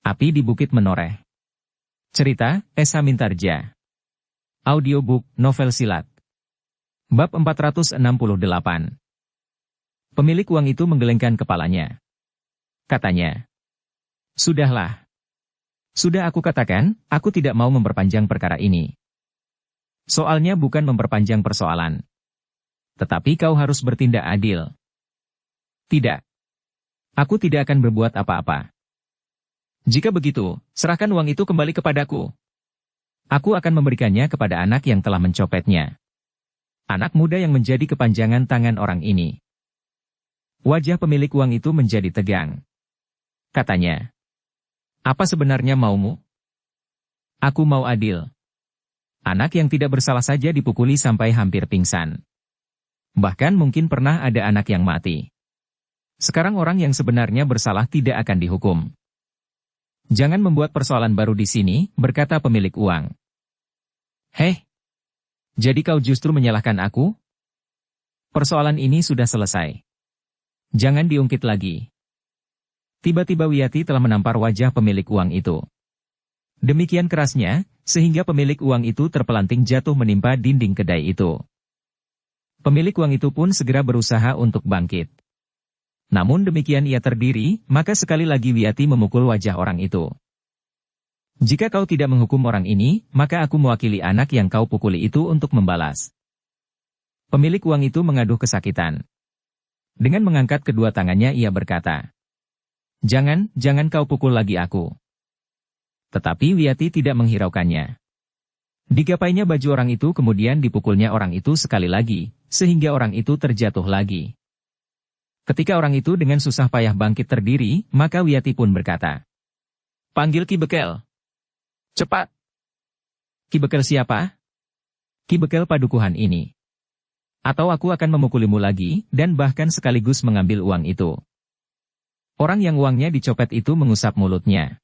Api di Bukit Menoreh. Cerita, Esa Mintarja. Audiobook, novel silat. Bab 468. Pemilik uang itu menggelengkan kepalanya. Katanya, "Sudahlah. Sudah aku katakan, aku tidak mau memperpanjang perkara ini. Soalnya bukan memperpanjang persoalan. Tetapi kau harus bertindak adil." "Tidak. Aku tidak akan berbuat apa-apa. Jika begitu, serahkan uang itu kembali kepadaku. Aku akan memberikannya kepada anak yang telah mencopetnya." Anak muda yang menjadi kepanjangan tangan orang ini. Wajah pemilik uang itu menjadi tegang. Katanya, "Apa sebenarnya maumu?" "Aku mau adil. Anak yang tidak bersalah saja dipukuli sampai hampir pingsan. Bahkan mungkin pernah ada anak yang mati. Sekarang orang yang sebenarnya bersalah tidak akan dihukum." "Jangan membuat persoalan baru di sini," berkata pemilik uang. "Heh, jadi kau justru menyalahkan aku? Persoalan ini sudah selesai. Jangan diungkit lagi." Tiba-tiba Wiyati telah menampar wajah pemilik uang itu. Demikian kerasnya, sehingga pemilik uang itu terpelanting jatuh menimpa dinding kedai itu. Pemilik uang itu pun segera berusaha untuk bangkit. Namun demikian ia terdiri, maka sekali lagi Wiyati memukul wajah orang itu. "Jika kau tidak menghukum orang ini, maka aku mewakili anak yang kau pukuli itu untuk membalas." Pemilik uang itu mengaduh kesakitan. Dengan mengangkat kedua tangannya ia berkata, Jangan kau pukul lagi aku." Tetapi Wiyati tidak menghiraukannya. Digapainya baju orang itu kemudian dipukulnya orang itu sekali lagi, sehingga orang itu terjatuh lagi. Ketika orang itu dengan susah payah bangkit terdiri, maka Wiyati pun berkata, "Panggil Ki Bekel. Cepat." "Ki Bekel siapa?" "Ki Bekel padukuhan ini. Atau aku akan memukulimu lagi, dan bahkan sekaligus mengambil uang itu." Orang yang uangnya dicopet itu mengusap mulutnya.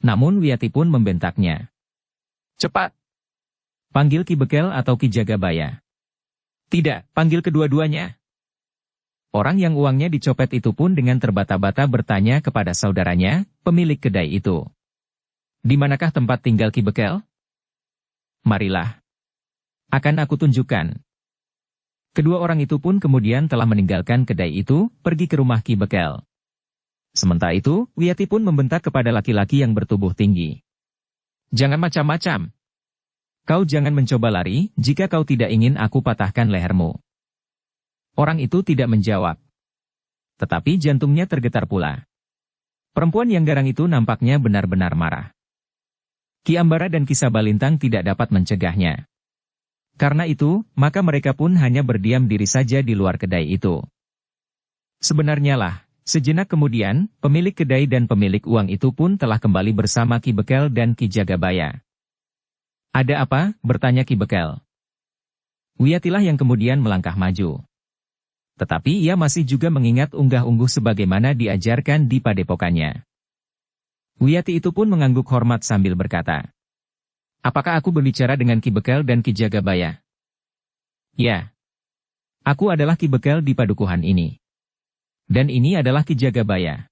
Namun Wiyati pun membentaknya. "Cepat. Panggil Ki Bekel atau Ki Jagabaya." "Tidak, panggil kedua-duanya." Orang yang uangnya dicopet itu pun dengan terbata-bata bertanya kepada saudaranya, pemilik kedai itu. "Di manakah tempat tinggal Ki Bekel?" "Marilah. Akan aku tunjukkan." Kedua orang itu pun kemudian telah meninggalkan kedai itu, pergi ke rumah Ki Bekel. Sementara itu, Wiyati pun membentak kepada laki-laki yang bertubuh tinggi. "Jangan macam-macam. Kau jangan mencoba lari, jika kau tidak ingin aku patahkan lehermu." Orang itu tidak menjawab. Tetapi jantungnya tergetar pula. Perempuan yang garang itu nampaknya benar-benar marah. Ki Ambara dan Ki Sabalintang tidak dapat mencegahnya. Karena itu, maka mereka pun hanya berdiam diri saja di luar kedai itu. Sebenarnya lah, sejenak kemudian, pemilik kedai dan pemilik uang itu pun telah kembali bersama Ki Bekel dan Ki Jagabaya. "Ada apa?" bertanya Ki Bekel. Wiyatilah yang kemudian melangkah maju. Tetapi ia masih juga mengingat unggah-ungguh sebagaimana diajarkan di padepokannya. Wiyati itu pun mengangguk hormat sambil berkata, "Apakah aku berbicara dengan Ki Bekel dan Ki Jagabaya?" "Ya. Aku adalah Ki Bekel di padukuhan ini. Dan ini adalah Ki Jagabaya.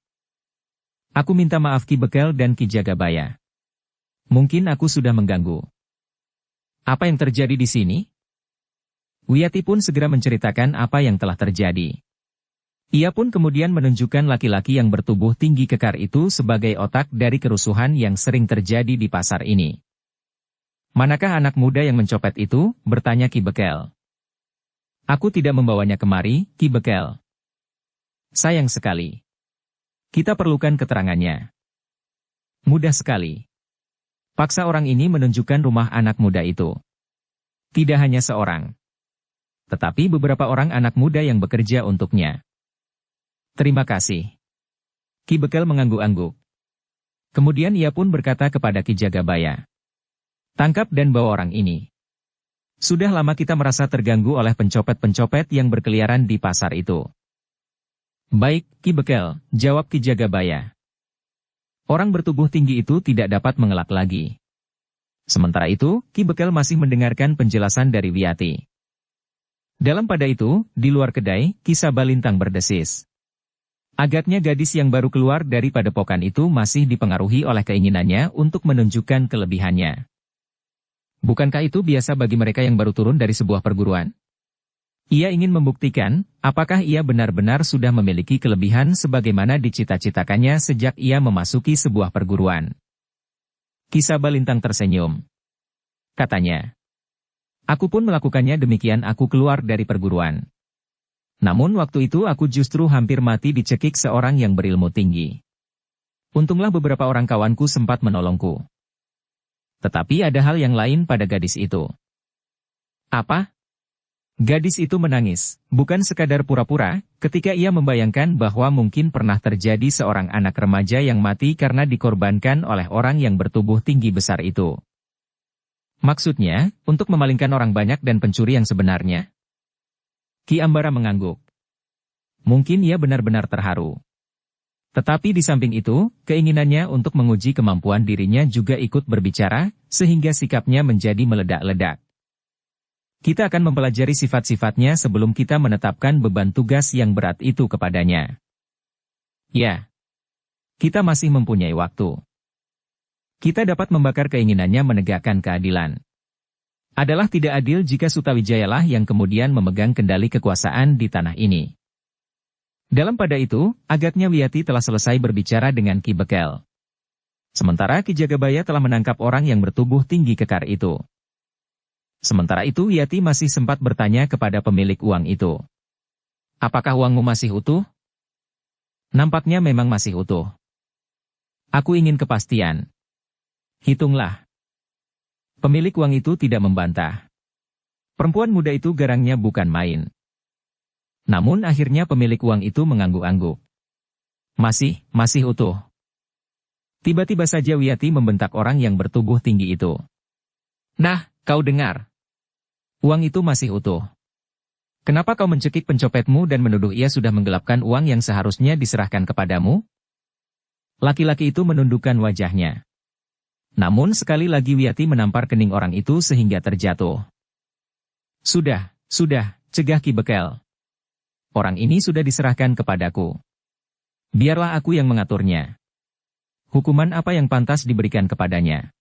Aku minta maaf Ki Bekel dan Ki Jagabaya. Mungkin aku sudah mengganggu. Apa yang terjadi di sini?" Wiyati pun segera menceritakan apa yang telah terjadi. Ia pun kemudian menunjukkan laki-laki yang bertubuh tinggi kekar itu sebagai otak dari kerusuhan yang sering terjadi di pasar ini. "Manakah anak muda yang mencopet itu?" bertanya Ki Bekel. "Aku tidak membawanya kemari, Ki Bekel." "Sayang sekali. Kita perlukan keterangannya." "Mudah sekali. Paksa orang ini menunjukkan rumah anak muda itu. Tidak hanya seorang, tetapi beberapa orang anak muda yang bekerja untuknya." "Terima kasih." Ki Bekel mengangguk-angguk. Kemudian ia pun berkata kepada Ki Jagabaya, "Tangkap dan bawa orang ini. Sudah lama kita merasa terganggu oleh pencopet-pencopet yang berkeliaran di pasar itu." "Baik, Ki Bekel," jawab Ki Jagabaya. Orang bertubuh tinggi itu tidak dapat mengelak lagi. Sementara itu, Ki Bekel masih mendengarkan penjelasan dari Wiyati. Dalam pada itu, di luar kedai, Ki Sabalintang berdesis, Agaknya gadis yang baru keluar dari padepokan itu masih dipengaruhi oleh keinginannya untuk menunjukkan kelebihannya. Bukankah itu biasa bagi mereka yang baru turun dari sebuah perguruan? Ia ingin membuktikan, apakah ia benar-benar sudah memiliki kelebihan sebagaimana dicita-citakannya sejak ia memasuki sebuah perguruan. Kisah Balintang tersenyum. Katanya, aku pun melakukannya demikian aku keluar dari perguruan. Namun waktu itu aku justru hampir mati dicekik seorang yang berilmu tinggi. Untunglah beberapa orang kawanku sempat menolongku. Tetapi ada hal yang lain pada gadis itu. Apa? Gadis itu menangis, bukan sekadar pura-pura, ketika ia membayangkan bahwa mungkin pernah terjadi seorang anak remaja yang mati karena dikorbankan oleh orang yang bertubuh tinggi besar itu. Maksudnya, untuk memalingkan orang banyak dan pencuri yang sebenarnya? Ki Ambara mengangguk. Mungkin ia benar-benar terharu. Tetapi di samping itu, keinginannya untuk menguji kemampuan dirinya juga ikut berbicara, sehingga sikapnya menjadi meledak-ledak. Kita akan mempelajari sifat-sifatnya sebelum kita menetapkan beban tugas yang berat itu kepadanya. Ya, kita masih mempunyai waktu. Kita dapat membakar keinginannya menegakkan keadilan. Adalah tidak adil jika Sutawijayalah yang kemudian memegang kendali kekuasaan di tanah ini. Dalam pada itu, agaknya Wiyati telah selesai berbicara dengan Ki Bekel. Sementara Ki Jagabaya telah menangkap orang yang bertubuh tinggi kekar itu. Sementara itu Wiyati masih sempat bertanya kepada pemilik uang itu. Apakah uangmu masih utuh? Nampaknya memang masih utuh. Aku ingin kepastian. Hitunglah. Pemilik uang itu tidak membantah. Perempuan muda itu garangnya bukan main. Namun akhirnya pemilik uang itu mengangguk-angguk. Masih utuh. Tiba-tiba saja Wiyati membentak orang yang bertubuh tinggi itu. Nah, kau dengar. Uang itu masih utuh. Kenapa kau mencekik pencopetmu dan menuduh ia sudah menggelapkan uang yang seharusnya diserahkan kepadamu? Laki-laki itu menundukkan wajahnya. Namun sekali lagi Wiyati menampar kening orang itu sehingga terjatuh. Sudah, cegah Ki Bekel. Orang ini sudah diserahkan kepadaku. Biarlah aku yang mengaturnya. Hukuman apa yang pantas diberikan kepadanya?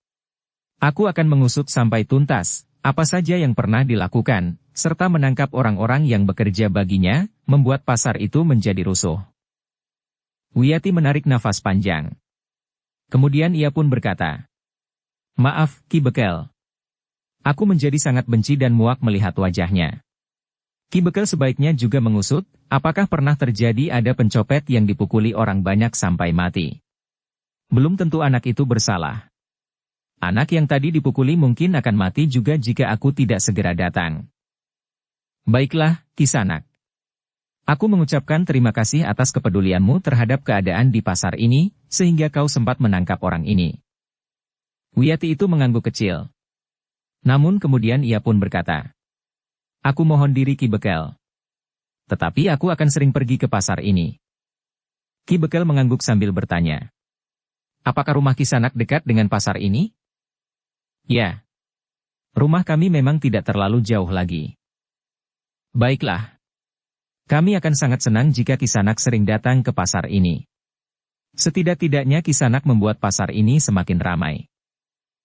Aku akan mengusut sampai tuntas, apa saja yang pernah dilakukan, serta menangkap orang-orang yang bekerja baginya, membuat pasar itu menjadi rusuh. Wiyati menarik nafas panjang. Kemudian ia pun berkata, Maaf, Ki Bekel. Aku menjadi sangat benci dan muak melihat wajahnya. Ki Bekel sebaiknya juga mengusut, apakah pernah terjadi ada pencopet yang dipukuli orang banyak sampai mati. Belum tentu anak itu bersalah. Anak yang tadi dipukuli mungkin akan mati juga jika aku tidak segera datang. Baiklah, Kisanak. Aku mengucapkan terima kasih atas kepedulianmu terhadap keadaan di pasar ini, sehingga kau sempat menangkap orang ini. Wiyati itu mengangguk kecil. Namun kemudian ia pun berkata, Aku mohon diri Ki Bekel. Tetapi aku akan sering pergi ke pasar ini. Ki Bekel mengangguk sambil bertanya. Apakah rumah Kisanak dekat dengan pasar ini? Ya. Rumah kami memang tidak terlalu jauh lagi. Baiklah. Kami akan sangat senang jika Kisanak sering datang ke pasar ini. Setidak-tidaknya Kisanak membuat pasar ini semakin ramai.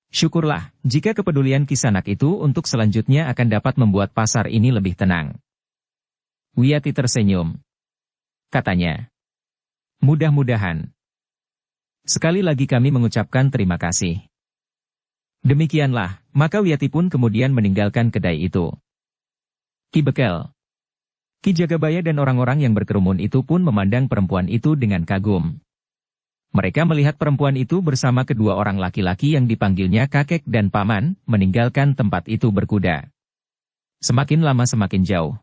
Syukurlah, jika kepedulian Kisanak itu untuk selanjutnya akan dapat membuat pasar ini lebih tenang. Wiyati tersenyum. Katanya, mudah-mudahan. Sekali lagi kami mengucapkan terima kasih. Demikianlah, maka Wiyati pun kemudian meninggalkan kedai itu. Ki Bekel, Ki Jagabaya dan orang-orang yang berkerumun itu pun memandang perempuan itu dengan kagum. Mereka melihat perempuan itu bersama kedua orang laki-laki yang dipanggilnya kakek dan paman, meninggalkan tempat itu berkuda. Semakin lama semakin jauh.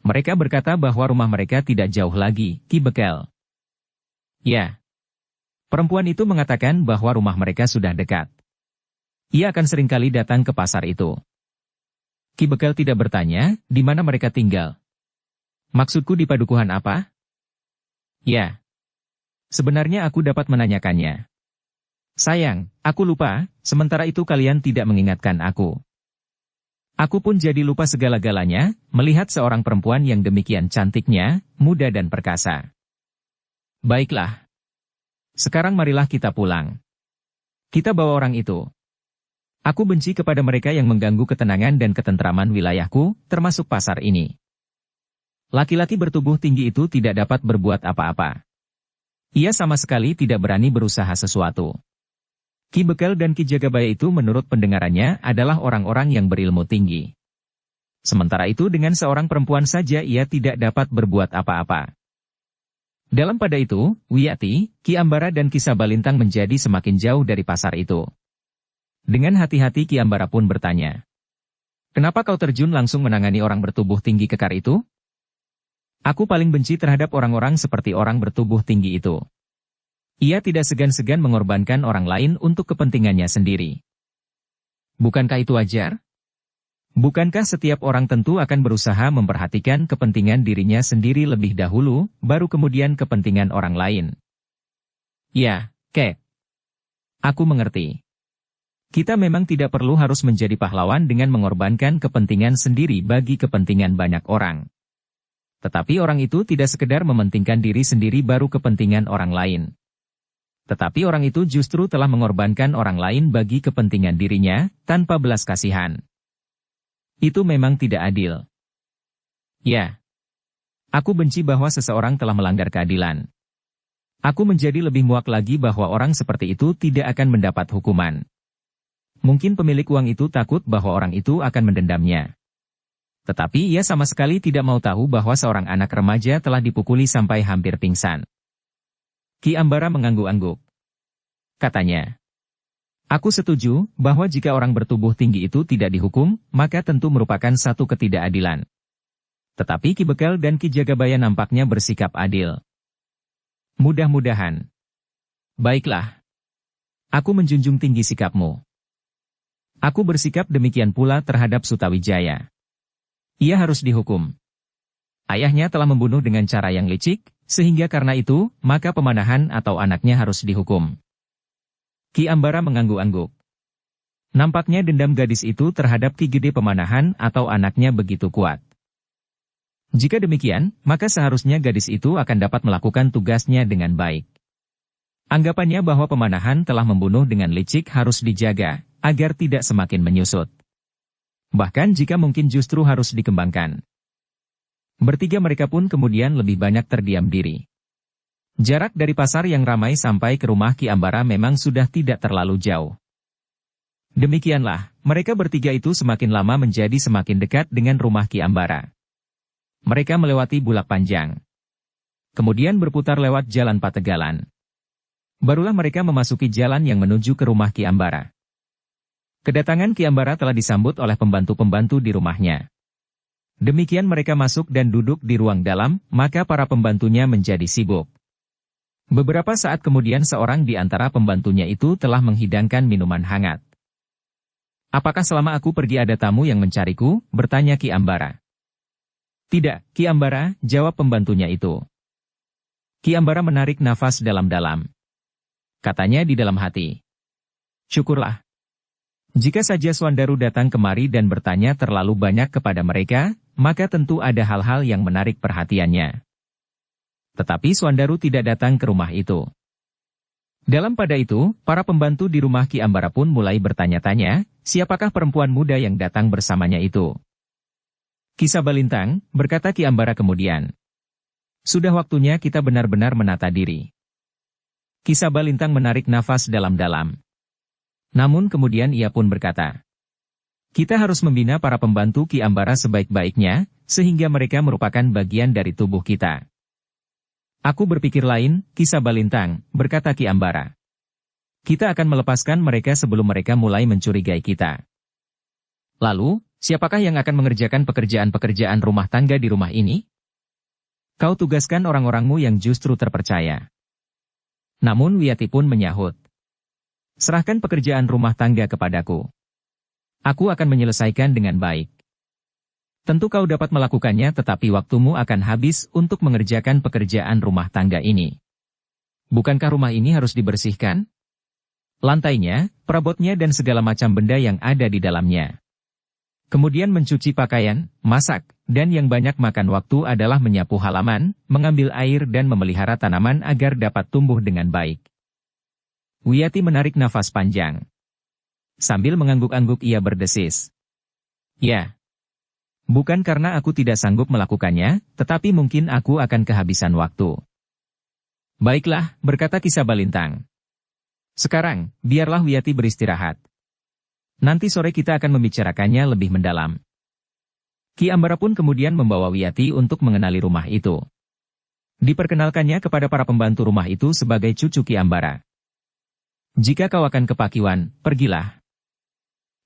Mereka berkata bahwa rumah mereka tidak jauh lagi, Ki Bekel. Ya. Perempuan itu mengatakan bahwa rumah mereka sudah dekat. Ia akan seringkali datang ke pasar itu. Ki Bekel tidak bertanya, di mana mereka tinggal. Maksudku di padukuhan apa? Ya. Sebenarnya aku dapat menanyakannya. Sayang, aku lupa, sementara itu kalian tidak mengingatkan aku. Aku pun jadi lupa segala-galanya, melihat seorang perempuan yang demikian cantiknya, muda dan perkasa. Baiklah. Sekarang marilah kita pulang. Kita bawa orang itu. Aku benci kepada mereka yang mengganggu ketenangan dan ketentraman wilayahku, termasuk pasar ini. Laki-laki bertubuh tinggi itu tidak dapat berbuat apa-apa. Ia sama sekali tidak berani berusaha sesuatu. Ki Bekel dan Ki Jagabaya itu menurut pendengarannya adalah orang-orang yang berilmu tinggi. Sementara itu dengan seorang perempuan saja ia tidak dapat berbuat apa-apa. Dalam pada itu, Wiyati, Ki Ambara dan Ki Sabalintang menjadi semakin jauh dari pasar itu. Dengan hati-hati Ki Ambara pun bertanya, "Kenapa kau terjun langsung menangani orang bertubuh tinggi kekar itu?" "Aku paling benci terhadap orang-orang seperti orang bertubuh tinggi itu. Ia tidak segan-segan mengorbankan orang lain untuk kepentingannya sendiri. Bukankah itu wajar? Bukankah setiap orang tentu akan berusaha memperhatikan kepentingan dirinya sendiri lebih dahulu, baru kemudian kepentingan orang lain?" "Ya, Kek. Aku mengerti. Kita memang tidak perlu harus menjadi pahlawan dengan mengorbankan kepentingan sendiri bagi kepentingan banyak orang. Tetapi orang itu tidak sekedar mementingkan diri sendiri baru kepentingan orang lain. Tetapi orang itu justru telah mengorbankan orang lain bagi kepentingan dirinya, tanpa belas kasihan. Itu memang tidak adil. Ya. Aku benci bahwa seseorang telah melanggar keadilan. Aku menjadi lebih muak lagi bahwa orang seperti itu tidak akan mendapat hukuman. Mungkin pemilik uang itu takut bahwa orang itu akan mendendamnya. Tetapi ia sama sekali tidak mau tahu bahwa seorang anak remaja telah dipukuli sampai hampir pingsan." Ki Ambara mengangguk-angguk. Katanya, "Aku setuju bahwa jika orang bertubuh tinggi itu tidak dihukum, maka tentu merupakan satu ketidakadilan. Tetapi Ki Bekel dan Ki Jagabaya nampaknya bersikap adil. Mudah-mudahan. Baiklah. Aku menjunjung tinggi sikapmu. Aku bersikap demikian pula terhadap Sutawijaya. Ia harus dihukum. Ayahnya telah membunuh dengan cara yang licik, sehingga karena itu, maka pemanahan atau anaknya harus dihukum." Ki Ambara mengangguk-angguk. Nampaknya dendam gadis itu terhadap Ki Gede Pemanahan atau anaknya begitu kuat. Jika demikian, maka seharusnya gadis itu akan dapat melakukan tugasnya dengan baik. Anggapannya bahwa Pemanahan telah membunuh dengan licik harus dijaga, agar tidak semakin menyusut. Bahkan jika mungkin justru harus dikembangkan. Bertiga mereka pun kemudian lebih banyak terdiam diri. Jarak dari pasar yang ramai sampai ke rumah Ki Ambara memang sudah tidak terlalu jauh. Demikianlah, mereka bertiga itu semakin lama menjadi semakin dekat dengan rumah Ki Ambara. Mereka melewati Bulak Panjang. Kemudian berputar lewat Jalan Pategalan. Barulah mereka memasuki jalan yang menuju ke rumah Ki Ambara. Kedatangan Ki Ambara telah disambut oleh pembantu-pembantu di rumahnya. Demikian mereka masuk dan duduk di ruang dalam, maka para pembantunya menjadi sibuk. Beberapa saat kemudian seorang di antara pembantunya itu telah menghidangkan minuman hangat. "Apakah selama aku pergi ada tamu yang mencariku?" bertanya Ki Ambara. "Tidak, Ki Ambara," jawab pembantunya itu. Ki Ambara menarik nafas dalam-dalam. Katanya di dalam hati, "Syukurlah. Jika saja Swandaru datang kemari dan bertanya terlalu banyak kepada mereka, maka tentu ada hal-hal yang menarik perhatiannya." Tetapi Swandaru tidak datang ke rumah itu. Dalam pada itu, para pembantu di rumah Ki Ambara pun mulai bertanya-tanya, siapakah perempuan muda yang datang bersamanya itu. "Ki Sabalintang," berkata Ki Ambara kemudian. "Sudah waktunya kita benar-benar menata diri." Ki Sabalintang menarik nafas dalam-dalam. Namun kemudian ia pun berkata, "Kita harus membina para pembantu Ki Ambara sebaik-baiknya, sehingga mereka merupakan bagian dari tubuh kita." "Aku berpikir lain, Ki Sabalintang," berkata Ki Ambara. "Kita akan melepaskan mereka sebelum mereka mulai mencurigai kita." "Lalu, siapakah yang akan mengerjakan pekerjaan-pekerjaan rumah tangga di rumah ini?" "Kau tugaskan orang-orangmu yang justru terpercaya." Namun Wiyati pun menyahut, "Serahkan pekerjaan rumah tangga kepadaku. Aku akan menyelesaikan dengan baik." "Tentu kau dapat melakukannya tetapi waktumu akan habis untuk mengerjakan pekerjaan rumah tangga ini. Bukankah rumah ini harus dibersihkan? Lantainya, perabotnya dan segala macam benda yang ada di dalamnya. Kemudian mencuci pakaian, masak, dan yang banyak makan waktu adalah menyapu halaman, mengambil air dan memelihara tanaman agar dapat tumbuh dengan baik. Wiyati menarik nafas panjang. Sambil mengangguk-angguk ia berdesis. Ya. Bukan karena aku tidak sanggup melakukannya, tetapi mungkin aku akan kehabisan waktu. Baiklah, berkata Kisah Balintang. Sekarang, biarlah Wiyati beristirahat. Nanti sore kita akan membicarakannya lebih mendalam. Ki Ambara pun kemudian membawa Wiyati untuk mengenali rumah itu. Diperkenalkannya kepada para pembantu rumah itu sebagai cucu Ki Ambara. Jika kau akan ke Pakiwan, pergilah.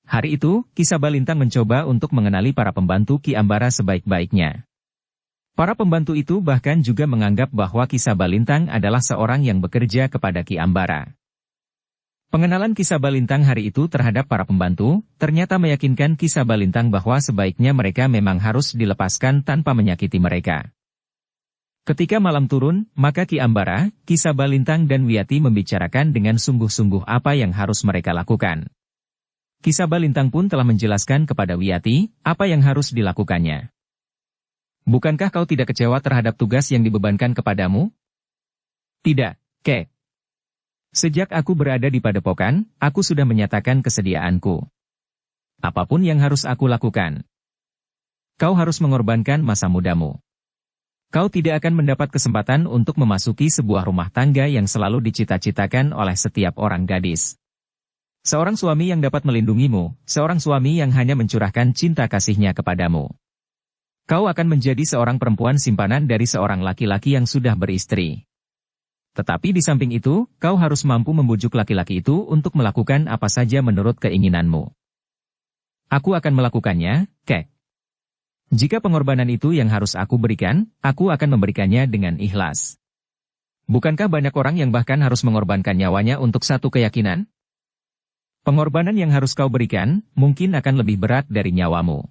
Hari itu, Kisah Balintang mencoba untuk mengenali para pembantu Ki Ambara sebaik-baiknya. Para pembantu itu bahkan juga menganggap bahwa Kisah Balintang adalah seorang yang bekerja kepada Ki Ambara. Pengenalan Kisah Balintang hari itu terhadap para pembantu, ternyata meyakinkan Kisah Balintang bahwa sebaiknya mereka memang harus dilepaskan tanpa menyakiti mereka. Ketika malam turun, maka Ki Ambara, Kisah Balintang dan Wiyati membicarakan dengan sungguh-sungguh apa yang harus mereka lakukan. Kisah Balintang pun telah menjelaskan kepada Wiyati, apa yang harus dilakukannya. Bukankah kau tidak kecewa terhadap tugas yang dibebankan kepadamu? Tidak, Kek. Sejak aku berada di Padepokan, aku sudah menyatakan kesediaanku. Apapun yang harus aku lakukan. Kau harus mengorbankan masa mudamu. Kau tidak akan mendapat kesempatan untuk memasuki sebuah rumah tangga yang selalu dicita-citakan oleh setiap orang gadis. Seorang suami yang dapat melindungimu, seorang suami yang hanya mencurahkan cinta kasihnya kepadamu. Kau akan menjadi seorang perempuan simpanan dari seorang laki-laki yang sudah beristri. Tetapi di samping itu, kau harus mampu membujuk laki-laki itu untuk melakukan apa saja menurut keinginanmu. Aku akan melakukannya, Kek. Jika pengorbanan itu yang harus aku berikan, aku akan memberikannya dengan ikhlas. Bukankah banyak orang yang bahkan harus mengorbankan nyawanya untuk satu keyakinan? Pengorbanan yang harus kau berikan, mungkin akan lebih berat dari nyawamu.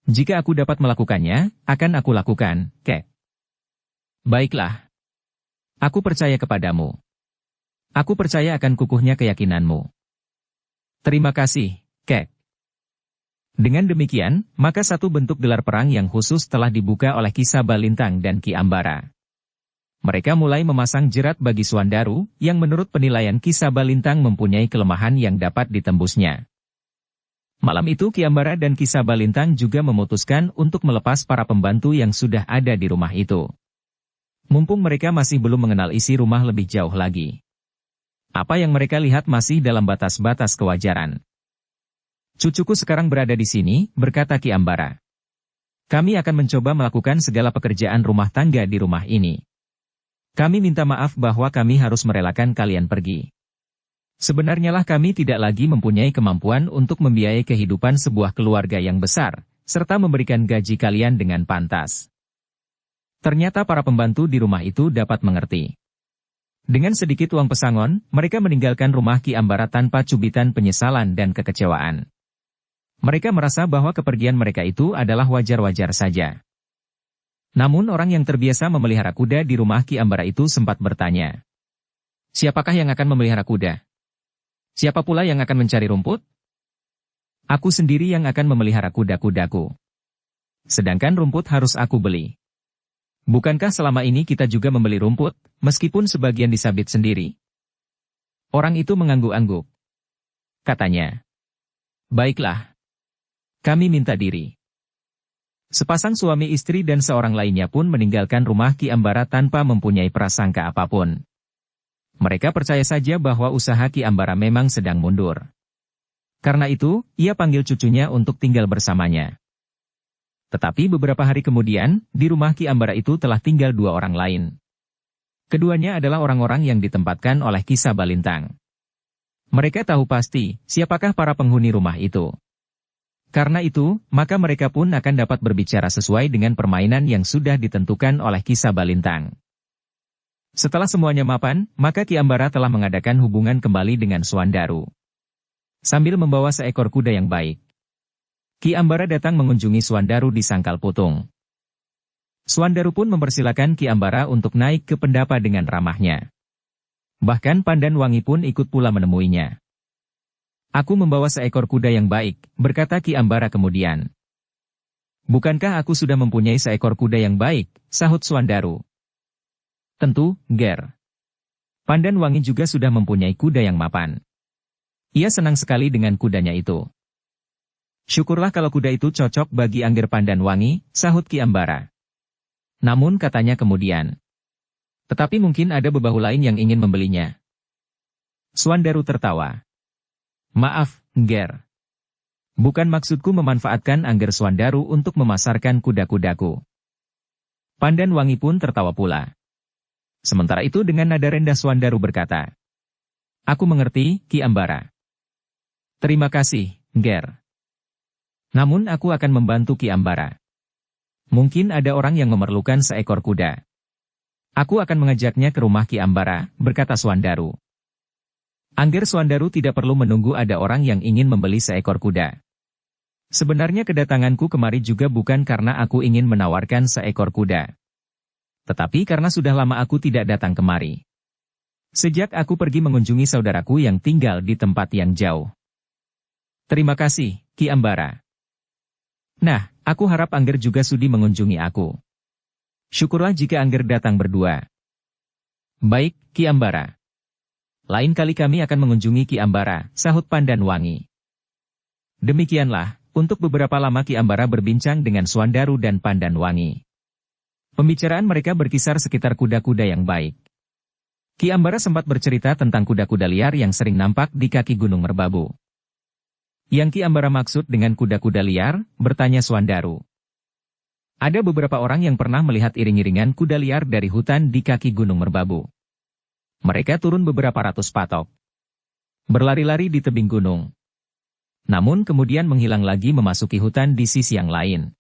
Jika aku dapat melakukannya, akan aku lakukan, Kek. Baiklah. Aku percaya kepadamu. Aku percaya akan kukuhnya keyakinanmu. Terima kasih, Kek. Dengan demikian, maka satu bentuk gelar perang yang khusus telah dibuka oleh Kisah Balintang dan Ki Ambara. Mereka mulai memasang jerat bagi Suandaru, yang menurut penilaian Kisah Balintang mempunyai kelemahan yang dapat ditembusnya. Malam itu Ki Ambara dan Kisah Balintang juga memutuskan untuk melepas para pembantu yang sudah ada di rumah itu. Mumpung mereka masih belum mengenal isi rumah lebih jauh lagi. Apa yang mereka lihat masih dalam batas-batas kewajaran. Cucuku sekarang berada di sini, berkata Ki Ambara. Kami akan mencoba melakukan segala pekerjaan rumah tangga di rumah ini. Kami minta maaf bahwa kami harus merelakan kalian pergi. Sebenarnya lah kami tidak lagi mempunyai kemampuan untuk membiayai kehidupan sebuah keluarga yang besar, serta memberikan gaji kalian dengan pantas. Ternyata para pembantu di rumah itu dapat mengerti. Dengan sedikit uang pesangon, mereka meninggalkan rumah Ki Ambara tanpa cubitan penyesalan dan kekecewaan. Mereka merasa bahwa kepergian mereka itu adalah wajar-wajar saja. Namun orang yang terbiasa memelihara kuda di rumah Ki Ambara itu sempat bertanya. Siapakah yang akan memelihara kuda? Siapa pula yang akan mencari rumput? Aku sendiri yang akan memelihara kuda-kudaku. Sedangkan rumput harus aku beli. Bukankah selama ini kita juga membeli rumput, meskipun sebagian disabit sendiri? Orang itu mengangguk-angguk. Katanya, baiklah. Kami minta diri. Sepasang suami istri dan seorang lainnya pun meninggalkan rumah Ki Ambara tanpa mempunyai prasangka apapun. Mereka percaya saja bahwa usaha Ki Ambara memang sedang mundur. Karena itu, ia panggil cucunya untuk tinggal bersamanya. Tetapi beberapa hari kemudian, di rumah Ki Ambara itu telah tinggal dua orang lain. Keduanya adalah orang-orang yang ditempatkan oleh Kisah Balintang. Mereka tahu pasti, siapakah para penghuni rumah itu. Karena itu, maka mereka pun akan dapat berbicara sesuai dengan permainan yang sudah ditentukan oleh Kisah Balintang. Setelah semuanya mapan, maka Ki Ambara telah mengadakan hubungan kembali dengan Suandaru. Sambil membawa seekor kuda yang baik. Ki Ambara datang mengunjungi Suandaru di Sangkal Putung. Suandaru pun mempersilakan Ki Ambara untuk naik ke pendapa dengan ramahnya. Bahkan Pandan Wangi pun ikut pula menemuinya. Aku membawa seekor kuda yang baik, berkata Ki Ambara kemudian. Bukankah aku sudah mempunyai seekor kuda yang baik, sahut Suandaru. Tentu, Ger. Pandan Wangi juga sudah mempunyai kuda yang mapan. Ia senang sekali dengan kudanya itu. Syukurlah kalau kuda itu cocok bagi Angger Pandan Wangi, sahut Ki Ambara. Namun katanya kemudian. Tetapi mungkin ada bebahu lain yang ingin membelinya. Suandaru tertawa. Maaf, Ger. Bukan maksudku memanfaatkan Angger Suandaru untuk memasarkan kuda-kudaku. Pandan Wangi pun tertawa pula. Sementara itu dengan nada rendah Suandaru berkata. Aku mengerti, Ki Ambara. Terima kasih, Ger. Namun aku akan membantu Ki Ambara. Mungkin ada orang yang memerlukan seekor kuda. Aku akan mengajaknya ke rumah Ki Ambara, berkata Suandaru. Angger Suandaru tidak perlu menunggu ada orang yang ingin membeli seekor kuda. Sebenarnya kedatanganku kemari juga bukan karena aku ingin menawarkan seekor kuda. Tetapi karena sudah lama aku tidak datang kemari. Sejak aku pergi mengunjungi saudaraku yang tinggal di tempat yang jauh. Terima kasih, Ki Ambara. Nah, aku harap Angger juga sudi mengunjungi aku. Syukurlah jika Angger datang berdua. Baik, Ki Ambara. Lain kali kami akan mengunjungi Ki Ambara, sahut Pandan Wangi. Demikianlah, untuk beberapa lama Ki Ambara berbincang dengan Suandaru dan Pandan Wangi. Pembicaraan mereka berkisar sekitar kuda-kuda yang baik. Ki Ambara sempat bercerita tentang kuda-kuda liar yang sering nampak di kaki Gunung Merbabu. Yang Ki Ambara maksud dengan kuda-kuda liar, bertanya Suandaru. Ada beberapa orang yang pernah melihat iring-iringan kuda liar dari hutan di kaki Gunung Merbabu. Mereka turun beberapa ratus patok. Berlari-lari di tebing gunung. Namun kemudian menghilang lagi memasuki hutan di sisi yang lain.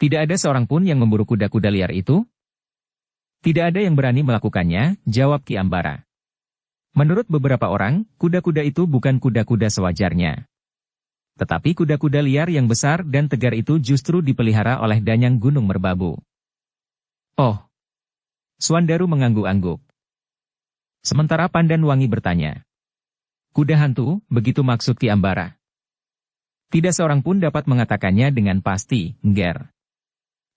Tidak ada seorang pun yang memburu kuda-kuda liar itu? Tidak ada yang berani melakukannya, jawab Ki Ambara. Menurut beberapa orang, kuda-kuda itu bukan kuda-kuda sewajarnya. Tetapi kuda-kuda liar yang besar dan tegar itu justru dipelihara oleh Danyang Gunung Merbabu. Oh! Suandaru mengangguk-angguk. Sementara Pandan Wangi bertanya. Kuda hantu, begitu maksud Ki Ambara? Tidak seorang pun dapat mengatakannya dengan pasti, Ger.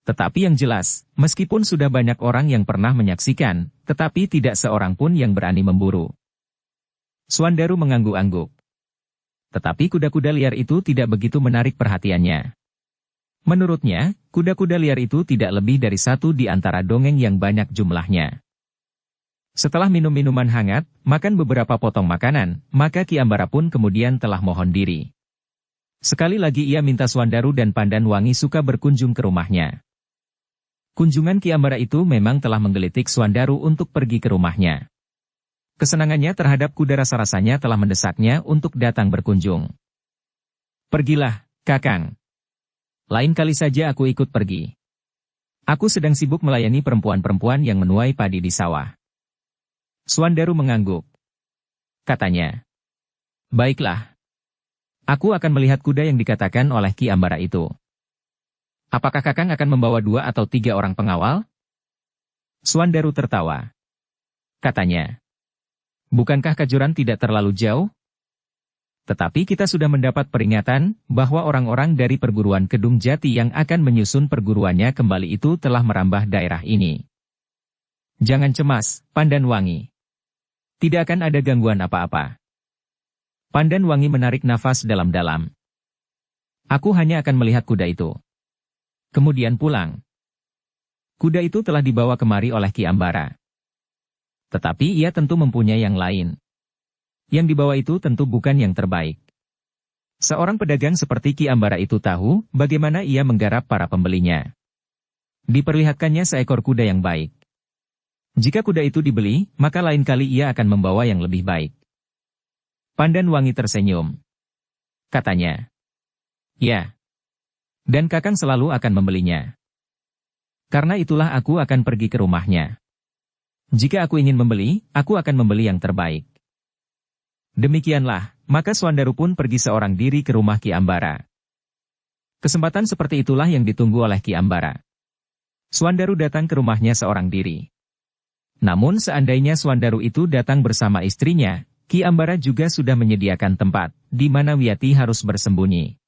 Tetapi yang jelas, meskipun sudah banyak orang yang pernah menyaksikan, tetapi tidak seorang pun yang berani memburu. Suandaru mengangguk-angguk. Tetapi kuda-kuda liar itu tidak begitu menarik perhatiannya. Menurutnya, kuda-kuda liar itu tidak lebih dari satu di antara dongeng yang banyak jumlahnya. Setelah minum minuman hangat, makan beberapa potong makanan, maka Ki Ambara pun kemudian telah mohon diri. Sekali lagi ia minta Suandaru dan Pandan Wangi suka berkunjung ke rumahnya. Kunjungan Ki Ambara itu memang telah menggelitik Suandaru untuk pergi ke rumahnya. Kesenangannya terhadap kuda rasa-rasanya telah mendesaknya untuk datang berkunjung. Pergilah, Kakang. Lain kali saja aku ikut pergi. Aku sedang sibuk melayani perempuan-perempuan yang menuai padi di sawah. Suandaru mengangguk. Katanya. Baiklah. Aku akan melihat kuda yang dikatakan oleh Ki Ambara itu. Apakah Kakang akan membawa 2 atau 3 orang pengawal? Suandaru tertawa. Katanya. Bukankah Kajuran tidak terlalu jauh? Tetapi kita sudah mendapat peringatan bahwa orang-orang dari perguruan Kedung Jati yang akan menyusun perguruannya kembali itu telah merambah daerah ini. Jangan cemas, Pandan Wangi. Tidak akan ada gangguan apa-apa. Pandan Wangi menarik nafas dalam-dalam. Aku hanya akan melihat kuda itu. Kemudian pulang. Kuda itu telah dibawa kemari oleh Ki Ambara. Tetapi ia tentu mempunyai yang lain. Yang dibawa itu tentu bukan yang terbaik. Seorang pedagang seperti Ki Ambara itu tahu bagaimana ia menggarap para pembelinya. Diperlihatkannya seekor kuda yang baik. Jika kuda itu dibeli, maka lain kali ia akan membawa yang lebih baik. Pandan Wangi tersenyum. Katanya. Ya. Dan Kakang selalu akan membelinya. Karena itulah aku akan pergi ke rumahnya. Jika aku ingin membeli, aku akan membeli yang terbaik. Demikianlah, maka Suandaru pun pergi seorang diri ke rumah Ki Ambara. Kesempatan seperti itulah yang ditunggu oleh Ki Ambara. Suandaru datang ke rumahnya seorang diri. Namun seandainya Suandaru itu datang bersama istrinya, Ki Ambara juga sudah menyediakan tempat, di mana Wiyati harus bersembunyi.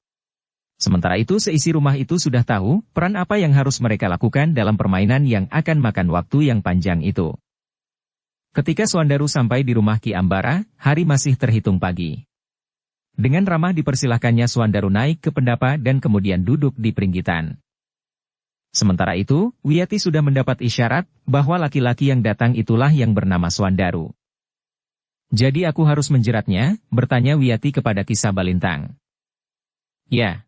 Sementara itu seisi rumah itu sudah tahu peran apa yang harus mereka lakukan dalam permainan yang akan makan waktu yang panjang itu. Ketika Suandaru sampai di rumah Ki Ambara, hari masih terhitung pagi. Dengan ramah dipersilahkannya Suandaru naik ke pendapa dan kemudian duduk di peringgitan. Sementara itu, Wiyati sudah mendapat isyarat bahwa laki-laki yang datang itulah yang bernama Suandaru. Jadi aku harus menjeratnya, bertanya Wiyati kepada Ki Sabalintang. Ya.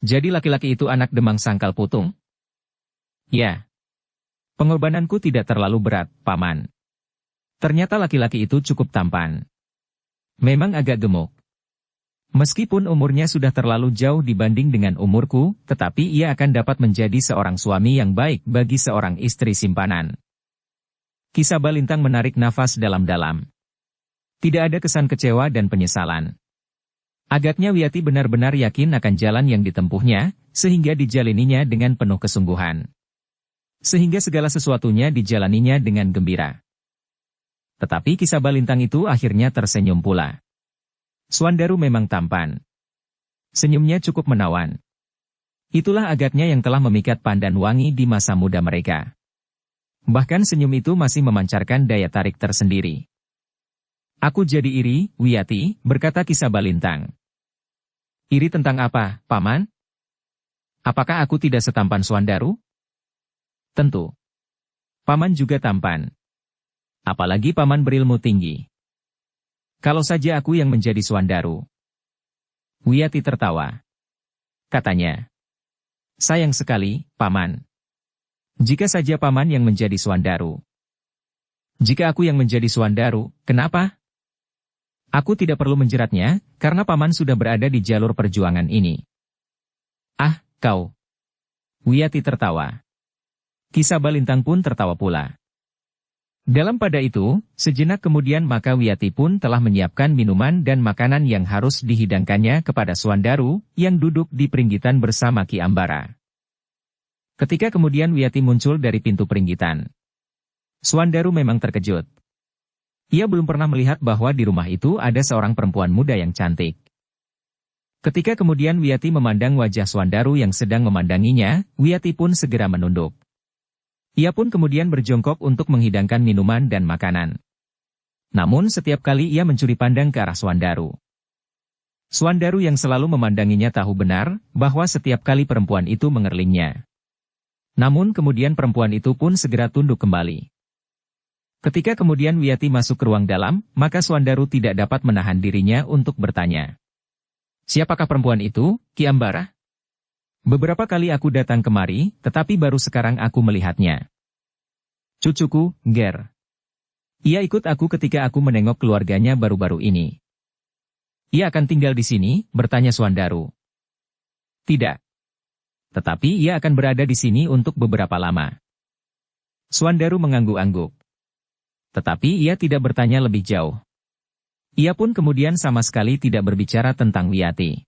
Jadi laki-laki itu anak Demang Sangkal Putung? Ya. Pengorbananku tidak terlalu berat, Paman. Ternyata laki-laki itu cukup tampan. Memang agak gemuk. Meskipun umurnya sudah terlalu jauh dibanding dengan umurku, tetapi ia akan dapat menjadi seorang suami yang baik bagi seorang istri simpanan. Ki Sabalintang menarik nafas dalam-dalam. Tidak ada kesan kecewa dan penyesalan. Agaknya Wiyati benar-benar yakin akan jalan yang ditempuhnya, sehingga dijalininya dengan penuh kesungguhan. Sehingga segala sesuatunya dijalaninya dengan gembira. Tetapi Ki Sabalintang itu akhirnya tersenyum pula. Suandaru memang tampan. Senyumnya cukup menawan. Itulah agaknya yang telah memikat Pandan Wangi di masa muda mereka. Bahkan senyum itu masih memancarkan daya tarik tersendiri. Aku jadi iri, Wiyati, berkata Ki Sabalintang. Iri tentang apa, Paman? Apakah aku tidak setampan Suandaru? Tentu. Paman juga tampan. Apalagi Paman berilmu tinggi. Kalau saja aku yang menjadi Suandaru. Wiyati tertawa. Katanya. Sayang sekali, Paman. Jika saja Paman yang menjadi Suandaru. Jika aku yang menjadi Suandaru, kenapa? Aku tidak perlu menjeratnya, karena Paman sudah berada di jalur perjuangan ini. Ah, kau. Wiyati tertawa. Ki Sabalintang pun tertawa pula. Dalam pada itu, sejenak kemudian maka Wiyati pun telah menyiapkan minuman dan makanan yang harus dihidangkannya kepada Suandaru, yang duduk di peringgitan bersama Ki Ambara. Ketika kemudian Wiyati muncul dari pintu peringgitan, Suandaru memang terkejut. Ia belum pernah melihat bahwa di rumah itu ada seorang perempuan muda yang cantik. Ketika kemudian Wiyati memandang wajah Suandaru yang sedang memandanginya, Wiyati pun segera menunduk. Ia pun kemudian berjongkok untuk menghidangkan minuman dan makanan. Namun setiap kali ia mencuri pandang ke arah Suandaru. Suandaru yang selalu memandanginya tahu benar bahwa setiap kali perempuan itu mengerlingnya. Namun kemudian perempuan itu pun segera tunduk kembali. Ketika kemudian Wiyati masuk ke ruang dalam, maka Suandaru tidak dapat menahan dirinya untuk bertanya. Siapakah perempuan itu, Ki Ambara? Beberapa kali aku datang kemari, tetapi baru sekarang aku melihatnya. Cucuku, Ger. Ia ikut aku ketika aku menengok keluarganya baru-baru ini. Ia akan tinggal di sini, bertanya Suandaru. Tidak. Tetapi ia akan berada di sini untuk beberapa lama. Suandaru mengangguk-angguk. Tetapi ia tidak bertanya lebih jauh. Ia pun kemudian sama sekali tidak berbicara tentang Wiyati.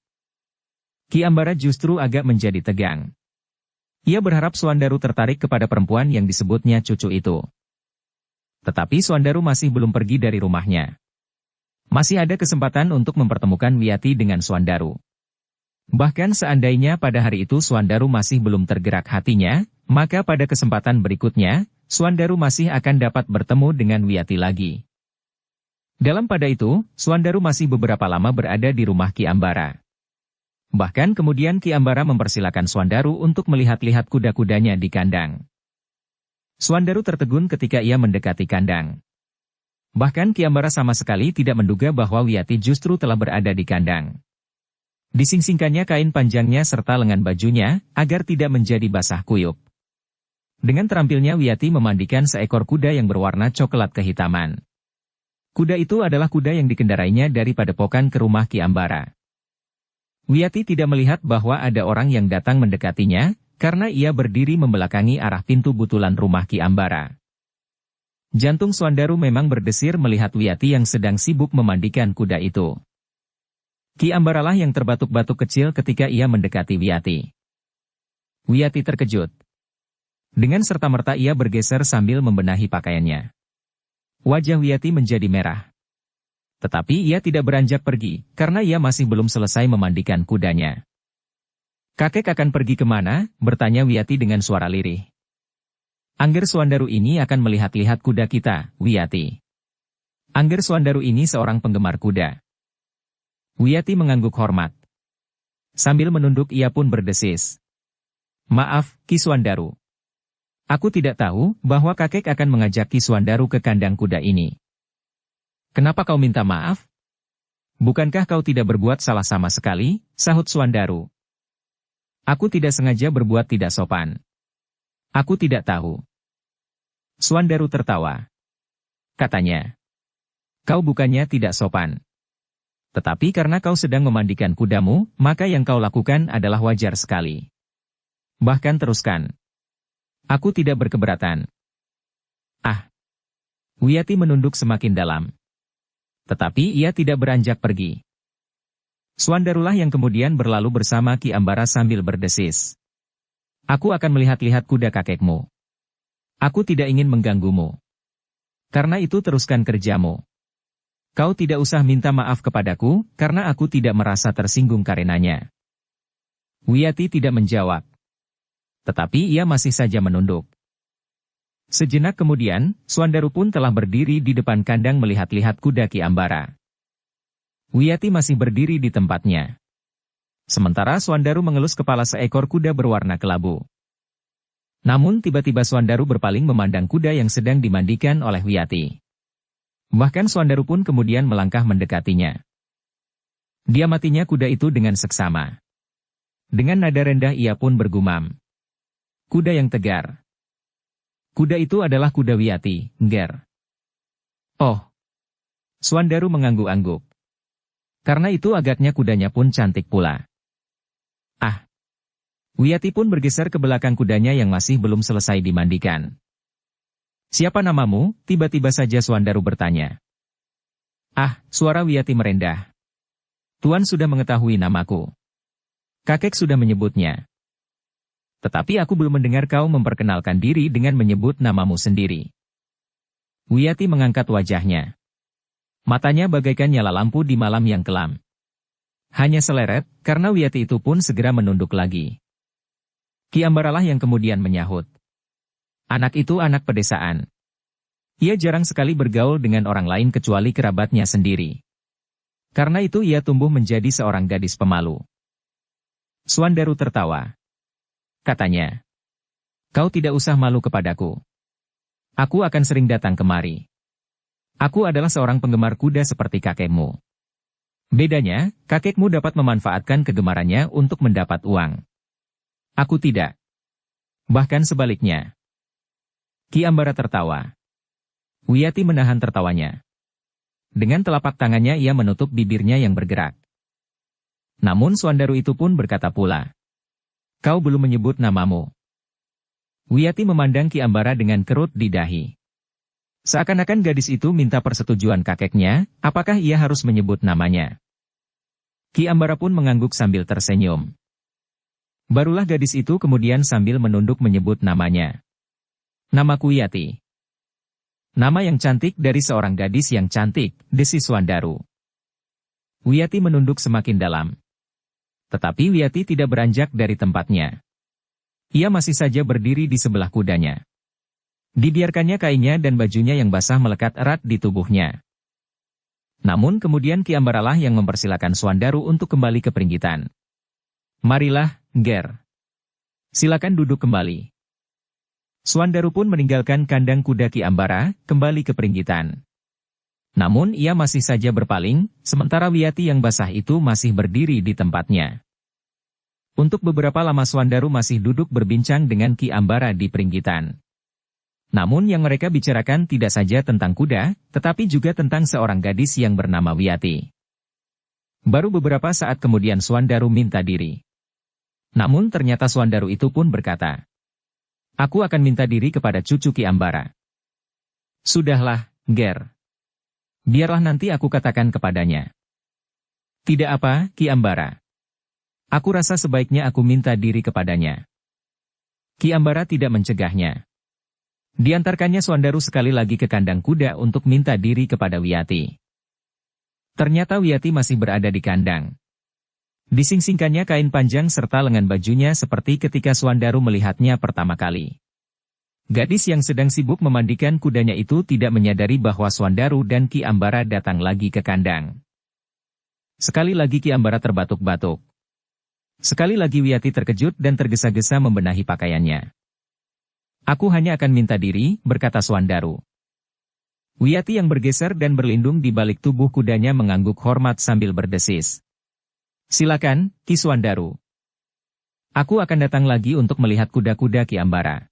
Ki Ambara justru agak menjadi tegang. Ia berharap Suandaru tertarik kepada perempuan yang disebutnya cucu itu. Tetapi Suandaru masih belum pergi dari rumahnya. Masih ada kesempatan untuk mempertemukan Wiyati dengan Suandaru. Bahkan seandainya pada hari itu Suandaru masih belum tergerak hatinya, maka pada kesempatan berikutnya, Suandaru masih akan dapat bertemu dengan Wiyati lagi. Dalam pada itu, Suandaru masih beberapa lama berada di rumah Ki Ambara. Bahkan kemudian Ki Ambara mempersilakan Suandaru untuk melihat-lihat kuda-kudanya di kandang. Suandaru tertegun ketika ia mendekati kandang. Bahkan Ki Ambara sama sekali tidak menduga bahwa Wiyati justru telah berada di kandang. Disingsingkannya kain panjangnya serta lengan bajunya, agar tidak menjadi basah kuyup. Dengan terampilnya Wiyati memandikan seekor kuda yang berwarna coklat kehitaman. Kuda itu adalah kuda yang dikendarainya dari Padepokan ke rumah Ki Ambara. Wiyati tidak melihat bahwa ada orang yang datang mendekatinya, karena ia berdiri membelakangi arah pintu butulan rumah Ki Ambara. Jantung Suandaru memang berdesir melihat Wiyati yang sedang sibuk memandikan kuda itu. Ki Ambaralah yang terbatuk-batuk kecil ketika ia mendekati Wiyati. Wiyati terkejut. Dengan serta-merta ia bergeser sambil membenahi pakaiannya. Wajah Wiyati menjadi merah. Tetapi ia tidak beranjak pergi, karena ia masih belum selesai memandikan kudanya. Kakek akan pergi kemana? Bertanya Wiyati dengan suara lirih. Angger Swandaru ini akan melihat-lihat kuda kita, Wiyati. Angger Swandaru ini seorang penggemar kuda. Wiyati mengangguk hormat. Sambil menunduk ia pun berdesis. Maaf, Ki Swandaru. Aku tidak tahu bahwa kakek akan mengajak Ki Swandaru ke kandang kuda ini. Kenapa kau minta maaf? Bukankah kau tidak berbuat salah sama sekali? Sahut Swandaru. Aku tidak sengaja berbuat tidak sopan. Aku tidak tahu. Swandaru tertawa. Katanya. Kau bukannya tidak sopan. Tetapi karena kau sedang memandikan kudamu, maka yang kau lakukan adalah wajar sekali. Bahkan teruskan. Aku tidak berkeberatan. Ah. Wiyati menunduk semakin dalam. Tetapi ia tidak beranjak pergi. Swandarulah yang kemudian berlalu bersama Ki Ambara sambil berdesis. Aku akan melihat-lihat kuda kakekmu. Aku tidak ingin mengganggumu. Karena itu teruskan kerjamu. Kau tidak usah minta maaf kepadaku, karena aku tidak merasa tersinggung karenanya. Wiyati tidak menjawab. Tetapi ia masih saja menunduk. Sejenak kemudian, Swandaru pun telah berdiri di depan kandang melihat-lihat kuda Ki Ambara. Wiyati masih berdiri di tempatnya. Sementara Swandaru mengelus kepala seekor kuda berwarna kelabu. Namun tiba-tiba Swandaru berpaling memandang kuda yang sedang dimandikan oleh Wiyati. Bahkan Swandaru pun kemudian melangkah mendekatinya. Diamatinya kuda itu dengan seksama. Dengan nada rendah ia pun bergumam. Kuda yang tegar. Kuda itu adalah kuda Wiyati, Nger. Oh. Swandaru mengangguk-angguk. Karena itu agaknya kudanya pun cantik pula. Ah. Wiyati pun bergeser ke belakang kudanya yang masih belum selesai dimandikan. Siapa namamu? Tiba-tiba saja Swandaru bertanya. Ah, suara Wiyati merendah. Tuan sudah mengetahui namaku. Kakek sudah menyebutnya. Tetapi aku belum mendengar kau memperkenalkan diri dengan menyebut namamu sendiri. Wiyati mengangkat wajahnya. Matanya bagaikan nyala lampu di malam yang kelam. Hanya seleret, karena Wiyati itu pun segera menunduk lagi. Ki Ambaralah yang kemudian menyahut. Anak itu anak pedesaan. Ia jarang sekali bergaul dengan orang lain kecuali kerabatnya sendiri. Karena itu ia tumbuh menjadi seorang gadis pemalu. Swandaru tertawa. Katanya. Kau tidak usah malu kepadaku. Aku akan sering datang kemari. Aku adalah seorang penggemar kuda seperti kakekmu. Bedanya, kakekmu dapat memanfaatkan kegemarannya untuk mendapat uang. Aku tidak. Bahkan sebaliknya. Ki Ambara tertawa. Wiyati menahan tertawanya. Dengan telapak tangannya ia menutup bibirnya yang bergerak. Namun Swandaru itu pun berkata pula. Kau belum menyebut namamu. Wiyati memandang Ki Ambara dengan kerut di dahi. Seakan-akan gadis itu minta persetujuan kakeknya, apakah ia harus menyebut namanya. Ki Ambara pun mengangguk sambil tersenyum. Barulah gadis itu kemudian sambil menunduk menyebut namanya. Namaku Wiyati. Nama yang cantik dari seorang gadis yang cantik, desis Swandaru. Wiyati menunduk semakin dalam. Tetapi Wiyati tidak beranjak dari tempatnya. Ia masih saja berdiri di sebelah kudanya. Dibiarkannya kainnya dan bajunya yang basah melekat erat di tubuhnya. Namun kemudian Ki Ambaralah yang mempersilakan Swandaru untuk kembali ke peringgitan. Marilah, Nger. Silakan duduk kembali. Swandaru pun meninggalkan kandang kuda Ki Ambara, kembali ke peringgitan. Namun ia masih saja berpaling, sementara Wiyati yang basah itu masih berdiri di tempatnya. Untuk beberapa lama Swandaru masih duduk berbincang dengan Ki Ambara di peringgitan. Namun yang mereka bicarakan tidak saja tentang kuda, tetapi juga tentang seorang gadis yang bernama Wiyati. Baru beberapa saat kemudian Swandaru minta diri. Namun ternyata Swandaru itu pun berkata, aku akan minta diri kepada cucu Ki Ambara. Sudahlah, Nger. Biarlah nanti aku katakan kepadanya. Tidak apa, Ki Ambara. Aku rasa sebaiknya aku minta diri kepadanya. Ki Ambara tidak mencegahnya. Diantarkannya Swandaru sekali lagi ke kandang kuda untuk minta diri kepada Wiyati. Ternyata Wiyati masih berada di kandang. Dising-singkannya kain panjang serta lengan bajunya seperti ketika Suandaru melihatnya pertama kali. Gadis yang sedang sibuk memandikan kudanya itu tidak menyadari bahwa Suandaru dan Ki Ambara datang lagi ke kandang. Sekali lagi Ki Ambara terbatuk-batuk. Sekali lagi Wiyati terkejut dan tergesa-gesa membenahi pakaiannya. "Aku hanya akan minta diri," berkata Suandaru. Wiyati yang bergeser dan berlindung di balik tubuh kudanya mengangguk hormat sambil berdesis. "Silakan, Ki Suandaru. Aku akan datang lagi untuk melihat kuda-kuda Ki Ambara."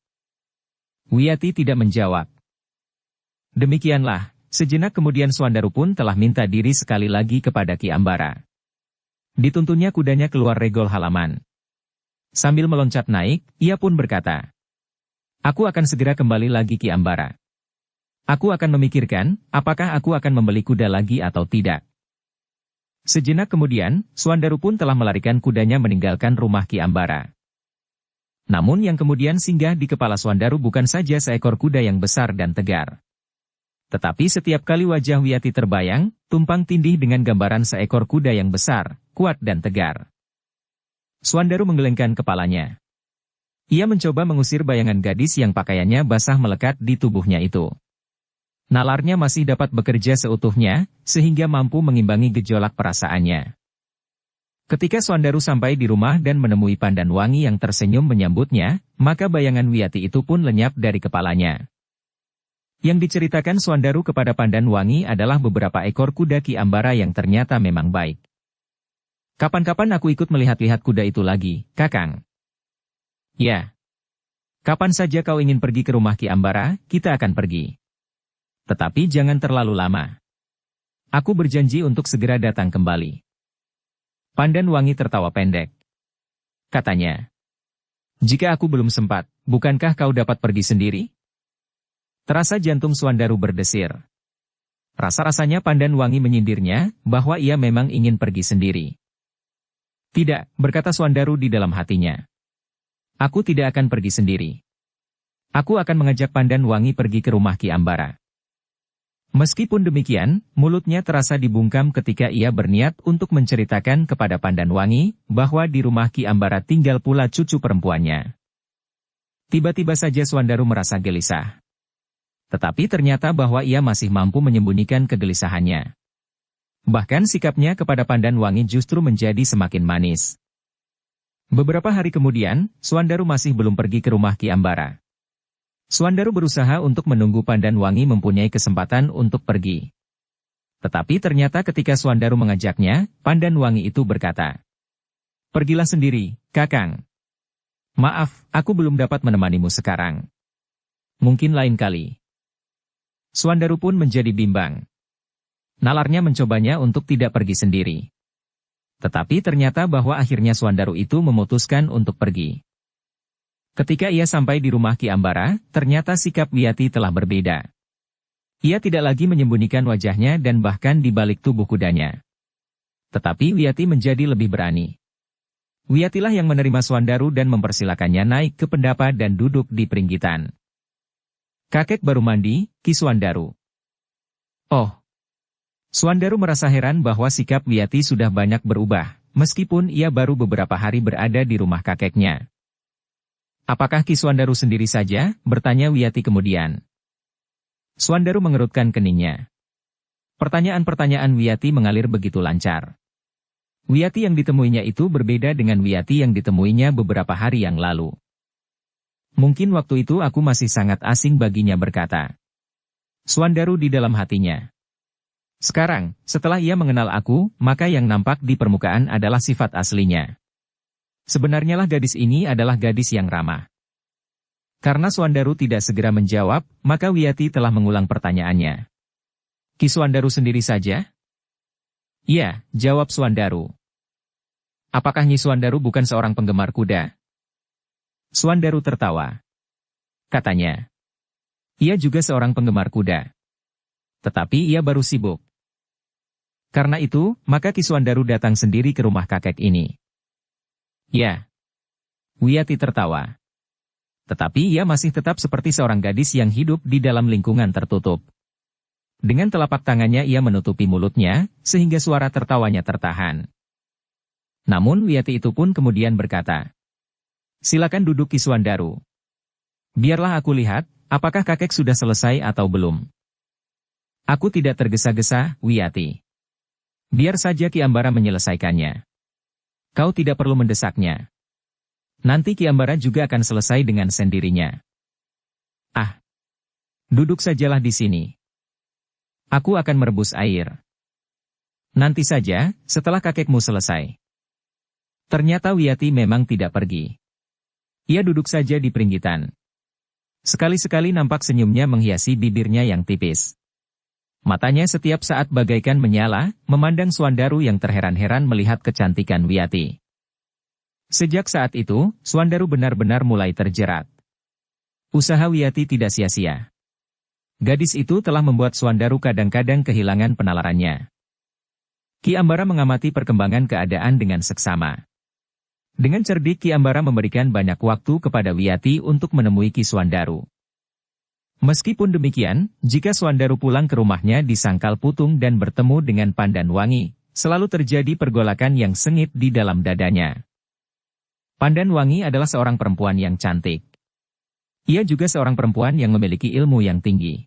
Wiyati tidak menjawab. Demikianlah, sejenak kemudian Suandaru pun telah minta diri sekali lagi kepada Ki Ambara. Dituntunnya kudanya keluar regol halaman. Sambil meloncat naik, ia pun berkata, "Aku akan segera kembali lagi Ki Ambara. Aku akan memikirkan, apakah aku akan membeli kuda lagi atau tidak." Sejenak kemudian, Suandaru pun telah melarikan kudanya meninggalkan rumah Ki Ambara. Namun yang kemudian singgah di kepala Suandaru bukan saja seekor kuda yang besar dan tegar. Tetapi setiap kali wajah Wiyati terbayang, tumpang tindih dengan gambaran seekor kuda yang besar, kuat dan tegar. Suandaru menggelengkan kepalanya. Ia mencoba mengusir bayangan gadis yang pakaiannya basah melekat di tubuhnya itu. Nalarnya masih dapat bekerja seutuhnya, sehingga mampu mengimbangi gejolak perasaannya. Ketika Suandaru sampai di rumah dan menemui Pandan Wangi yang tersenyum menyambutnya, maka bayangan Wiyati itu pun lenyap dari kepalanya. Yang diceritakan Suandaru kepada Pandan Wangi adalah beberapa ekor kuda Ki Ambara yang ternyata memang baik. "Kapan-kapan aku ikut melihat-lihat kuda itu lagi, Kakang." "Ya. Kapan saja kau ingin pergi ke rumah Ki Ambara, kita akan pergi. Tetapi jangan terlalu lama. Aku berjanji untuk segera datang kembali." Pandan Wangi tertawa pendek. Katanya, "Jika aku belum sempat, bukankah kau dapat pergi sendiri?" Terasa jantung Suandaru berdesir. Rasa-rasanya Pandan Wangi menyindirnya, bahwa ia memang ingin pergi sendiri. "Tidak," berkata Suandaru di dalam hatinya. "Aku tidak akan pergi sendiri. Aku akan mengajak Pandan Wangi pergi ke rumah Ki Ambara." Meskipun demikian, mulutnya terasa dibungkam ketika ia berniat untuk menceritakan kepada Pandan Wangi, bahwa di rumah Ki Ambara tinggal pula cucu perempuannya. Tiba-tiba saja Suandaru merasa gelisah. Tetapi ternyata bahwa ia masih mampu menyembunyikan kegelisahannya. Bahkan sikapnya kepada Pandan Wangi justru menjadi semakin manis. Beberapa hari kemudian, Suandaru masih belum pergi ke rumah Ki Ambara. Suandaru berusaha untuk menunggu Pandan Wangi mempunyai kesempatan untuk pergi. Tetapi ternyata ketika Suandaru mengajaknya, Pandan Wangi itu berkata, "Pergilah sendiri, Kakang. Maaf, aku belum dapat menemanimu sekarang. Mungkin lain kali." Suandaru pun menjadi bimbang. Nalarnya mencobanya untuk tidak pergi sendiri. Tetapi ternyata bahwa akhirnya Suandaru itu memutuskan untuk pergi. Ketika ia sampai di rumah Ki Ambara, ternyata sikap Wiyati telah berbeda. Ia tidak lagi menyembunyikan wajahnya dan bahkan di balik tubuh kudanya. Tetapi Wiyati menjadi lebih berani. Wiyatilah yang menerima Suandaru dan mempersilakannya naik ke pendapa dan duduk di peringgitan. "Kakek baru mandi, Ki Suandaru." "Oh." Suandaru merasa heran bahwa sikap Wiyati sudah banyak berubah, meskipun ia baru beberapa hari berada di rumah kakeknya. "Apakah Ki Suandaru sendiri saja?" bertanya Wiyati kemudian. Suandaru mengerutkan keningnya. Pertanyaan-pertanyaan Wiyati mengalir begitu lancar. Wiyati yang ditemuinya itu berbeda dengan Wiyati yang ditemuinya beberapa hari yang lalu. "Mungkin waktu itu aku masih sangat asing baginya," berkata Suandaru di dalam hatinya. Sekarang, setelah ia mengenal aku, maka yang nampak di permukaan adalah sifat aslinya. Sebenarnya lah gadis ini adalah gadis yang ramah. Karena Suandaru tidak segera menjawab, maka Wiyati telah mengulang pertanyaannya. "Ki Suandaru sendiri saja?" "Iya," jawab Suandaru. "Apakah Nyi Suandaru bukan seorang penggemar kuda?" Suandaru tertawa. Katanya, "Ia juga seorang penggemar kuda. Tetapi ia baru sibuk. Karena itu, maka Ki Suandaru datang sendiri ke rumah kakek ini." "Ya." Wiyati tertawa. Tetapi ia masih tetap seperti seorang gadis yang hidup di dalam lingkungan tertutup. Dengan telapak tangannya ia menutupi mulutnya, sehingga suara tertawanya tertahan. Namun Wiyati itu pun kemudian berkata, "Silakan duduk Ki Suwandaru. Biarlah aku lihat, apakah kakek sudah selesai atau belum." "Aku tidak tergesa-gesa, Wiyati. Biar saja Ki Ambara menyelesaikannya. Kau tidak perlu mendesaknya. Nanti Ki Ambara juga akan selesai dengan sendirinya." "Ah, duduk sajalah di sini. Aku akan merebus air. Nanti saja, setelah kakekmu selesai." Ternyata Wiyati memang tidak pergi. Ia duduk saja di peringgitan. Sekali-sekali nampak senyumnya menghiasi bibirnya yang tipis. Matanya setiap saat bagaikan menyala, memandang Suwandaru yang terheran-heran melihat kecantikan Wiyati. Sejak saat itu, Suwandaru benar-benar mulai terjerat. Usaha Wiyati tidak sia-sia. Gadis itu telah membuat Suwandaru kadang-kadang kehilangan penalarannya. Ki Ambara mengamati perkembangan keadaan dengan seksama. Dengan cerdik Ki Ambara memberikan banyak waktu kepada Wiyati untuk menemui Ki Suwandaru. Meskipun demikian, jika Suwandaru pulang ke rumahnya di Sangkal Putung dan bertemu dengan Pandanwangi, selalu terjadi pergolakan yang sengit di dalam dadanya. Pandanwangi adalah seorang perempuan yang cantik. Ia juga seorang perempuan yang memiliki ilmu yang tinggi.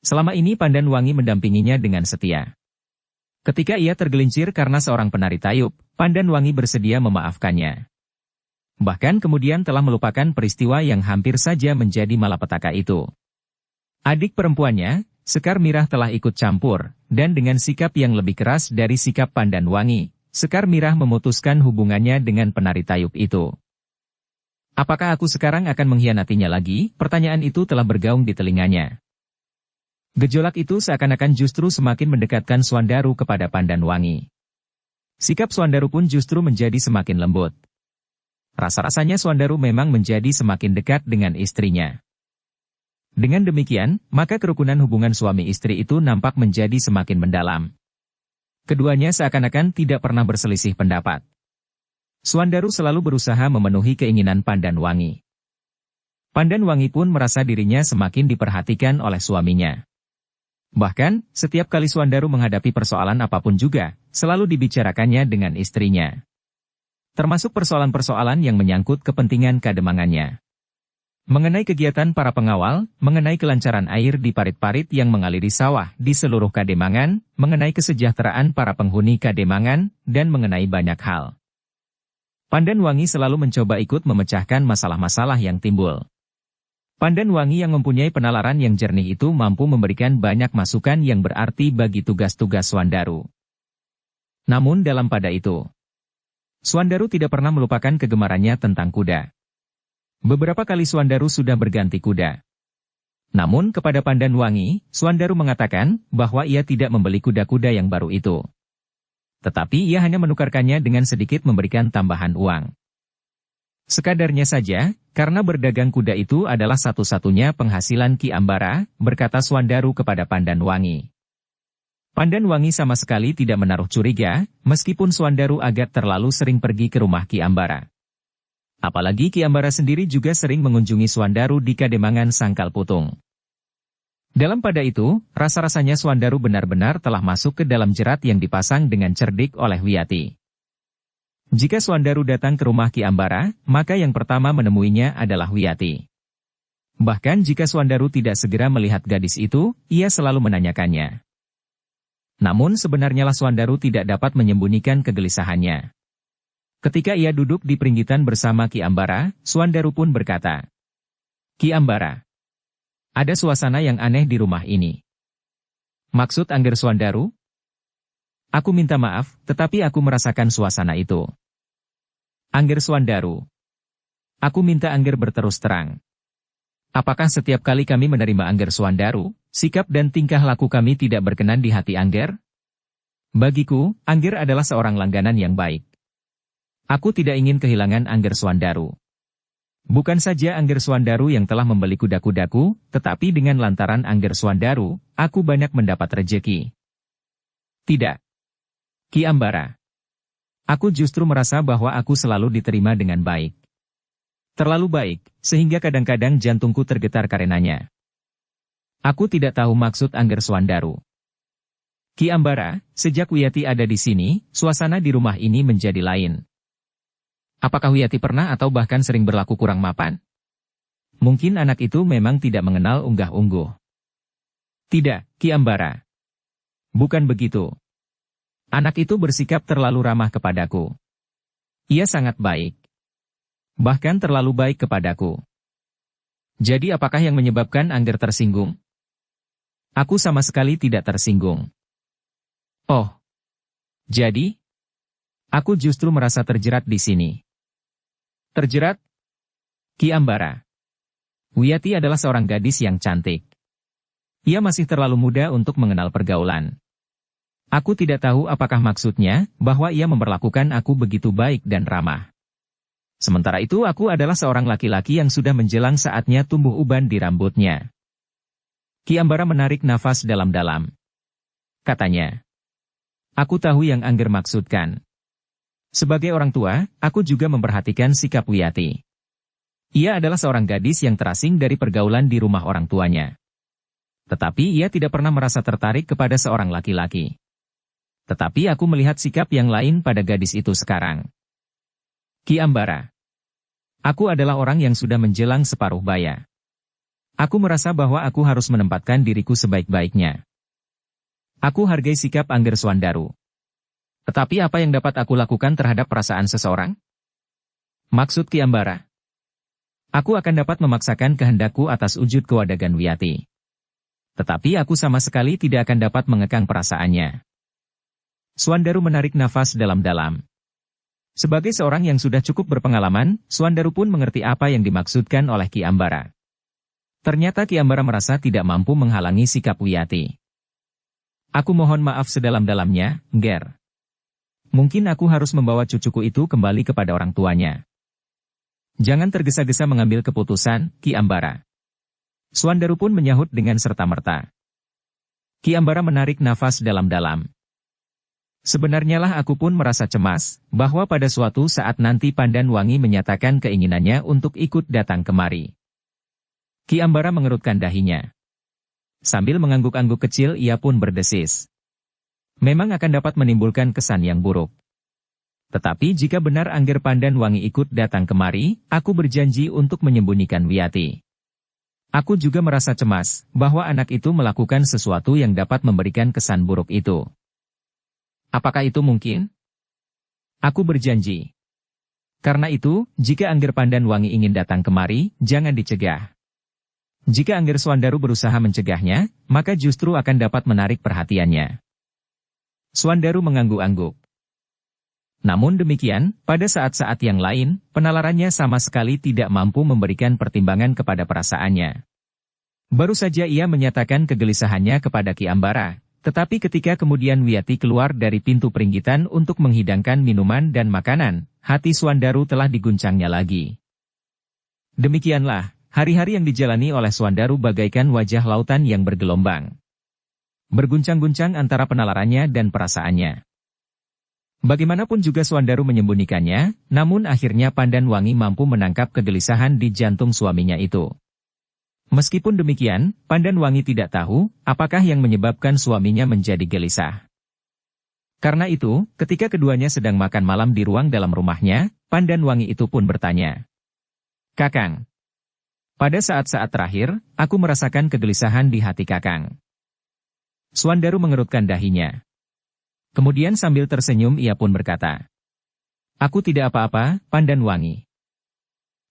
Selama ini Pandanwangi mendampinginya dengan setia. Ketika ia tergelincir karena seorang penari tayub, Pandanwangi bersedia memaafkannya. Bahkan kemudian telah melupakan peristiwa yang hampir saja menjadi malapetaka itu. Adik perempuannya, Sekar Mirah telah ikut campur, dan dengan sikap yang lebih keras dari sikap Pandanwangi, Sekar Mirah memutuskan hubungannya dengan penari tayub itu. "Apakah aku sekarang akan mengkhianatinya lagi?" Pertanyaan itu telah bergaung di telinganya. Gejolak itu seakan-akan justru semakin mendekatkan Suwandaru kepada Pandanwangi. Sikap Suwandaru pun justru menjadi semakin lembut. Rasa-rasanya Suwandaru memang menjadi semakin dekat dengan istrinya. Dengan demikian, maka kerukunan hubungan suami istri itu nampak menjadi semakin mendalam. Keduanya seakan-akan tidak pernah berselisih pendapat. Suwandaru selalu berusaha memenuhi keinginan Pandanwangi. Pandanwangi pun merasa dirinya semakin diperhatikan oleh suaminya. Bahkan, setiap kali Suwandaru menghadapi persoalan apapun juga, selalu dibicarakannya dengan istrinya. Termasuk persoalan-persoalan yang menyangkut kepentingan kademangannya. Mengenai kegiatan para pengawal, mengenai kelancaran air di parit-parit yang mengaliri sawah di seluruh Kademangan, mengenai kesejahteraan para penghuni Kademangan, dan mengenai banyak hal. Pandanwangi selalu mencoba ikut memecahkan masalah-masalah yang timbul. Pandanwangi yang mempunyai penalaran yang jernih itu mampu memberikan banyak masukan yang berarti bagi tugas-tugas Suwandaru. Namun dalam pada itu, Suwandaru tidak pernah melupakan kegemarannya tentang kuda. Beberapa kali Suwandaru sudah berganti kuda. Namun kepada Pandanwangi, Suwandaru mengatakan bahwa ia tidak membeli kuda-kuda yang baru itu. Tetapi ia hanya menukarkannya dengan sedikit memberikan tambahan uang. Sekadarnya saja, karena berdagang kuda itu adalah satu-satunya penghasilan Ki Ambara, berkata Suwandaru kepada Pandanwangi. Pandanwangi sama sekali tidak menaruh curiga, meskipun Suwandaru agak terlalu sering pergi ke rumah Ki Ambara. Apalagi Ki Ambara sendiri juga sering mengunjungi Suwandaru di Kademangan Sangkal Putung. Dalam pada itu, rasa-rasanya Suwandaru benar-benar telah masuk ke dalam jerat yang dipasang dengan cerdik oleh Wiyati. Jika Suwandaru datang ke rumah Ki Ambara, maka yang pertama menemuinya adalah Wiyati. Bahkan jika Suwandaru tidak segera melihat gadis itu, ia selalu menanyakannya. Namun sebenarnya Suwandaru tidak dapat menyembunyikan kegelisahannya. Ketika ia duduk di peringgitan bersama Ki Ambara, Suwandaru pun berkata, "Ki Ambara, ada suasana yang aneh di rumah ini." "Maksud Angger Suwandaru?" "Aku minta maaf, tetapi aku merasakan suasana itu." "Angger Suwandaru, aku minta Angger berterus terang. Apakah setiap kali kami menerima Angger Suwandaru, sikap dan tingkah laku kami tidak berkenan di hati Angger? Bagiku, Angger adalah seorang langganan yang baik. Aku tidak ingin kehilangan Angger Suwandaru. Bukan saja Angger Suwandaru yang telah membeli kuda-kudaku, tetapi dengan lantaran Angger Suwandaru, aku banyak mendapat rejeki." "Tidak, Ki Ambara. Aku justru merasa bahwa aku selalu diterima dengan baik. Terlalu baik, sehingga kadang-kadang jantungku tergetar karenanya." "Aku tidak tahu maksud Angger Suwandaru." Ki Ambara, sejak Wiyati ada di sini, suasana di rumah ini menjadi lain. Apakah Wiyati pernah atau bahkan sering berlaku kurang mapan? Mungkin anak itu memang tidak mengenal unggah-ungguh. Tidak, Ki Ambara. Bukan begitu. Anak itu bersikap terlalu ramah kepadaku. Ia sangat baik. Bahkan terlalu baik kepadaku. Jadi apakah yang menyebabkan Angger tersinggung? Aku sama sekali tidak tersinggung. Oh. Jadi? Aku justru merasa terjerat di sini. Terjerat? Ki Ambara. Wiyati adalah seorang gadis yang cantik. Ia masih terlalu muda untuk mengenal pergaulan. Aku tidak tahu apakah maksudnya, bahwa ia memperlakukan aku begitu baik dan ramah. Sementara itu aku adalah seorang laki-laki yang sudah menjelang saatnya tumbuh uban di rambutnya. Ki Ambara menarik nafas dalam-dalam. Katanya. Aku tahu yang Angger maksudkan. Sebagai orang tua, aku juga memperhatikan sikap Wiyati. Ia adalah seorang gadis yang terasing dari pergaulan di rumah orang tuanya. Tetapi ia tidak pernah merasa tertarik kepada seorang laki-laki. Tetapi aku melihat sikap yang lain pada gadis itu sekarang. Ki Ambara. Aku adalah orang yang sudah menjelang separuh baya. Aku merasa bahwa aku harus menempatkan diriku sebaik-baiknya. Aku hargai sikap Angger Swandaru. Tetapi apa yang dapat aku lakukan terhadap perasaan seseorang? Maksud Ki Ambara. Aku akan dapat memaksakan kehendakku atas wujud kewadagan Wiyati. Tetapi aku sama sekali tidak akan dapat mengekang perasaannya. Swandaru menarik nafas dalam-dalam. Sebagai seorang yang sudah cukup berpengalaman, Swandaru pun mengerti apa yang dimaksudkan oleh Ki Ambara. Ternyata Ki Ambara merasa tidak mampu menghalangi sikap Wiyati. Aku mohon maaf sedalam-dalamnya, Nger. Mungkin aku harus membawa cucuku itu kembali kepada orang tuanya. Jangan tergesa-gesa mengambil keputusan, Ki Ambara. Swandaru pun menyahut dengan serta-merta. Ki Ambara menarik nafas dalam-dalam. Sebenarnya lah aku pun merasa cemas, bahwa pada suatu saat nanti Pandan Wangi menyatakan keinginannya untuk ikut datang kemari. Ki Ambara mengerutkan dahinya. Sambil mengangguk-angguk kecil ia pun berdesis. Memang akan dapat menimbulkan kesan yang buruk. Tetapi jika benar Angger Pandan Wangi ikut datang kemari, aku berjanji untuk menyembunyikan Wiyati. Aku juga merasa cemas, bahwa anak itu melakukan sesuatu yang dapat memberikan kesan buruk itu. Apakah itu mungkin? Aku berjanji. Karena itu, jika Angger Pandan Wangi ingin datang kemari, jangan dicegah. Jika Angger Swandaru berusaha mencegahnya, maka justru akan dapat menarik perhatiannya. Swandaru mengangguk-angguk. Namun demikian, pada saat-saat yang lain, penalarannya sama sekali tidak mampu memberikan pertimbangan kepada perasaannya. Baru saja ia menyatakan kegelisahannya kepada Ki Ambara, tetapi ketika kemudian Wiyati keluar dari pintu peringgitan untuk menghidangkan minuman dan makanan, hati Swandaru telah diguncangnya lagi. Demikianlah, hari-hari yang dijalani oleh Swandaru bagaikan wajah lautan yang bergelombang. Berguncang-guncang antara penalarannya dan perasaannya. Bagaimanapun juga Swandaru menyembunyikannya, namun akhirnya Pandan Wangi mampu menangkap kegelisahan di jantung suaminya itu. Meskipun demikian, Pandan Wangi tidak tahu, apakah yang menyebabkan suaminya menjadi gelisah. Karena itu, ketika keduanya sedang makan malam di ruang dalam rumahnya, Pandan Wangi itu pun bertanya. Kakang. Pada saat-saat terakhir, aku merasakan kegelisahan di hati Kakang. Swandaru mengerutkan dahinya. Kemudian sambil tersenyum ia pun berkata. Aku tidak apa-apa, Pandan Wangi.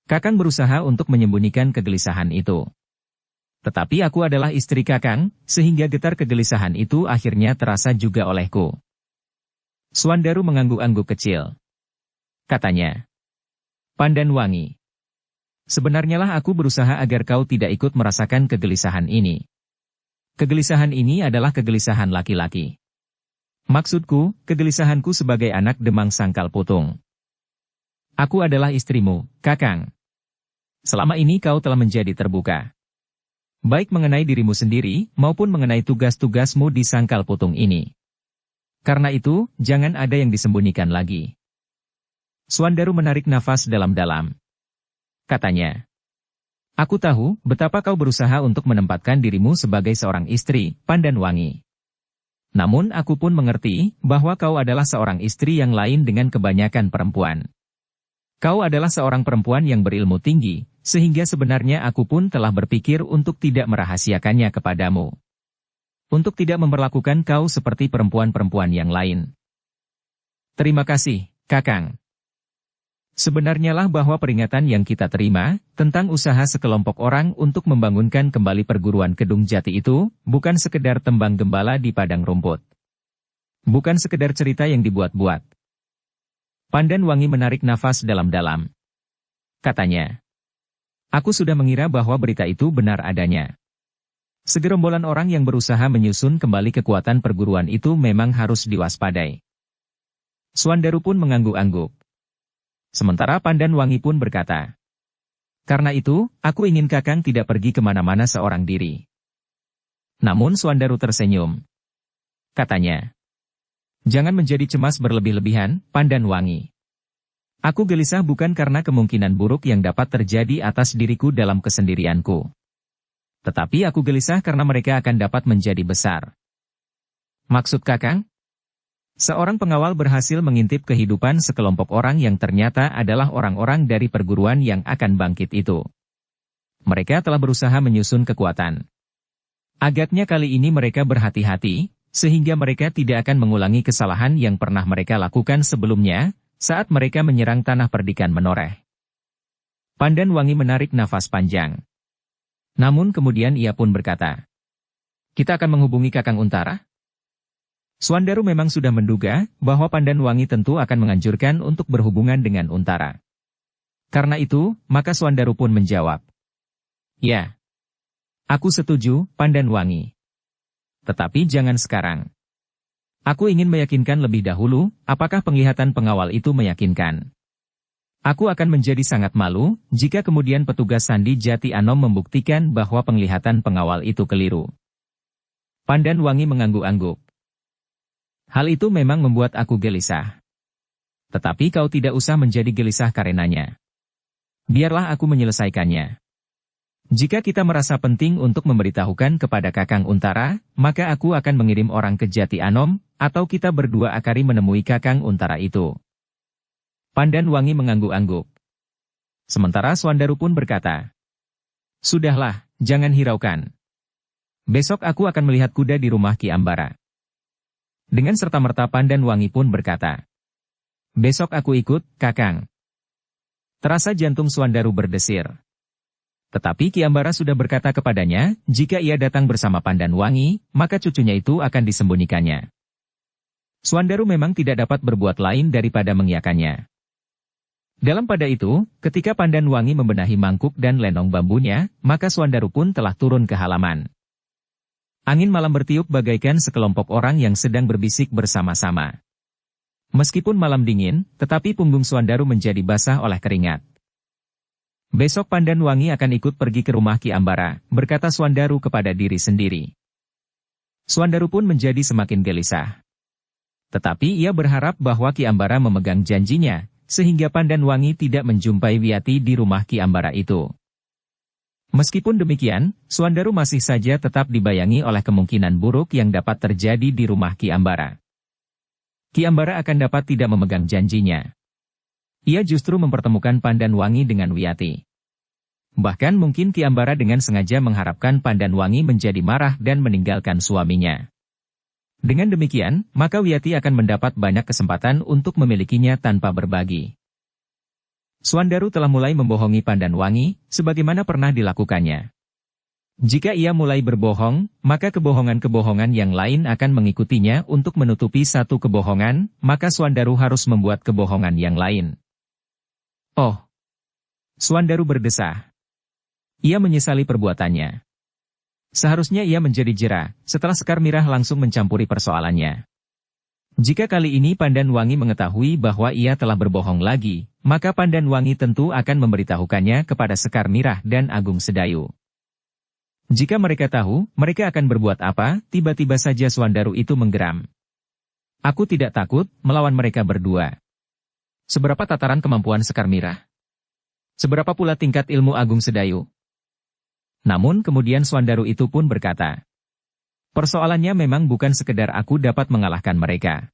Kakang berusaha untuk menyembunyikan kegelisahan itu. Tetapi aku adalah istri Kakang, sehingga getar kegelisahan itu akhirnya terasa juga olehku. Swandaru mengangguk-angguk kecil. Katanya. Pandan Wangi. Sebenarnya lah aku berusaha agar kau tidak ikut merasakan kegelisahan ini. Kegelisahan ini adalah kegelisahan laki-laki. Maksudku, kegelisahanku sebagai anak Demang Sangkal Putung. Aku adalah istrimu, Kakang. Selama ini kau telah menjadi terbuka. Baik mengenai dirimu sendiri, maupun mengenai tugas-tugasmu di Sangkal Putung ini. Karena itu, jangan ada yang disembunyikan lagi. Swandaru menarik nafas dalam-dalam. Katanya. Aku tahu, betapa kau berusaha untuk menempatkan dirimu sebagai seorang istri, Pandan Wangi. Namun aku pun mengerti bahwa kau adalah seorang istri yang lain dengan kebanyakan perempuan. Kau adalah seorang perempuan yang berilmu tinggi, sehingga sebenarnya aku pun telah berpikir untuk tidak merahasiakannya kepadamu. Untuk tidak memperlakukan kau seperti perempuan-perempuan yang lain. Terima kasih, Kakang. Sebenarnya lah bahwa peringatan yang kita terima, tentang usaha sekelompok orang untuk membangunkan kembali perguruan Kedung Jati itu, bukan sekedar tembang gembala di padang rumput. Bukan sekedar cerita yang dibuat-buat. Pandan Wangi menarik nafas dalam-dalam. Katanya, aku sudah mengira bahwa berita itu benar adanya. Segerombolan orang yang berusaha menyusun kembali kekuatan perguruan itu memang harus diwaspadai. Suandaru pun mengangguk-angguk. Sementara Pandan Wangi pun berkata, karena itu, aku ingin Kakang tidak pergi kemana-mana seorang diri. Namun Suandaru tersenyum. Katanya, jangan menjadi cemas berlebih-lebihan, Pandan Wangi. Aku gelisah bukan karena kemungkinan buruk yang dapat terjadi atas diriku dalam kesendirianku. Tetapi aku gelisah karena mereka akan dapat menjadi besar. Maksud Kakang? Seorang pengawal berhasil mengintip kehidupan sekelompok orang yang ternyata adalah orang-orang dari perguruan yang akan bangkit itu. Mereka telah berusaha menyusun kekuatan. Agaknya kali ini mereka berhati-hati, sehingga mereka tidak akan mengulangi kesalahan yang pernah mereka lakukan sebelumnya, saat mereka menyerang tanah perdikan Menoreh. Pandan Wangi menarik nafas panjang. Namun kemudian ia pun berkata, kita akan menghubungi Kakang Untara? Suandaru memang sudah menduga bahwa Pandan Wangi tentu akan menganjurkan untuk berhubungan dengan Untara. Karena itu, maka Suandaru pun menjawab. Ya. Aku setuju, Pandan Wangi. Tetapi jangan sekarang. Aku ingin meyakinkan lebih dahulu, apakah penglihatan pengawal itu meyakinkan. Aku akan menjadi sangat malu, jika kemudian petugas Sandi Jati Anom membuktikan bahwa penglihatan pengawal itu keliru. Pandan Wangi mengangguk-angguk. Hal itu memang membuat aku gelisah. Tetapi kau tidak usah menjadi gelisah karenanya. Biarlah aku menyelesaikannya. Jika kita merasa penting untuk memberitahukan kepada Kakang Untara, maka aku akan mengirim orang ke Jati Anom, atau kita berdua akari menemui Kakang Untara itu. Pandan Wangi mengangguk-angguk. Sementara Suandaru pun berkata, sudahlah, jangan hiraukan. Besok aku akan melihat kuda di rumah Ki Ambara. Dengan serta-merta Pandan Wangi pun berkata, besok aku ikut, Kakang. Terasa jantung Suandaru berdesir. Tetapi Ki Ambara sudah berkata kepadanya, jika ia datang bersama Pandan Wangi, maka cucunya itu akan disembunyikannya. Suandaru memang tidak dapat berbuat lain daripada mengiyakannya. Dalam pada itu, ketika Pandan Wangi membenahi mangkuk dan lenong bambunya, maka Suandaru pun telah turun ke halaman. Angin malam bertiup bagaikan sekelompok orang yang sedang berbisik bersama-sama. Meskipun malam dingin, tetapi punggung Suandaru menjadi basah oleh keringat. Besok Pandan Wangi akan ikut pergi ke rumah Ki Ambara, berkata Suandaru kepada diri sendiri. Suandaru pun menjadi semakin gelisah. Tetapi ia berharap bahwa Ki Ambara memegang janjinya, sehingga Pandan Wangi tidak menjumpai Wiyati di rumah Ki Ambara itu. Meskipun demikian, Suandaru masih saja tetap dibayangi oleh kemungkinan buruk yang dapat terjadi di rumah Ki Ambara. Ki Ambara akan dapat tidak memegang janjinya. Ia justru mempertemukan Pandan Wangi dengan Wiyati. Bahkan mungkin Ki Ambara dengan sengaja mengharapkan Pandan Wangi menjadi marah dan meninggalkan suaminya. Dengan demikian, maka Wiyati akan mendapat banyak kesempatan untuk memilikinya tanpa berbagi. Suandaru telah mulai membohongi Pandan Wangi, sebagaimana pernah dilakukannya. Jika ia mulai berbohong, maka kebohongan-kebohongan yang lain akan mengikutinya untuk menutupi satu kebohongan, maka Suandaru harus membuat kebohongan yang lain. Oh! Suandaru berdesah. Ia menyesali perbuatannya. Seharusnya ia menjadi jera, setelah Sekar Mirah langsung mencampuri persoalannya. Jika kali ini Pandan Wangi mengetahui bahwa ia telah berbohong lagi, maka Pandan Wangi tentu akan memberitahukannya kepada Sekar Mirah dan Agung Sedayu. Jika mereka tahu, mereka akan berbuat apa, tiba-tiba saja Suandaru itu menggeram. Aku tidak takut melawan mereka berdua. Seberapa tataran kemampuan Sekar Mirah? Seberapa pula tingkat ilmu Agung Sedayu? Namun kemudian Suandaru itu pun berkata, Persoalannya memang bukan sekedar aku dapat mengalahkan mereka.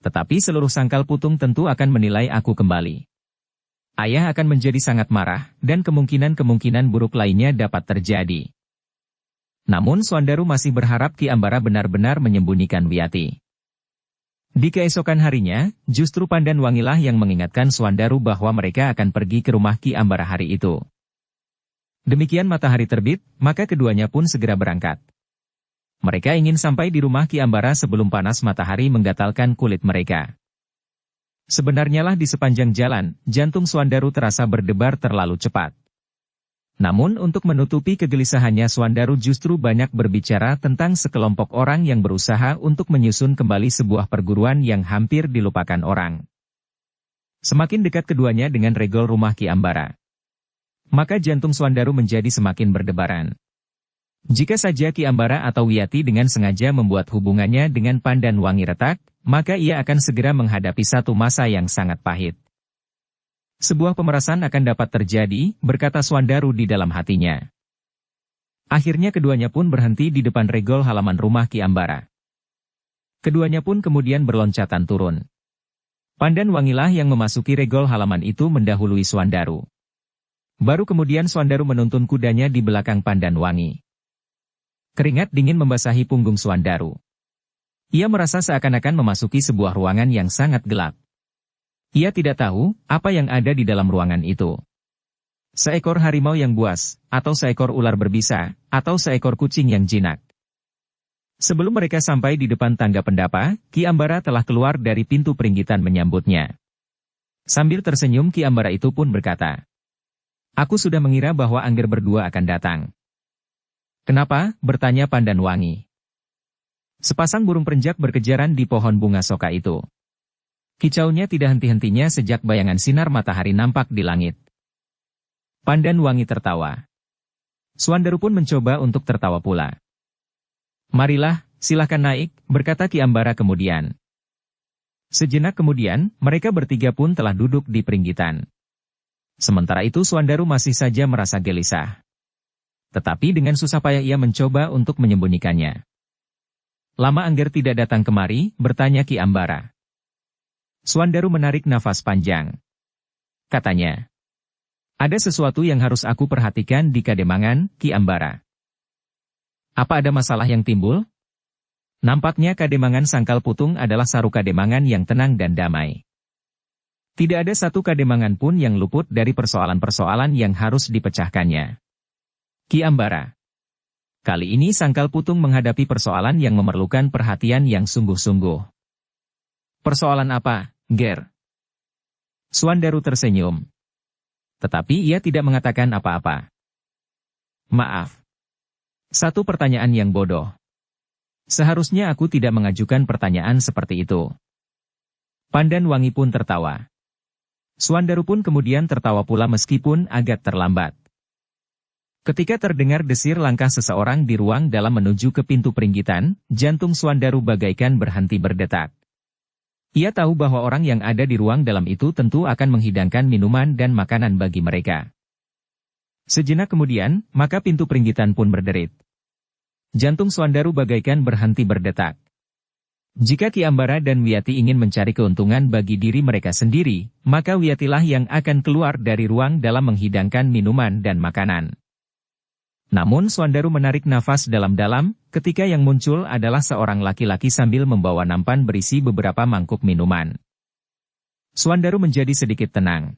Tetapi seluruh sangkal putung tentu akan menilai aku kembali. Ayah akan menjadi sangat marah, dan kemungkinan-kemungkinan buruk lainnya dapat terjadi. Namun Swandaru masih berharap Ki Ambara benar-benar menyembunyikan Wiyati. Di keesokan harinya, justru Pandan Wangilah yang mengingatkan Swandaru bahwa mereka akan pergi ke rumah Ki Ambara hari itu. Demikian matahari terbit, maka keduanya pun segera berangkat. Mereka ingin sampai di rumah Ki Ambara sebelum panas matahari menggatalkan kulit mereka. Sebenarnya lah di sepanjang jalan, jantung Swandaru terasa berdebar terlalu cepat. Namun untuk menutupi kegelisahannya Swandaru justru banyak berbicara tentang sekelompok orang yang berusaha untuk menyusun kembali sebuah perguruan yang hampir dilupakan orang. Semakin dekat keduanya dengan regol rumah Ki Ambara, maka jantung Swandaru menjadi semakin berdebaran. Jika saja Ki Ambara atau Wiyati dengan sengaja membuat hubungannya dengan Pandan Wangi retak, maka ia akan segera menghadapi satu masa yang sangat pahit. Sebuah pemerasan akan dapat terjadi, berkata Swandaru di dalam hatinya. Akhirnya keduanya pun berhenti di depan regol halaman rumah Ki Ambara. Keduanya pun kemudian berloncatan turun. Pandan Wangilah yang memasuki regol halaman itu mendahului Swandaru. Baru kemudian Swandaru menuntun kudanya di belakang Pandan Wangi. Keringat dingin membasahi punggung Swandaru. Ia merasa seakan-akan memasuki sebuah ruangan yang sangat gelap. Ia tidak tahu apa yang ada di dalam ruangan itu. Seekor harimau yang buas, atau seekor ular berbisa, atau seekor kucing yang jinak. Sebelum mereka sampai di depan tangga pendapa, Ki Ambara telah keluar dari pintu peringgitan menyambutnya. Sambil tersenyum Ki Ambara itu pun berkata, "Aku sudah mengira bahwa Angger berdua akan datang." "Kenapa?" bertanya Pandan Wangi. Sepasang burung perenjak berkejaran di pohon bunga soka itu. Kicaunya tidak henti-hentinya sejak bayangan sinar matahari nampak di langit. Pandan Wangi tertawa. Swandaru pun mencoba untuk tertawa pula. "Marilah, silahkan naik," berkata Ki Ambara kemudian. Sejenak kemudian, mereka bertiga pun telah duduk di peringgitan. Sementara itu Swandaru masih saja merasa gelisah. Tetapi dengan susah payah ia mencoba untuk menyembunyikannya. "Lama Angger tidak datang kemari?" bertanya Ki Ambara. Swandaru menarik nafas panjang. Katanya, "Ada sesuatu yang harus aku perhatikan di Kademangan, Ki Ambara." "Apa ada masalah yang timbul?" Nampaknya Kademangan Sangkal Putung adalah saru Kademangan yang tenang dan damai. Tidak ada satu Kademangan pun yang luput dari persoalan-persoalan yang harus dipecahkannya. Ki Ambara, kali ini Sangkal Putung menghadapi persoalan yang memerlukan perhatian yang sungguh-sungguh. "Persoalan apa, Ger?" Swandaru tersenyum. Tetapi ia tidak mengatakan apa-apa. "Maaf. Satu pertanyaan yang bodoh. Seharusnya aku tidak mengajukan pertanyaan seperti itu." Pandan Wangi pun tertawa. Swandaru pun kemudian tertawa pula meskipun agak terlambat. Ketika terdengar desir langkah seseorang di ruang dalam menuju ke pintu peringgitan, jantung Swandaru bagaikan berhenti berdetak. Ia tahu bahwa orang yang ada di ruang dalam itu tentu akan menghidangkan minuman dan makanan bagi mereka. Sejenak kemudian, maka pintu peringgitan pun berderit. Jantung Swandaru bagaikan berhenti berdetak. Jika Ki Ambara dan Wiyati ingin mencari keuntungan bagi diri mereka sendiri, maka Wiyatilah yang akan keluar dari ruang dalam menghidangkan minuman dan makanan. Namun Swandaru menarik nafas dalam-dalam, ketika yang muncul adalah seorang laki-laki sambil membawa nampan berisi beberapa mangkuk minuman. Swandaru menjadi sedikit tenang.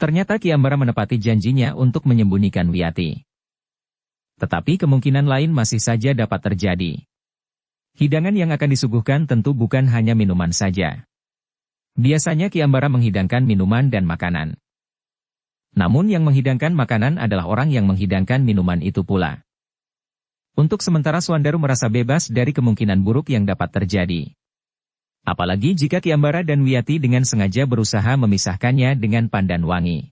Ternyata Ki Ambara menepati janjinya untuk menyembunyikan Wiyati. Tetapi kemungkinan lain masih saja dapat terjadi. Hidangan yang akan disuguhkan tentu bukan hanya minuman saja. Biasanya Ki Ambara menghidangkan minuman dan makanan. Namun yang menghidangkan makanan adalah orang yang menghidangkan minuman itu pula. Untuk sementara Swandaru merasa bebas dari kemungkinan buruk yang dapat terjadi. Apalagi jika Ki Ambara dan Wiyati dengan sengaja berusaha memisahkannya dengan Pandan Wangi.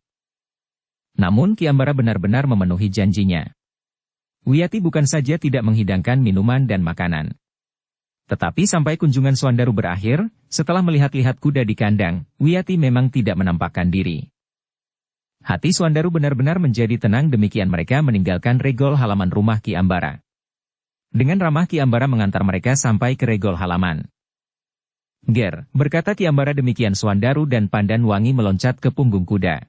Namun Ki Ambara benar-benar memenuhi janjinya. Wiyati bukan saja tidak menghidangkan minuman dan makanan. Tetapi sampai kunjungan Swandaru berakhir, setelah melihat-lihat kuda di kandang, Wiyati memang tidak menampakkan diri. Hati Swandaru benar-benar menjadi tenang demikian mereka meninggalkan regol halaman rumah Ki Ambara. Dengan ramah Ki Ambara mengantar mereka sampai ke regol halaman. Ger, berkata Ki Ambara demikian Suandaru dan Pandanwangi meloncat ke punggung kuda.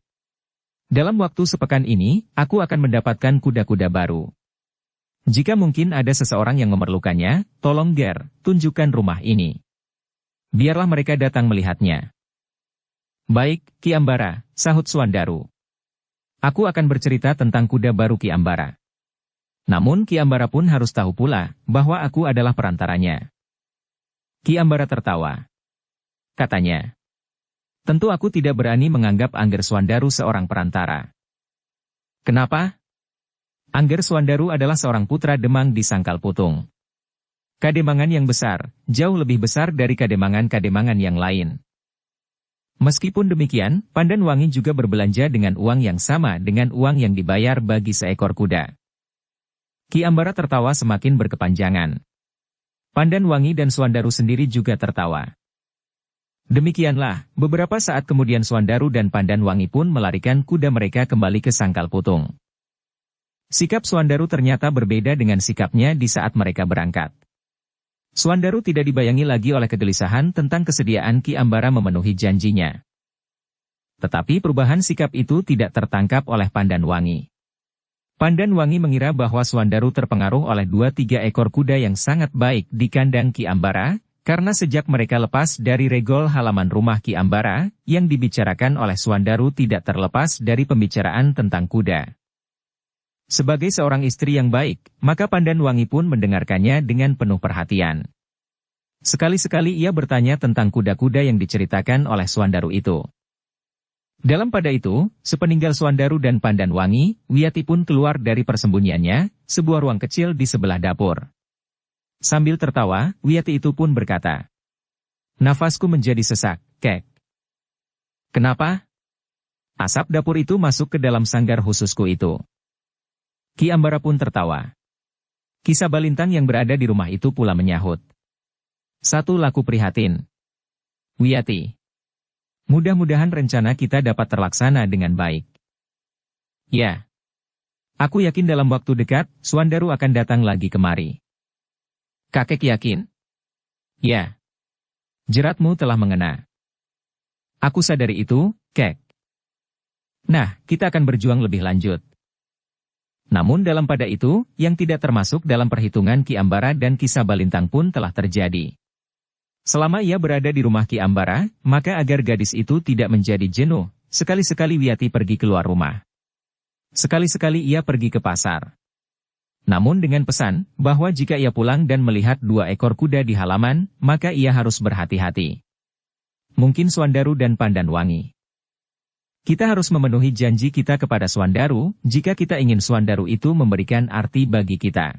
Dalam waktu sepekan ini, aku akan mendapatkan kuda-kuda baru. Jika mungkin ada seseorang yang memerlukannya, tolong Ger, tunjukkan rumah ini. Biarlah mereka datang melihatnya. Baik, Ki Ambara, sahut Suandaru. Aku akan bercerita tentang kuda baru Ki Ambara. Namun Ki Ambara pun harus tahu pula, bahwa aku adalah perantaranya. Ki Ambara tertawa. Katanya. Tentu aku tidak berani menganggap Angger Suandaru seorang perantara. Kenapa? Angger Suandaru adalah seorang putra Demang di Sangkal Putung. Kademangan yang besar, jauh lebih besar dari kademangan-kademangan yang lain. Meskipun demikian, Pandanwangi juga berbelanja dengan uang yang sama dengan uang yang dibayar bagi seekor kuda. Ki Ambara tertawa semakin berkepanjangan. Pandanwangi dan Suandaru sendiri juga tertawa. Demikianlah, beberapa saat kemudian Suandaru dan Pandanwangi pun melarikan kuda mereka kembali ke Sangkal Putung. Sikap Suandaru ternyata berbeda dengan sikapnya di saat mereka berangkat. Suandaru tidak dibayangi lagi oleh kegelisahan tentang kesediaan Ki Ambara memenuhi janjinya. Tetapi perubahan sikap itu tidak tertangkap oleh Pandanwangi. Pandanwangi mengira bahwa Suandaru terpengaruh oleh 2-3 ekor kuda yang sangat baik di kandang Ki Ambara, karena sejak mereka lepas dari regol halaman rumah Ki Ambara, yang dibicarakan oleh Suandaru tidak terlepas dari pembicaraan tentang kuda. Sebagai seorang istri yang baik, maka Pandanwangi pun mendengarkannya dengan penuh perhatian. Sekali-sekali ia bertanya tentang kuda-kuda yang diceritakan oleh Suandaru itu. Dalam pada itu, sepeninggal Suandaru dan Pandanwangi, Wiyati pun keluar dari persembunyiannya, sebuah ruang kecil di sebelah dapur. Sambil tertawa, Wiyati itu pun berkata, "Nafasku menjadi sesak, Kek." "Kenapa?" "Asap dapur itu masuk ke dalam sanggar khususku itu." Ki Ambara pun tertawa. Kisah Balintang yang berada di rumah itu pula menyahut. "Satu laku prihatin. Wiyati. Mudah-mudahan rencana kita dapat terlaksana dengan baik." "Ya. Aku yakin dalam waktu dekat, Suandaru akan datang lagi kemari." "Kakek yakin?" "Ya. Jeratmu telah mengena." "Aku sadari itu, Kek." "Nah, kita akan berjuang lebih lanjut." Namun dalam pada itu, yang tidak termasuk dalam perhitungan Ki Ambara dan Kisah Balintang pun telah terjadi. Selama ia berada di rumah Ki Ambara, maka agar gadis itu tidak menjadi jenuh, sekali-sekali Wiyati pergi keluar rumah. Sekali-sekali ia pergi ke pasar. Namun dengan pesan, bahwa jika ia pulang dan melihat 2 ekor kuda di halaman, maka ia harus berhati-hati. Mungkin Suandaru dan Pandanwangi. Kita harus memenuhi janji kita kepada Suandaru, jika kita ingin Suandaru itu memberikan arti bagi kita.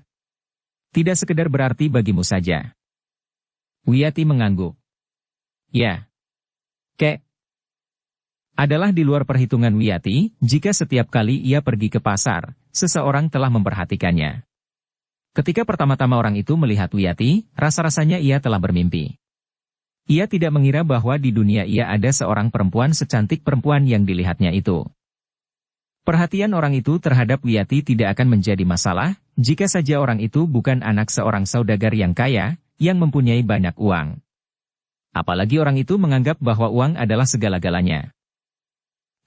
Tidak sekedar berarti bagimu saja. Wiyati mengangguk. "Ya. Kek." Adalah di luar perhitungan Wiyati, jika setiap kali ia pergi ke pasar, seseorang telah memperhatikannya. Ketika pertama-tama orang itu melihat Wiyati, rasa-rasanya ia telah bermimpi. Ia tidak mengira bahwa di dunia ia ada seorang perempuan secantik perempuan yang dilihatnya itu. Perhatian orang itu terhadap Wiyati tidak akan menjadi masalah, jika saja orang itu bukan anak seorang saudagar yang kaya, yang mempunyai banyak uang. Apalagi orang itu menganggap bahwa uang adalah segala-galanya.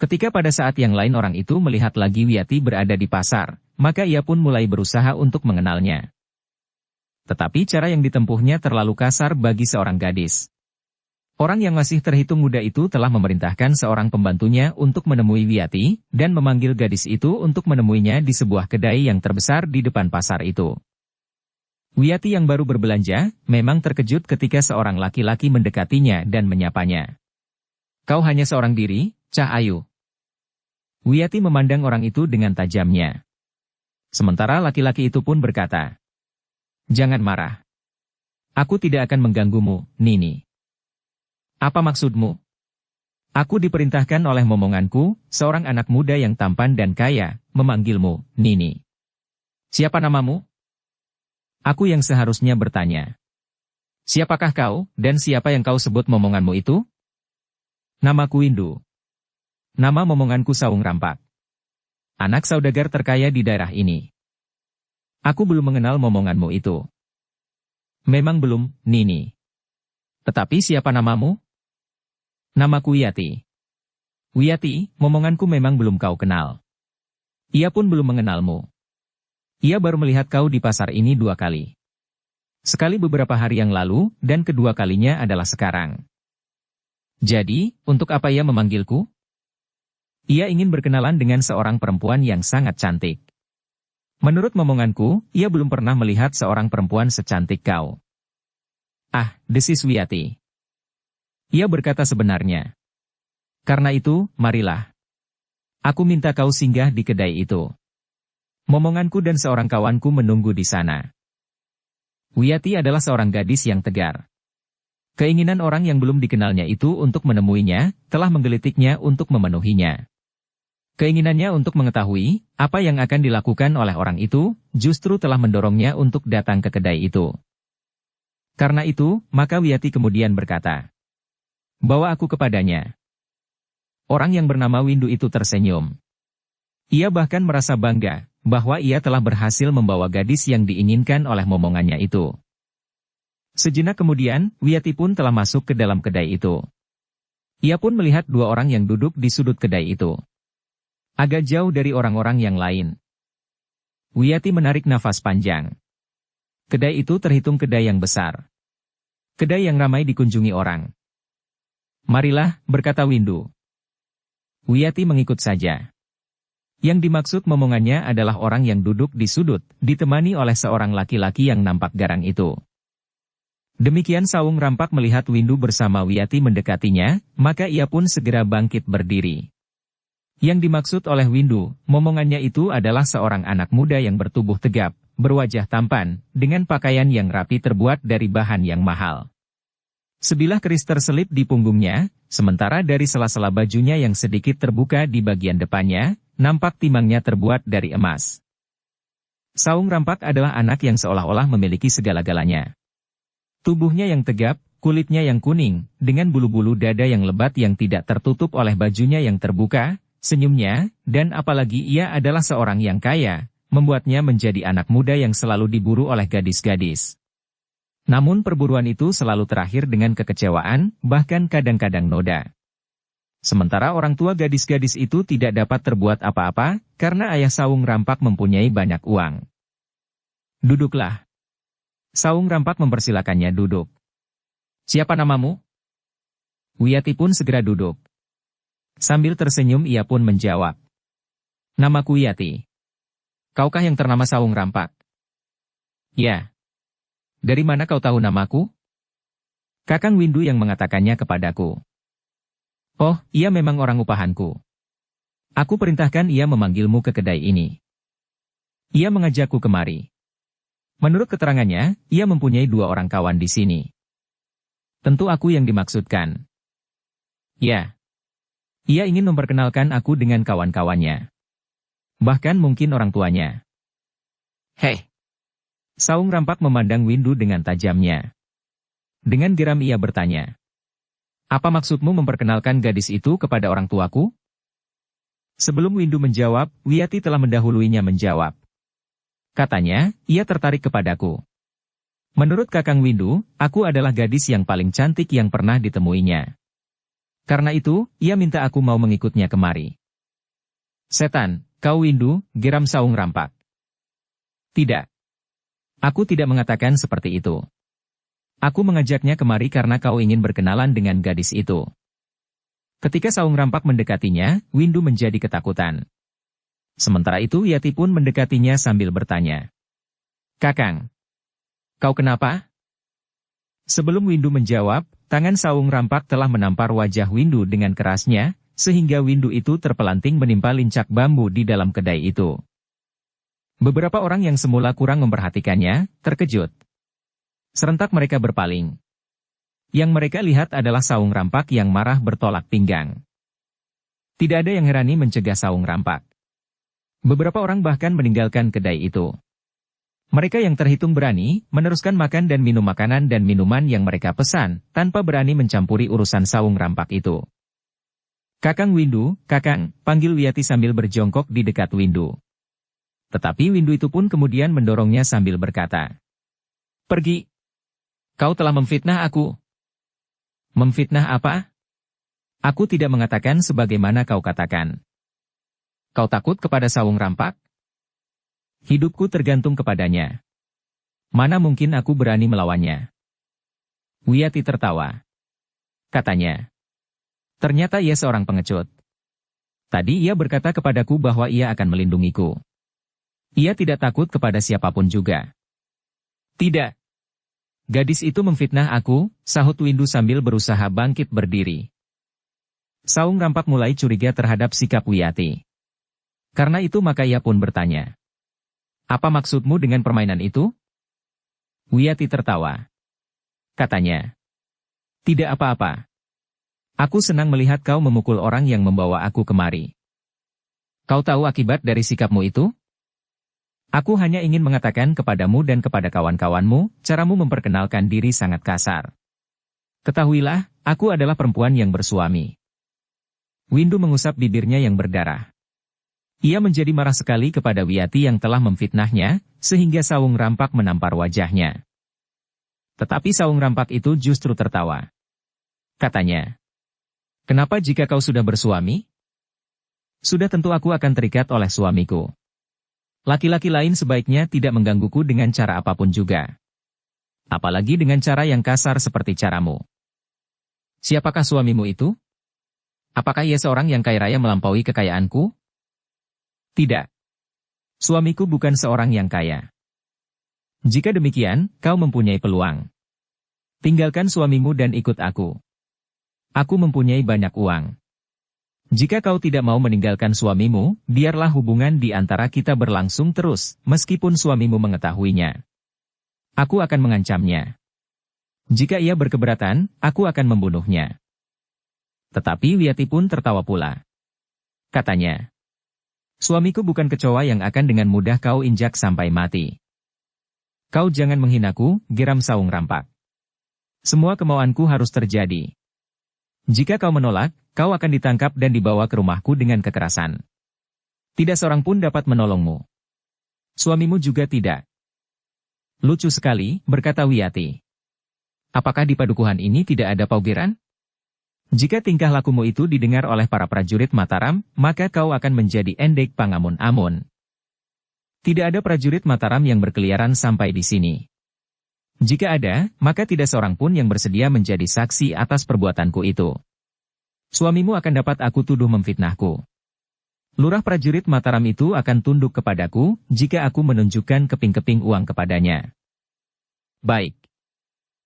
Ketika pada saat yang lain orang itu melihat lagi Wiyati berada di pasar, maka ia pun mulai berusaha untuk mengenalnya. Tetapi cara yang ditempuhnya terlalu kasar bagi seorang gadis. Orang yang masih terhitung muda itu telah memerintahkan seorang pembantunya untuk menemui Wiyati, dan memanggil gadis itu untuk menemuinya di sebuah kedai yang terbesar di depan pasar itu. Wiyati yang baru berbelanja, memang terkejut ketika seorang laki-laki mendekatinya dan menyapanya. "Kau hanya seorang diri, Cah Ayu." Wiyati memandang orang itu dengan tajamnya. Sementara laki-laki itu pun berkata, "Jangan marah. Aku tidak akan mengganggumu, Nini." "Apa maksudmu?" "Aku diperintahkan oleh momonganku, seorang anak muda yang tampan dan kaya, memanggilmu, Nini." "Siapa namamu?" "Aku yang seharusnya bertanya. Siapakah kau, dan siapa yang kau sebut momonganmu itu?" "Namaku Windu. Nama momonganku Sawung Rampak. Anak saudagar terkaya di daerah ini." Aku belum mengenal momonganmu itu. Memang belum, Nini. Tetapi siapa namamu? Namaku Wiyati. Wiyati, momonganku memang belum kau kenal. Ia pun belum mengenalmu. Ia baru melihat kau di pasar ini 2 kali. Sekali beberapa hari yang lalu, dan kedua kalinya adalah sekarang. Jadi, untuk apa ia memanggilku? Ia ingin berkenalan dengan seorang perempuan yang sangat cantik. Menurut momonganku, ia belum pernah melihat seorang perempuan secantik kau. Ah, desis Wiyati. Ia berkata sebenarnya. Karena itu, marilah. Aku minta kau singgah di kedai itu. Momonganku dan seorang kawanku menunggu di sana. Wiyati adalah seorang gadis yang tegar. Keinginan orang yang belum dikenalnya itu untuk menemuinya, telah menggelitiknya untuk memenuhinya. Keinginannya untuk mengetahui, apa yang akan dilakukan oleh orang itu, justru telah mendorongnya untuk datang ke kedai itu. Karena itu, maka Wiyati kemudian berkata, "Bawa aku kepadanya." Orang yang bernama Windu itu tersenyum. Ia bahkan merasa bangga, bahwa ia telah berhasil membawa gadis yang diinginkan oleh momongannya itu. Sejenak kemudian, Wiyati pun telah masuk ke dalam kedai itu. Ia pun melihat 2 orang yang duduk di sudut kedai itu. Agak jauh dari orang-orang yang lain. Wiyati menarik nafas panjang. Kedai itu terhitung kedai yang besar. Kedai yang ramai dikunjungi orang. "Marilah," berkata Windu. Wiyati mengikut saja. Yang dimaksud momongannya adalah orang yang duduk di sudut, ditemani oleh seorang laki-laki yang nampak garang itu. Demikian Saung Rampak melihat Windu bersama Wiyati mendekatinya, maka ia pun segera bangkit berdiri. Yang dimaksud oleh Windu, momongannya itu adalah seorang anak muda yang bertubuh tegap, berwajah tampan, dengan pakaian yang rapi terbuat dari bahan yang mahal. Sebilah keris terselip di punggungnya, sementara dari sela-sela bajunya yang sedikit terbuka di bagian depannya, nampak timangnya terbuat dari emas. Saung Rampak adalah anak yang seolah-olah memiliki segala-galanya. Tubuhnya yang tegap, kulitnya yang kuning, dengan bulu-bulu dada yang lebat yang tidak tertutup oleh bajunya yang terbuka, senyumnya, dan apalagi ia adalah seorang yang kaya, membuatnya menjadi anak muda yang selalu diburu oleh gadis-gadis. Namun perburuan itu selalu terakhir dengan kekecewaan, bahkan kadang-kadang noda. Sementara orang tua gadis-gadis itu tidak dapat terbuat apa-apa, karena ayah Saung Rampak mempunyai banyak uang. "Duduklah." Saung Rampak mempersilakannya duduk. "Siapa namamu?" Wiyati pun segera duduk. Sambil tersenyum ia pun menjawab. "Namaku Wiyati." "Kaukah yang ternama Saung Rampak?" "Ya." "Dari mana kau tahu namaku?" "Kakang Windu yang mengatakannya kepadaku." "Oh, ia memang orang upahanku. Aku perintahkan ia memanggilmu ke kedai ini. Ia mengajakku kemari. Menurut keterangannya, ia mempunyai 2 orang kawan di sini. Tentu aku yang dimaksudkan." "Ya. Ia ingin memperkenalkan aku dengan kawan-kawannya. Bahkan mungkin orang tuanya." "Hei!" Saung Rampak memandang Windu dengan tajamnya. Dengan geram ia bertanya, "Apa maksudmu memperkenalkan gadis itu kepada orang tuaku?" Sebelum Windu menjawab, Wiyati telah mendahuluinya menjawab. Katanya, ia tertarik kepadaku. Menurut Kakang Windu, aku adalah gadis yang paling cantik yang pernah ditemuinya. Karena itu, ia minta aku mau mengikutnya kemari. "Setan, kau Windu," geram Saung Rampak. "Tidak. Aku tidak mengatakan seperti itu. Aku mengajaknya kemari karena kau ingin berkenalan dengan gadis itu." Ketika Saung Rampak mendekatinya, Windu menjadi ketakutan. Sementara itu Wiyati pun mendekatinya sambil bertanya, "Kakang, kau kenapa?" Sebelum Windu menjawab, tangan Saung Rampak telah menampar wajah Windu dengan kerasnya, sehingga Windu itu terpelanting menimpa lincak bambu di dalam kedai itu. Beberapa orang yang semula kurang memperhatikannya, terkejut. Serentak mereka berpaling. Yang mereka lihat adalah Saung Rampak yang marah bertolak pinggang. Tidak ada yang herani mencegah Saung Rampak. Beberapa orang bahkan meninggalkan kedai itu. Mereka yang terhitung berani, meneruskan makan dan minum makanan dan minuman yang mereka pesan, tanpa berani mencampuri urusan Saung Rampak itu. "Kakang Windu, Kakang," panggil Wiyati sambil berjongkok di dekat Windu. Tetapi Windu itu pun kemudian mendorongnya sambil berkata, "Pergi. Kau telah memfitnah aku." "Memfitnah apa? Aku tidak mengatakan sebagaimana kau katakan. Kau takut kepada Sawung Rampak? Hidupku tergantung kepadanya. Mana mungkin aku berani melawannya?" Wiyati tertawa. Katanya, "Ternyata ia seorang pengecut. Tadi ia berkata kepadaku bahwa ia akan melindungiku. Ia tidak takut kepada siapapun juga." "Tidak. Gadis itu memfitnah aku," sahut Windu sambil berusaha bangkit berdiri. Sawung Rampak mulai curiga terhadap sikap Wiyati. Karena itu maka ia pun bertanya, "Apa maksudmu dengan permainan itu?" Wiyati tertawa. Katanya, "Tidak apa-apa. Aku senang melihat kau memukul orang yang membawa aku kemari. Kau tahu akibat dari sikapmu itu? Aku hanya ingin mengatakan kepadamu dan kepada kawan-kawanmu, caramu memperkenalkan diri sangat kasar. Ketahuilah, aku adalah perempuan yang bersuami." Windu mengusap bibirnya yang berdarah. Ia menjadi marah sekali kepada Wiyati yang telah memfitnahnya, sehingga Sawung Rampak menampar wajahnya. Tetapi Sawung Rampak itu justru tertawa. Katanya, "Kenapa jika kau sudah bersuami? Sudah tentu aku akan terikat oleh suamiku. Laki-laki lain sebaiknya tidak menggangguku dengan cara apapun juga. Apalagi dengan cara yang kasar seperti caramu. Siapakah suamimu itu? Apakah ia seorang yang kaya raya melampaui kekayaanku?" "Tidak. Suamiku bukan seorang yang kaya. Jika demikian, kau mempunyai peluang. Tinggalkan suamimu dan ikut aku. Aku mempunyai banyak uang. Jika kau tidak mau meninggalkan suamimu, biarlah hubungan di antara kita berlangsung terus, meskipun suamimu mengetahuinya. Aku akan mengancamnya. Jika ia berkeberatan, aku akan membunuhnya." Tetapi Wiyati pun tertawa pula. Katanya, "Suamiku bukan kecoa yang akan dengan mudah kau injak sampai mati." "Kau jangan menghinaku," geram Sawung Rampak. "Semua kemauanku harus terjadi. Jika kau menolak, kau akan ditangkap dan dibawa ke rumahku dengan kekerasan. Tidak seorang pun dapat menolongmu. Suamimu juga tidak." "Lucu sekali," berkata Wiyati. "Apakah di padukuhan ini tidak ada paugeran? Jika tingkah lakumu itu didengar oleh para prajurit Mataram, maka kau akan menjadi endek pangamun-amun. Tidak ada prajurit Mataram yang berkeliaran sampai di sini. Jika ada, maka tidak seorang pun yang bersedia menjadi saksi atas perbuatanku itu. Suamimu akan dapat aku tuduh memfitnahku. Lurah prajurit Mataram itu akan tunduk kepadaku, jika aku menunjukkan keping-keping uang kepadanya." "Baik.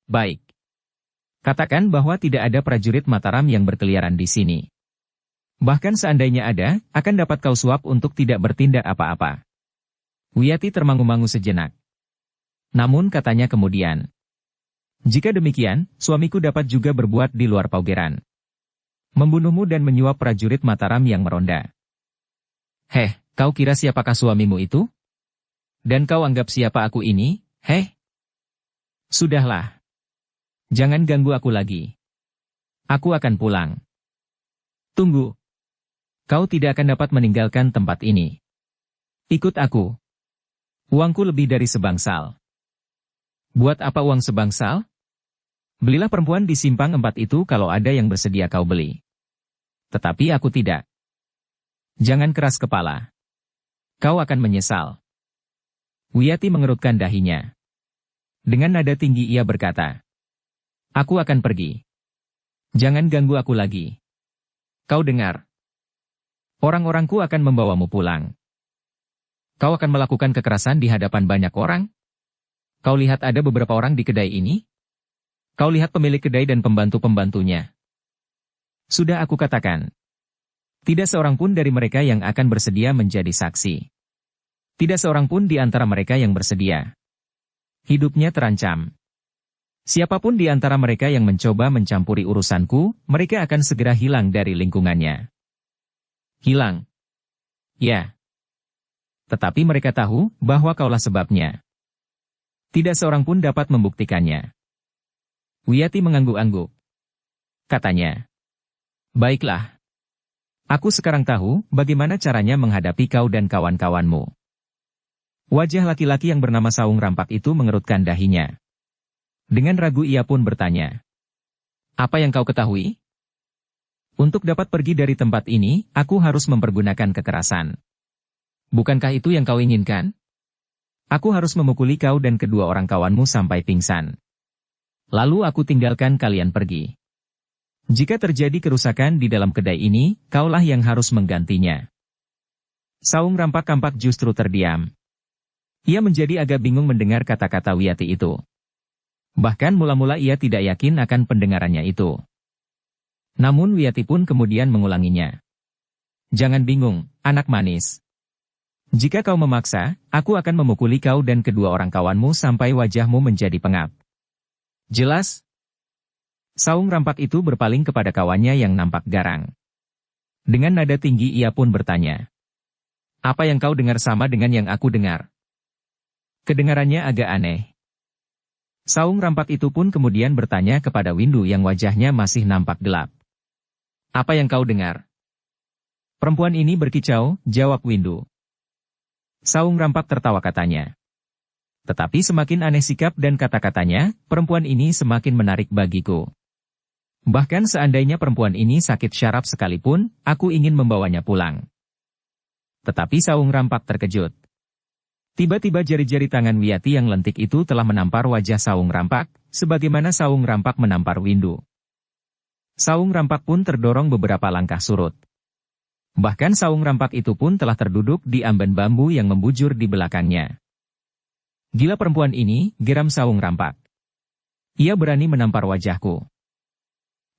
Baik. Katakan bahwa tidak ada prajurit Mataram yang berkeliaran di sini. Bahkan seandainya ada, akan dapat kau suap untuk tidak bertindak apa-apa." Wiyati termangu-mangu sejenak. Namun katanya kemudian, "Jika demikian, suamiku dapat juga berbuat di luar paugeran. Membunuhmu dan menyuap prajurit Mataram yang meronda." "Heh, kau kira siapakah suamimu itu? Dan kau anggap siapa aku ini, heh? Sudahlah. Jangan ganggu aku lagi. Aku akan pulang." "Tunggu. Kau tidak akan dapat meninggalkan tempat ini. Ikut aku. Uangku lebih dari sebangsal." "Buat apa uang sebangsal? Belilah perempuan di simpang 4 itu kalau ada yang bersedia kau beli. Tetapi aku tidak." "Jangan keras kepala. Kau akan menyesal." Wiyati mengerutkan dahinya. Dengan nada tinggi ia berkata, "Aku akan pergi. Jangan ganggu aku lagi. Kau dengar? Orang-orangku akan membawamu pulang. Kau akan melakukan kekerasan di hadapan banyak orang? Kau lihat ada beberapa orang di kedai ini? Kau lihat pemilik kedai dan pembantu-pembantunya. Sudah aku katakan. Tidak seorang pun dari mereka yang akan bersedia menjadi saksi. Tidak seorang pun di antara mereka yang bersedia. Hidupnya terancam. Siapapun di antara mereka yang mencoba mencampuri urusanku, mereka akan segera hilang dari lingkungannya." "Hilang? Ya. Tetapi mereka tahu bahwa kaulah sebabnya. Tidak seorang pun dapat membuktikannya." Wiyati mengangguk-angguk. Katanya, "Baiklah. Aku sekarang tahu bagaimana caranya menghadapi kau dan kawan-kawanmu. Wajah laki-laki yang bernama Saung Rampak itu mengerutkan dahinya. Dengan ragu ia pun bertanya. Apa yang kau ketahui? Untuk dapat pergi dari tempat ini, aku harus mempergunakan kekerasan. Bukankah itu yang kau inginkan? Aku harus memukuli kau dan kedua orang kawanmu sampai pingsan. Lalu aku tinggalkan kalian pergi. Jika terjadi kerusakan di dalam kedai ini, kaulah yang harus menggantinya. Saung Rampak justru terdiam. Ia menjadi agak bingung mendengar kata-kata Wiyati itu. Bahkan mula-mula ia tidak yakin akan pendengarannya itu. Namun Wiyati pun kemudian mengulanginya. Jangan bingung, anak manis. Jika kau memaksa, aku akan memukuli kau dan kedua orang kawanmu sampai wajahmu menjadi pengap. Jelas? Saung Rampak itu berpaling kepada kawannya yang nampak garang. Dengan nada tinggi ia pun bertanya. Apa yang kau dengar sama dengan yang aku dengar? Kedengarannya agak aneh. Saung Rampak itu pun kemudian bertanya kepada Windu yang wajahnya masih nampak gelap. Apa yang kau dengar? Perempuan ini berkicau, jawab Windu. Saung Rampak tertawa katanya. Tetapi semakin aneh sikap dan kata-katanya, perempuan ini semakin menarik bagiku. Bahkan seandainya perempuan ini sakit syaraf sekalipun, aku ingin membawanya pulang. Tetapi Saung Rampak terkejut. Tiba-tiba jari-jari tangan Wiyati yang lentik itu telah menampar wajah Saung Rampak, sebagaimana Saung Rampak menampar Windu. Saung Rampak pun terdorong beberapa langkah surut. Bahkan Saung Rampak itu pun telah terduduk di amben bambu yang membujur di belakangnya. Gila perempuan ini, geram Saung Rampak. Ia berani menampar wajahku.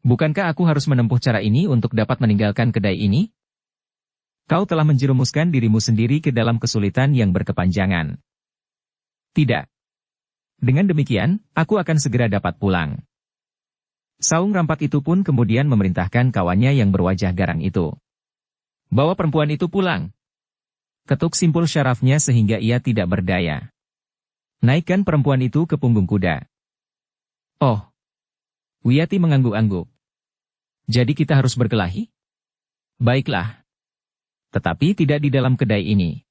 Bukankah aku harus menempuh cara ini untuk dapat meninggalkan kedai ini? Kau telah menjerumuskan dirimu sendiri ke dalam kesulitan yang berkepanjangan. Tidak. Dengan demikian, aku akan segera dapat pulang. Saung Rampak itu pun kemudian memerintahkan kawannya yang berwajah garang itu. Bawa perempuan itu pulang. Ketuk simpul syarafnya sehingga ia tidak berdaya. Naikkan perempuan itu ke punggung kuda. Oh. Wiyati mengangguk-angguk. Jadi kita harus berkelahi? Baiklah. Tetapi tidak di dalam kedai ini.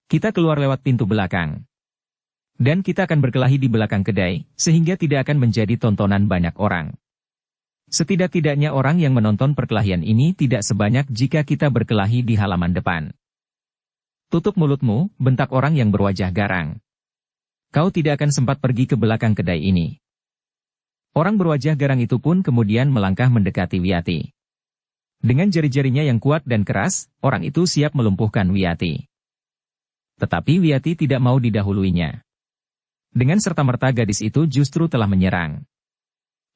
Kita keluar lewat pintu belakang. Dan kita akan berkelahi di belakang kedai, sehingga tidak akan menjadi tontonan banyak orang. Setidak-tidaknya orang yang menonton perkelahian ini tidak sebanyak jika kita berkelahi di halaman depan. Tutup mulutmu, bentak orang yang berwajah garang. Kau tidak akan sempat pergi ke belakang kedai ini. Orang berwajah garang itu pun kemudian melangkah mendekati Wiyati. Dengan jari-jarinya yang kuat dan keras, orang itu siap melumpuhkan Wiyati. Tetapi Wiyati tidak mau didahuluinya. Dengan serta-merta gadis itu justru telah menyerang.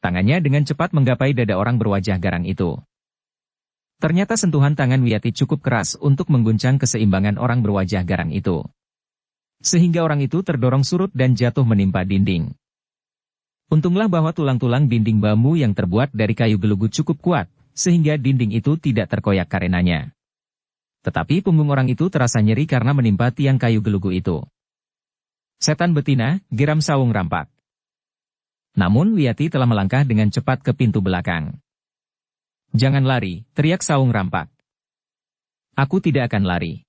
Tangannya dengan cepat menggapai dada orang berwajah garang itu. Ternyata sentuhan tangan Wiyati cukup keras untuk mengguncang keseimbangan orang berwajah garang itu. Sehingga orang itu terdorong surut dan jatuh menimpa dinding. Untunglah bahwa tulang-tulang dinding bambu yang terbuat dari kayu gelugu cukup kuat, sehingga dinding itu tidak terkoyak karenanya. Tetapi punggung orang itu terasa nyeri karena menimpa tiang kayu gelugu itu. Setan betina, geram Saung Rampak. Namun Wiyati telah melangkah dengan cepat ke pintu belakang. Jangan lari, teriak Saung Rampak. Aku tidak akan lari.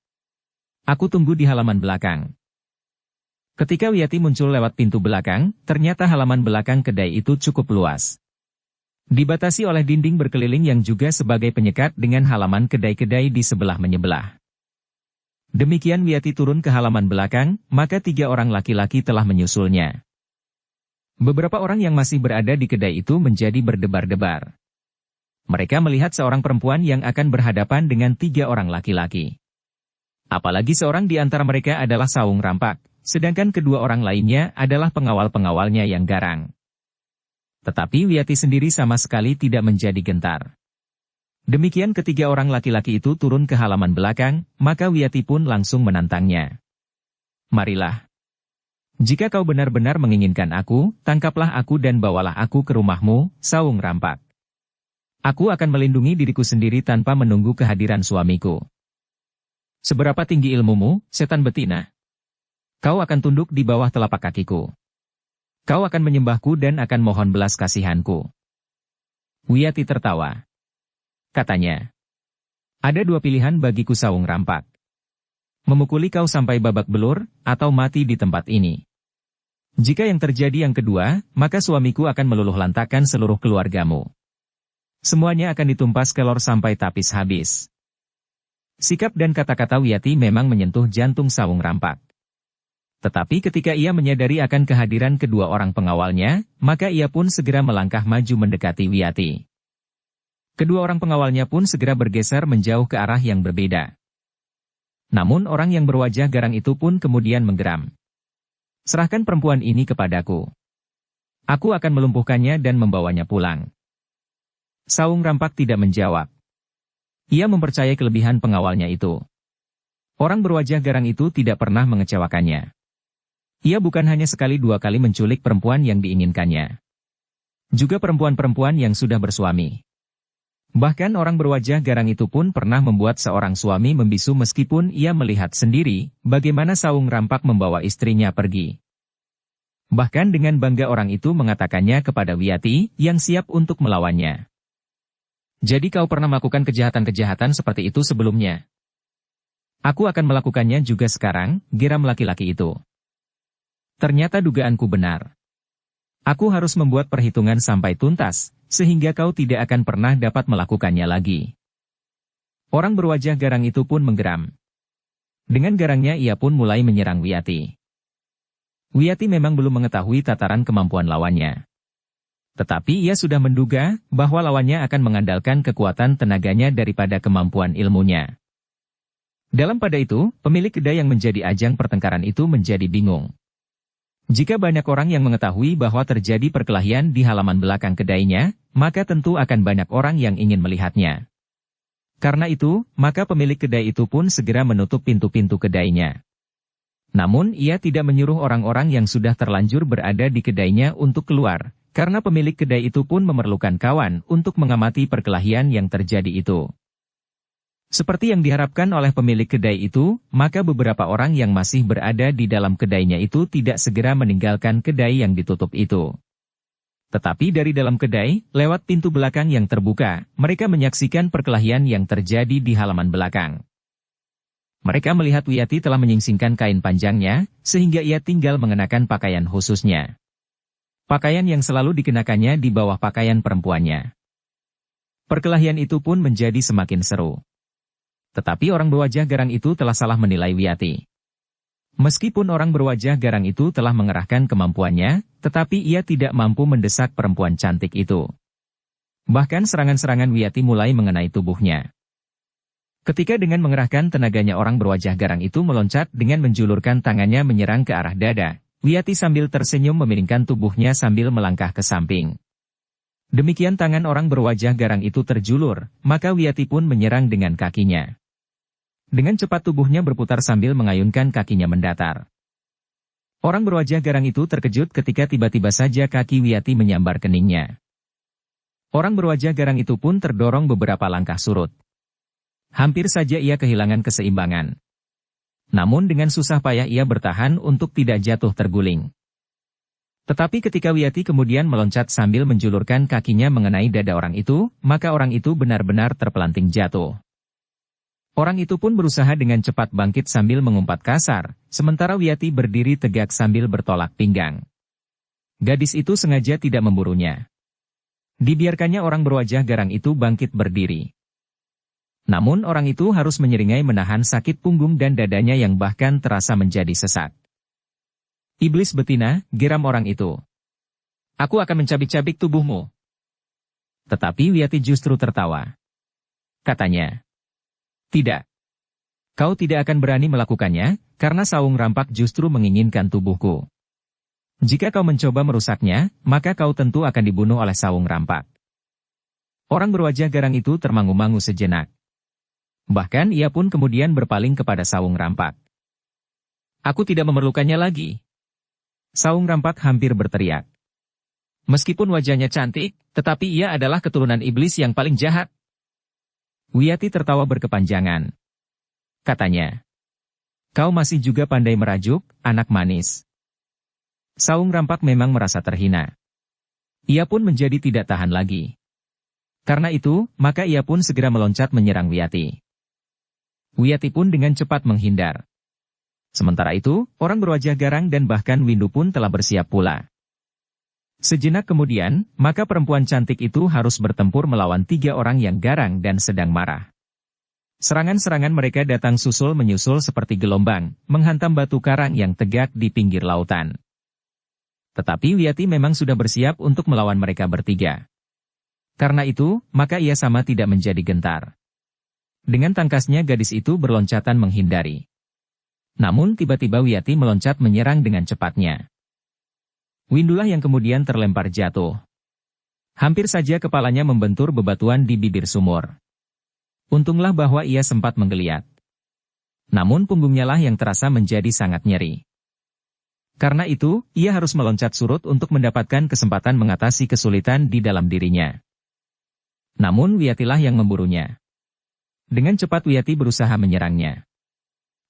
Aku tunggu di halaman belakang. Ketika Wiyati muncul lewat pintu belakang, ternyata halaman belakang kedai itu cukup luas. Dibatasi oleh dinding berkeliling yang juga sebagai penyekat dengan halaman kedai-kedai di sebelah menyebelah. Demikian Wiyati turun ke halaman belakang, maka 3 orang laki-laki telah menyusulnya. Beberapa orang yang masih berada di kedai itu menjadi berdebar-debar. Mereka melihat seorang perempuan yang akan berhadapan dengan 3 orang laki-laki. Apalagi seorang di antara mereka adalah Saung Rampak, sedangkan kedua orang lainnya adalah pengawal-pengawalnya yang garang. Tetapi Wiyati sendiri sama sekali tidak menjadi gentar. Demikian ketiga orang laki-laki itu turun ke halaman belakang, maka Wiyati pun langsung menantangnya. Marilah. Jika kau benar-benar menginginkan aku, tangkaplah aku dan bawalah aku ke rumahmu, Saung Rampak. Aku akan melindungi diriku sendiri tanpa menunggu kehadiran suamiku. Seberapa tinggi ilmumu, setan betina? Kau akan tunduk di bawah telapak kakiku. Kau akan menyembahku dan akan mohon belas kasihanku. Wiyati tertawa. Katanya, ada 2 pilihan bagiku Saung Rampak. Memukuli kau sampai babak belur, atau mati di tempat ini. Jika yang terjadi yang kedua, maka suamiku akan meluluh lantakkan seluruh keluargamu. Semuanya akan ditumpas kelor sampai tapis habis. Sikap dan kata-kata Wiyati memang menyentuh jantung Sawung Rampak. Tetapi ketika ia menyadari akan kehadiran kedua orang pengawalnya, maka ia pun segera melangkah maju mendekati Wiyati. Kedua orang pengawalnya pun segera bergeser menjauh ke arah yang berbeda. Namun orang yang berwajah garang itu pun kemudian menggeram. Serahkan perempuan ini kepadaku. Aku akan melumpuhkannya dan membawanya pulang. Sawung Rampak tidak menjawab. Ia mempercayai kelebihan pengawalnya itu. Orang berwajah garang itu tidak pernah mengecewakannya. Ia bukan hanya sekali dua kali menculik perempuan yang diinginkannya. Juga perempuan-perempuan yang sudah bersuami. Bahkan orang berwajah garang itu pun pernah membuat seorang suami membisu meskipun ia melihat sendiri bagaimana Sawung Rampak membawa istrinya pergi. Bahkan dengan bangga orang itu mengatakannya kepada Wiyati yang siap untuk melawannya. Jadi kau pernah melakukan kejahatan-kejahatan seperti itu sebelumnya? Aku akan melakukannya juga sekarang, geram laki-laki itu. Ternyata dugaanku benar. Aku harus membuat perhitungan sampai tuntas, sehingga kau tidak akan pernah dapat melakukannya lagi. Orang berwajah garang itu pun menggeram. Dengan garangnya ia pun mulai menyerang Wiyati. Wiyati memang belum mengetahui tataran kemampuan lawannya. Tetapi ia sudah menduga bahwa lawannya akan mengandalkan kekuatan tenaganya daripada kemampuan ilmunya. Dalam pada itu, pemilik kedai yang menjadi ajang pertengkaran itu menjadi bingung. Jika banyak orang yang mengetahui bahwa terjadi perkelahian di halaman belakang kedainya, maka tentu akan banyak orang yang ingin melihatnya. Karena itu, maka pemilik kedai itu pun segera menutup pintu-pintu kedainya. Namun ia tidak menyuruh orang-orang yang sudah terlanjur berada di kedainya untuk keluar, karena pemilik kedai itu pun memerlukan kawan untuk mengamati perkelahian yang terjadi itu. Seperti yang diharapkan oleh pemilik kedai itu, maka beberapa orang yang masih berada di dalam kedainya itu tidak segera meninggalkan kedai yang ditutup itu. Tetapi dari dalam kedai, lewat pintu belakang yang terbuka, mereka menyaksikan perkelahian yang terjadi di halaman belakang. Mereka melihat Wiyati telah menyingsingkan kain panjangnya, sehingga ia tinggal mengenakan pakaian khususnya. Pakaian yang selalu dikenakannya di bawah pakaian perempuannya. Perkelahian itu pun menjadi semakin seru. Tetapi orang berwajah garang itu telah salah menilai Wiyati. Meskipun orang berwajah garang itu telah mengerahkan kemampuannya, tetapi ia tidak mampu mendesak perempuan cantik itu. Bahkan serangan-serangan Wiyati mulai mengenai tubuhnya. Ketika dengan mengerahkan tenaganya orang berwajah garang itu meloncat dengan menjulurkan tangannya menyerang ke arah dada, Wiyati sambil tersenyum memiringkan tubuhnya sambil melangkah ke samping. Demikian tangan orang berwajah garang itu terjulur, maka Wiyati pun menyerang dengan kakinya. Dengan cepat tubuhnya berputar sambil mengayunkan kakinya mendatar. Orang berwajah garang itu terkejut ketika tiba-tiba saja kaki Wiyati menyambar keningnya. Orang berwajah garang itu pun terdorong beberapa langkah surut. Hampir saja ia kehilangan keseimbangan. Namun dengan susah payah ia bertahan untuk tidak jatuh terguling. Tetapi ketika Wiyati kemudian meloncat sambil menjulurkan kakinya mengenai dada orang itu, maka orang itu benar-benar terpelanting jatuh. Orang itu pun berusaha dengan cepat bangkit sambil mengumpat kasar, sementara Wiyati berdiri tegak sambil bertolak pinggang. Gadis itu sengaja tidak memburunya. Dibiarkannya orang berwajah garang itu bangkit berdiri. Namun orang itu harus menyeringai menahan sakit punggung dan dadanya yang bahkan terasa menjadi sesak. Iblis betina, geram orang itu. Aku akan mencabik-cabik tubuhmu. Tetapi Wiyati justru tertawa. Katanya. Tidak. Kau tidak akan berani melakukannya, karena Sawung Rampak justru menginginkan tubuhku. Jika kau mencoba merusaknya, maka kau tentu akan dibunuh oleh Sawung Rampak. Orang berwajah garang itu termangu-mangu sejenak. Bahkan ia pun kemudian berpaling kepada Sawung Rampak. Aku tidak memerlukannya lagi. Sawung Rampak hampir berteriak. Meskipun wajahnya cantik, tetapi ia adalah keturunan iblis yang paling jahat. Wiyati tertawa berkepanjangan. Katanya. Kau masih juga pandai merajuk, anak manis. Sawung Rampak memang merasa terhina. Ia pun menjadi tidak tahan lagi. Karena itu, maka ia pun segera meloncat menyerang Wiyati. Wiyati pun dengan cepat menghindar. Sementara itu, orang berwajah garang dan bahkan Windu pun telah bersiap pula. Sejenak kemudian, maka perempuan cantik itu harus bertempur melawan 3 orang yang garang dan sedang marah. Serangan-serangan mereka datang susul menyusul seperti gelombang, menghantam batu karang yang tegak di pinggir lautan. Tetapi Wiyati memang sudah bersiap untuk melawan mereka bertiga. Karena itu, maka ia sama tidak menjadi gentar. Dengan tangkasnya gadis itu berloncatan menghindari. Namun tiba-tiba Wiyati meloncat menyerang dengan cepatnya. Windulah yang kemudian terlempar jatuh. Hampir saja kepalanya membentur bebatuan di bibir sumur. Untunglah bahwa ia sempat menggeliat. Namun punggungnya lah yang terasa menjadi sangat nyeri. Karena itu, ia harus meloncat surut untuk mendapatkan kesempatan mengatasi kesulitan di dalam dirinya. Namun Wiyatilah yang memburunya. Dengan cepat Wiyati berusaha menyerangnya.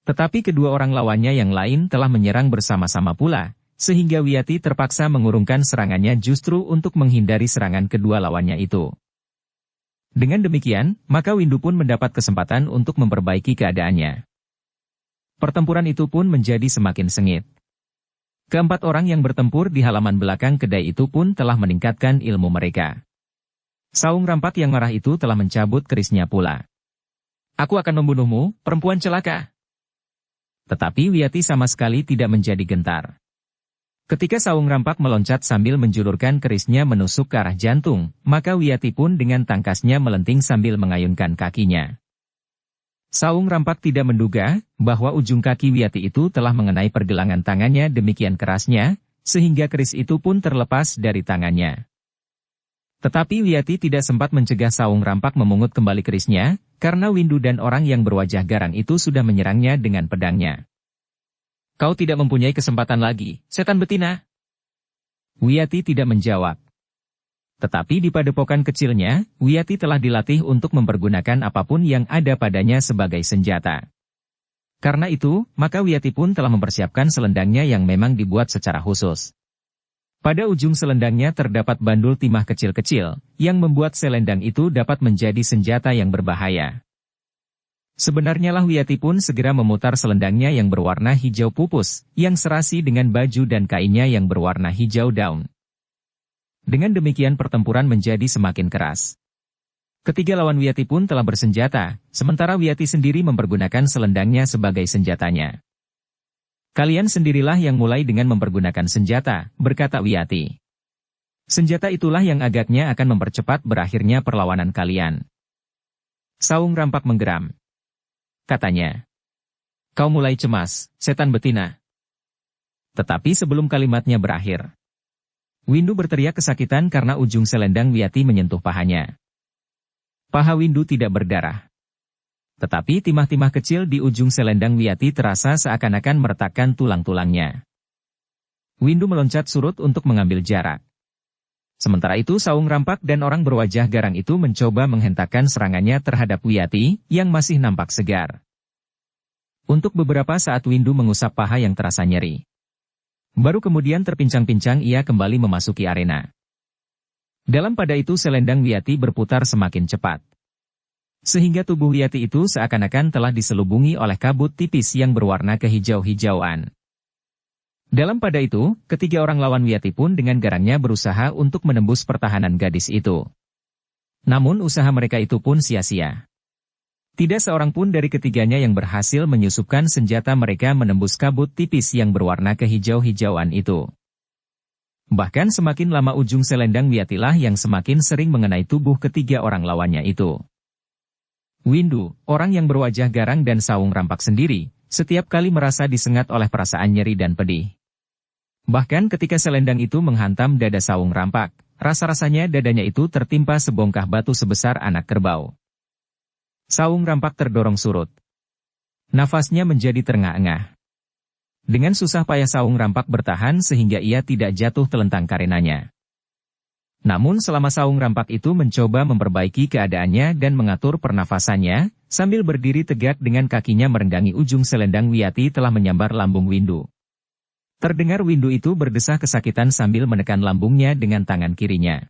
Tetapi kedua orang lawannya yang lain telah menyerang bersama-sama pula, sehingga Wiyati terpaksa mengurungkan serangannya justru untuk menghindari serangan kedua lawannya itu. Dengan demikian, maka Windu pun mendapat kesempatan untuk memperbaiki keadaannya. Pertempuran itu pun menjadi semakin sengit. Keempat orang yang bertempur di halaman belakang kedai itu pun telah meningkatkan ilmu mereka. Saung Rampak yang marah itu telah mencabut kerisnya pula. "Aku akan membunuhmu, perempuan celaka." Tetapi Wiyati sama sekali tidak menjadi gentar. Ketika Saung Rampak meloncat sambil menjulurkan kerisnya menusuk ke arah jantung, maka Wiyati pun dengan tangkasnya melenting sambil mengayunkan kakinya. Saung Rampak tidak menduga bahwa ujung kaki Wiyati itu telah mengenai pergelangan tangannya demikian kerasnya, sehingga keris itu pun terlepas dari tangannya. Tetapi Wiyati tidak sempat mencegah Saung Rampak memungut kembali kerisnya, karena Windu dan orang yang berwajah garang itu sudah menyerangnya dengan pedangnya. "Kau tidak mempunyai kesempatan lagi, setan betina." Wiyati tidak menjawab. Tetapi di padepokan kecilnya, Wiyati telah dilatih untuk mempergunakan apapun yang ada padanya sebagai senjata. Karena itu, maka Wiyati pun telah mempersiapkan selendangnya yang memang dibuat secara khusus. Pada ujung selendangnya terdapat bandul timah kecil-kecil, yang membuat selendang itu dapat menjadi senjata yang berbahaya. Sebenarnya lah Wiyati pun segera memutar selendangnya yang berwarna hijau pupus, yang serasi dengan baju dan kainnya yang berwarna hijau daun. Dengan demikian pertempuran menjadi semakin keras. Ketiga lawan Wiyati pun telah bersenjata, sementara Wiyati sendiri mempergunakan selendangnya sebagai senjatanya. "Kalian sendirilah yang mulai dengan mempergunakan senjata," berkata Wiyati. "Senjata itulah yang agaknya akan mempercepat berakhirnya perlawanan kalian." Saung Rampak menggeram. Katanya, "Kau mulai cemas, setan betina." Tetapi sebelum kalimatnya berakhir, Windu berteriak kesakitan karena ujung selendang Wiyati menyentuh pahanya. Paha Windu tidak berdarah. Tetapi timah-timah kecil di ujung selendang Wiyati terasa seakan-akan meretakkan tulang-tulangnya. Windu meloncat surut untuk mengambil jarak. Sementara itu Saung Rampak dan orang berwajah garang itu mencoba menghentakkan serangannya terhadap Wiyati, yang masih nampak segar. Untuk beberapa saat Windu mengusap paha yang terasa nyeri. Baru kemudian terpincang-pincang ia kembali memasuki arena. Dalam pada itu selendang Wiyati berputar semakin cepat. Sehingga tubuh Wiyati itu seakan-akan telah diselubungi oleh kabut tipis yang berwarna kehijau-hijauan. Dalam pada itu, ketiga orang lawan Wiyati pun dengan garangnya berusaha untuk menembus pertahanan gadis itu. Namun usaha mereka itu pun sia-sia. Tidak seorang pun dari ketiganya yang berhasil menyusupkan senjata mereka menembus kabut tipis yang berwarna kehijau-hijauan itu. Bahkan semakin lama ujung selendang Wiyatilah yang semakin sering mengenai tubuh ketiga orang lawannya itu. Windu, orang yang berwajah garang dan Saung Rampak sendiri, setiap kali merasa disengat oleh perasaan nyeri dan pedih. Bahkan ketika selendang itu menghantam dada Saung Rampak, rasa-rasanya dadanya itu tertimpa sebongkah batu sebesar anak kerbau. Saung Rampak terdorong surut. Nafasnya menjadi terengah-engah. Dengan susah payah Saung Rampak bertahan sehingga ia tidak jatuh telentang karenanya. Namun selama Saung Rampak itu mencoba memperbaiki keadaannya dan mengatur pernafasannya, sambil berdiri tegak dengan kakinya merenggangi ujung selendang Wiyati telah menyambar lambung Windu. Terdengar Windu itu berdesah kesakitan sambil menekan lambungnya dengan tangan kirinya.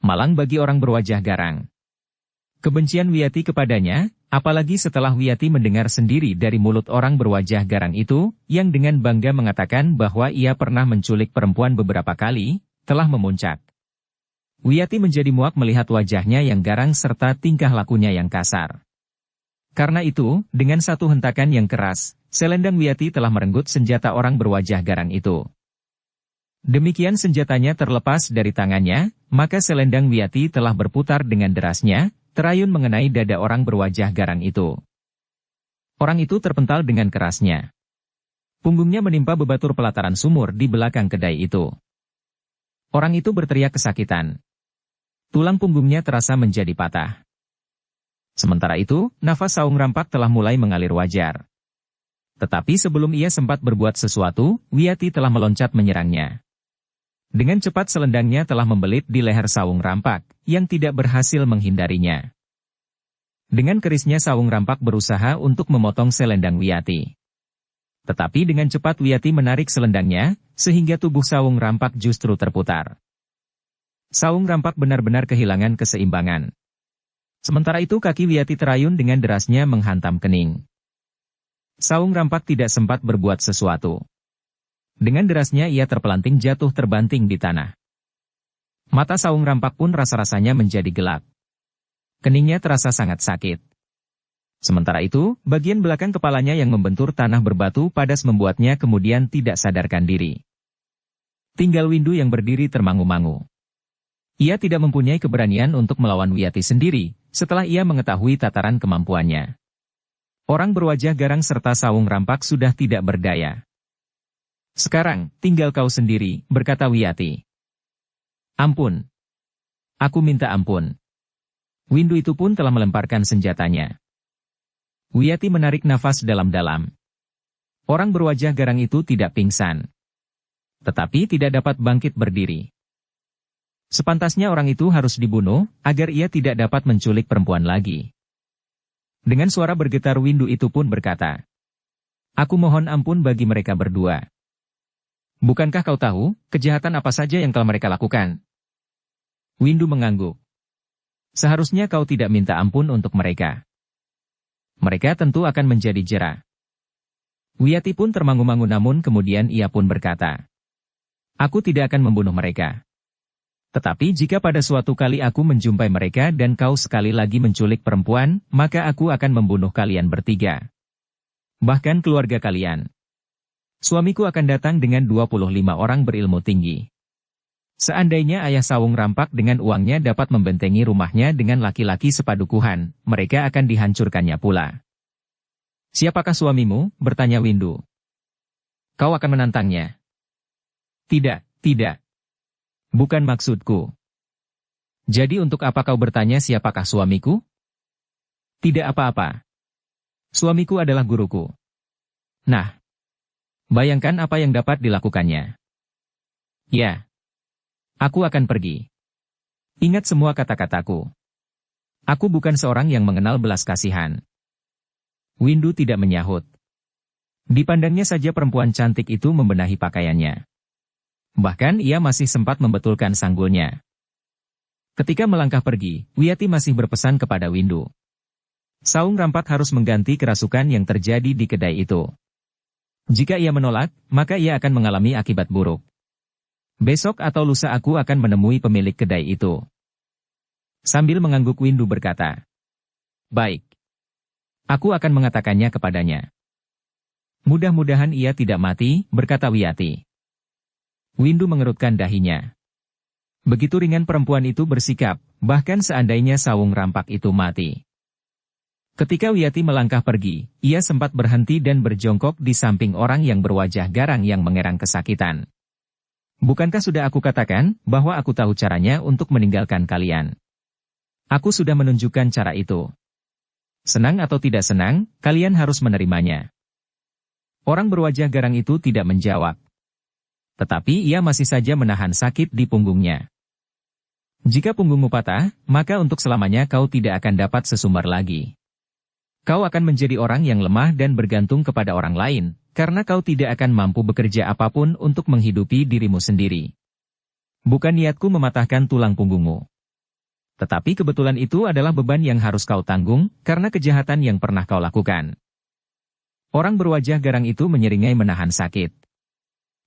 Malang bagi orang berwajah garang. Kebencian Wiyati kepadanya, Apalagi setelah Wiyati mendengar sendiri dari mulut orang berwajah garang itu, yang dengan bangga mengatakan bahwa ia pernah menculik perempuan beberapa kali, telah memuncak. Wiyati menjadi muak melihat wajahnya yang garang serta tingkah lakunya yang kasar. Karena itu, dengan satu hentakan yang keras, selendang Wiyati telah merenggut senjata orang berwajah garang itu. Demikian senjatanya terlepas dari tangannya, maka selendang Wiyati telah berputar dengan derasnya, terayun mengenai dada orang berwajah garang itu. Orang itu terpental dengan kerasnya. Punggungnya menimpa bebatuan pelataran sumur di belakang kedai itu. Orang itu berteriak kesakitan. Tulang punggungnya terasa menjadi patah. Sementara itu, nafas Saung Rampak telah mulai mengalir wajar. Tetapi sebelum ia sempat berbuat sesuatu, Wiyati telah meloncat menyerangnya. Dengan cepat selendangnya telah membelit di leher Saung Rampak, yang tidak berhasil menghindarinya. Dengan kerisnya Saung Rampak berusaha untuk memotong selendang Wiyati. Tetapi dengan cepat Wiyati menarik selendangnya, sehingga tubuh Saung Rampak justru terputar. Saung Rampak benar-benar kehilangan keseimbangan. Sementara itu kaki Wiyati terayun dengan derasnya menghantam kening. Saung Rampak tidak sempat berbuat sesuatu. Dengan derasnya ia terpelanting jatuh terbanting di tanah. Mata Saung Rampak pun rasa-rasanya menjadi gelap. Keningnya terasa sangat sakit. Sementara itu, bagian belakang kepalanya yang membentur tanah berbatu padas membuatnya kemudian tidak sadarkan diri. Tinggal Windu yang berdiri termangu-mangu. Ia tidak mempunyai keberanian untuk melawan Wiyati sendiri, setelah ia mengetahui tataran kemampuannya. Orang berwajah garang serta Saung Rampak sudah tidak berdaya. Sekarang, tinggal kau sendiri, berkata Wiyati. Ampun. Aku minta ampun. Windu itu pun telah melemparkan senjatanya. Wiyati menarik nafas dalam-dalam. Orang berwajah garang itu tidak pingsan. Tetapi tidak dapat bangkit berdiri. Sepantasnya orang itu harus dibunuh, agar ia tidak dapat menculik perempuan lagi. Dengan suara bergetar Windu itu pun berkata, aku mohon ampun bagi mereka berdua. Bukankah kau tahu, kejahatan apa saja yang telah mereka lakukan? Windu mengangguk. Seharusnya kau tidak minta ampun untuk mereka. Mereka tentu akan menjadi jera. Wiyati pun termangu-mangu namun kemudian ia pun berkata, aku tidak akan membunuh mereka. Tetapi jika pada suatu kali aku menjumpai mereka dan kau sekali lagi menculik perempuan, maka aku akan membunuh kalian bertiga. Bahkan keluarga kalian. Suamiku akan datang dengan 25 orang berilmu tinggi. Seandainya ayah Saung Rampak dengan uangnya dapat membentengi rumahnya dengan laki-laki sepadukuhan, mereka akan dihancurkannya pula. Siapakah suamimu? Bertanya Windu. Kau akan menantangnya? Tidak, tidak. Bukan maksudku. Jadi untuk apa kau bertanya siapakah suamiku? Tidak apa-apa. Suamiku adalah guruku. Nah, bayangkan apa yang dapat dilakukannya. Ya. Aku akan pergi. Ingat semua kata-kataku. Aku bukan seorang yang mengenal belas kasihan. Windu tidak menyahut. Dipandangnya saja perempuan cantik itu membenahi pakaiannya. Bahkan ia masih sempat membetulkan sanggulnya. Ketika melangkah pergi, Wiyati masih berpesan kepada Windu. Saung Rampak harus mengganti kerasukan yang terjadi di kedai itu. Jika ia menolak, maka ia akan mengalami akibat buruk. Besok atau lusa aku akan menemui pemilik kedai itu. Sambil mengangguk Windu berkata, baik. Aku akan mengatakannya kepadanya. Mudah-mudahan ia tidak mati, berkata Wiyati. Windu mengerutkan dahinya. Begitu ringan perempuan itu bersikap, bahkan seandainya Saung Rampak itu mati. Ketika Wiyati melangkah pergi, ia sempat berhenti dan berjongkok di samping orang yang berwajah garang yang mengerang kesakitan. Bukankah sudah aku katakan, bahwa aku tahu caranya untuk meninggalkan kalian? Aku sudah menunjukkan cara itu. Senang atau tidak senang, kalian harus menerimanya. Orang berwajah garang itu tidak menjawab. Tetapi ia masih saja menahan sakit di punggungnya. Jika punggungmu patah, maka untuk selamanya kau tidak akan dapat sesumbar lagi. Kau akan menjadi orang yang lemah dan bergantung kepada orang lain, karena kau tidak akan mampu bekerja apapun untuk menghidupi dirimu sendiri. Bukan niatku mematahkan tulang punggungmu. Tetapi kebetulan itu adalah beban yang harus kau tanggung, karena kejahatan yang pernah kau lakukan. Orang berwajah garang itu menyeringai menahan sakit.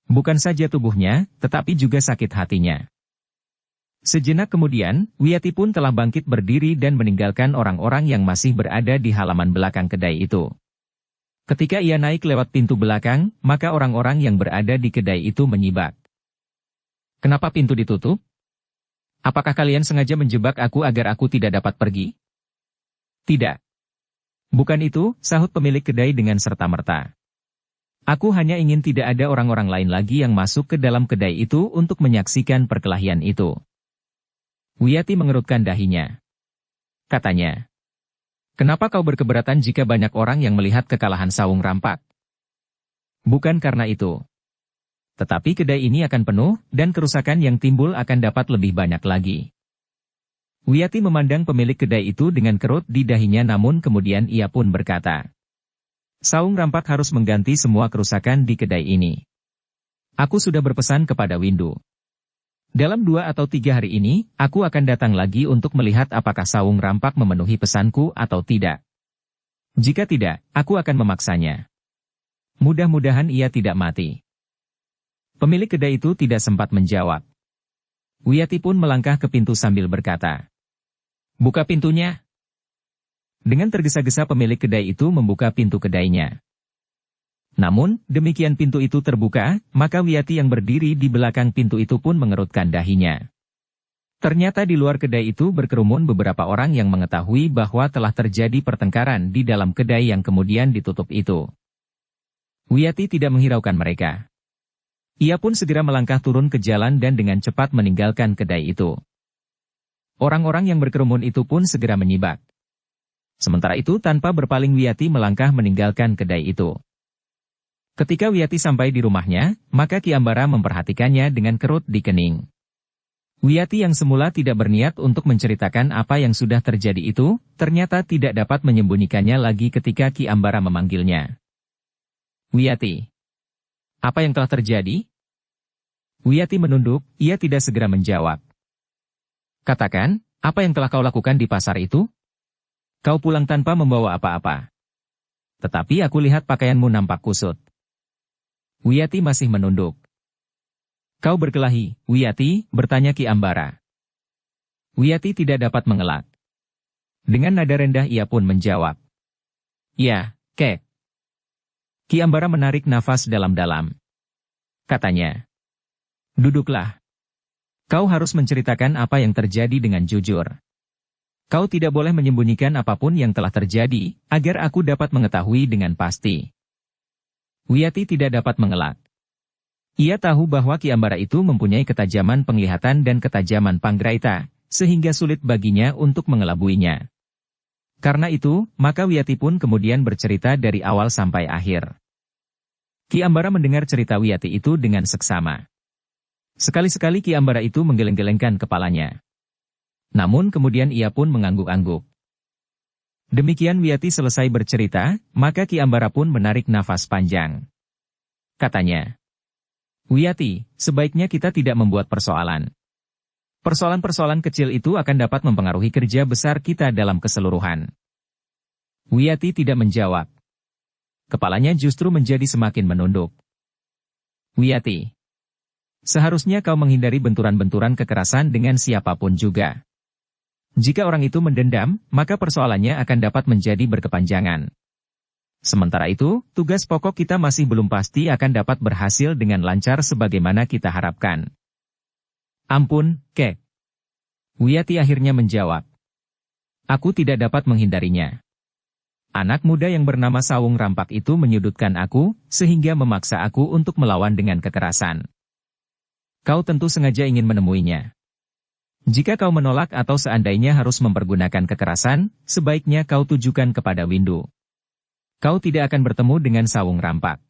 Bukan saja tubuhnya, tetapi juga sakit hatinya. Sejenak kemudian, Wiyati pun telah bangkit berdiri dan meninggalkan orang-orang yang masih berada di halaman belakang kedai itu. Ketika ia naik lewat pintu belakang, maka orang-orang yang berada di kedai itu menyibak. "Kenapa pintu ditutup? Apakah kalian sengaja menjebak aku agar aku tidak dapat pergi?" "Tidak. Bukan itu," sahut pemilik kedai dengan serta-merta. "Aku hanya ingin tidak ada orang-orang lain lagi yang masuk ke dalam kedai itu untuk menyaksikan perkelahian itu." Wiyati mengerutkan dahinya. Katanya, "Kenapa kau berkeberatan jika banyak orang yang melihat kekalahan Sawung Rampak?" "Bukan karena itu. Tetapi kedai ini akan penuh, dan kerusakan yang timbul akan dapat lebih banyak lagi." Wiyati memandang pemilik kedai itu dengan kerut di dahinya, namun kemudian ia pun berkata, "Sawung Rampak harus mengganti semua kerusakan di kedai ini. Aku sudah berpesan kepada Windu. Dalam 2 atau 3 hari ini, aku akan datang lagi untuk melihat apakah Sawung Rampak memenuhi pesanku atau tidak. Jika tidak, aku akan memaksanya. Mudah-mudahan ia tidak mati." Pemilik kedai itu tidak sempat menjawab. Wiyati pun melangkah ke pintu sambil berkata, "Buka pintunya." Dengan tergesa-gesa pemilik kedai itu membuka pintu kedainya. Namun, demikian pintu itu terbuka, maka Wiyati yang berdiri di belakang pintu itu pun mengerutkan dahinya. Ternyata di luar kedai itu berkerumun beberapa orang yang mengetahui bahwa telah terjadi pertengkaran di dalam kedai yang kemudian ditutup itu. Wiyati tidak menghiraukan mereka. Ia pun segera melangkah turun ke jalan dan dengan cepat meninggalkan kedai itu. Orang-orang yang berkerumun itu pun segera menyibak. Sementara itu tanpa berpaling Wiyati melangkah meninggalkan kedai itu. Ketika Wiyati sampai di rumahnya, maka Ki Ambara memperhatikannya dengan kerut di kening. Wiyati yang semula tidak berniat untuk menceritakan apa yang sudah terjadi itu, ternyata tidak dapat menyembunyikannya lagi ketika Ki Ambara memanggilnya. "Wiyati, apa yang telah terjadi?" Wiyati menunduk, ia tidak segera menjawab. "Katakan, apa yang telah kau lakukan di pasar itu? Kau pulang tanpa membawa apa-apa. Tetapi aku lihat pakaianmu nampak kusut." Wiyati masih menunduk. "Kau berkelahi, Wiyati?" bertanya Ki Ambara. Wiyati tidak dapat mengelak. Dengan nada rendah ia pun menjawab, "Ya, Kek." Ki Ambara menarik nafas dalam-dalam. Katanya, "Duduklah. Kau harus menceritakan apa yang terjadi dengan jujur. Kau tidak boleh menyembunyikan apapun yang telah terjadi, agar aku dapat mengetahui dengan pasti." Wiyati tidak dapat mengelak. Ia tahu bahwa Ki Ambara itu mempunyai ketajaman penglihatan dan ketajaman panggraita, sehingga sulit baginya untuk mengelabuinya. Karena itu, maka Wiyati pun kemudian bercerita dari awal sampai akhir. Ki Ambara mendengar cerita Wiyati itu dengan seksama. Sekali-sekali Ki Ambara itu menggeleng-gelengkan kepalanya. Namun kemudian ia pun mengangguk-angguk. Demikian Wiyati selesai bercerita, maka Ki Ambara pun menarik nafas panjang. Katanya, "Wiyati, sebaiknya kita tidak membuat persoalan. Persoalan-persoalan kecil itu akan dapat mempengaruhi kerja besar kita dalam keseluruhan." Wiyati tidak menjawab. Kepalanya justru menjadi semakin menunduk. "Wiyati, seharusnya kau menghindari benturan-benturan kekerasan dengan siapapun juga. Jika orang itu mendendam, maka persoalannya akan dapat menjadi berkepanjangan. Sementara itu, tugas pokok kita masih belum pasti akan dapat berhasil dengan lancar sebagaimana kita harapkan." "Ampun, Kek." Wiyati akhirnya menjawab. "Aku tidak dapat menghindarinya. Anak muda yang bernama Sawung Rampak itu menyudutkan aku, sehingga memaksa aku untuk melawan dengan kekerasan. Kau tentu sengaja ingin menemuinya. Jika kau menolak atau seandainya harus mempergunakan kekerasan, sebaiknya kau tujukan kepada Windu. Kau tidak akan bertemu dengan Sawung Rampak.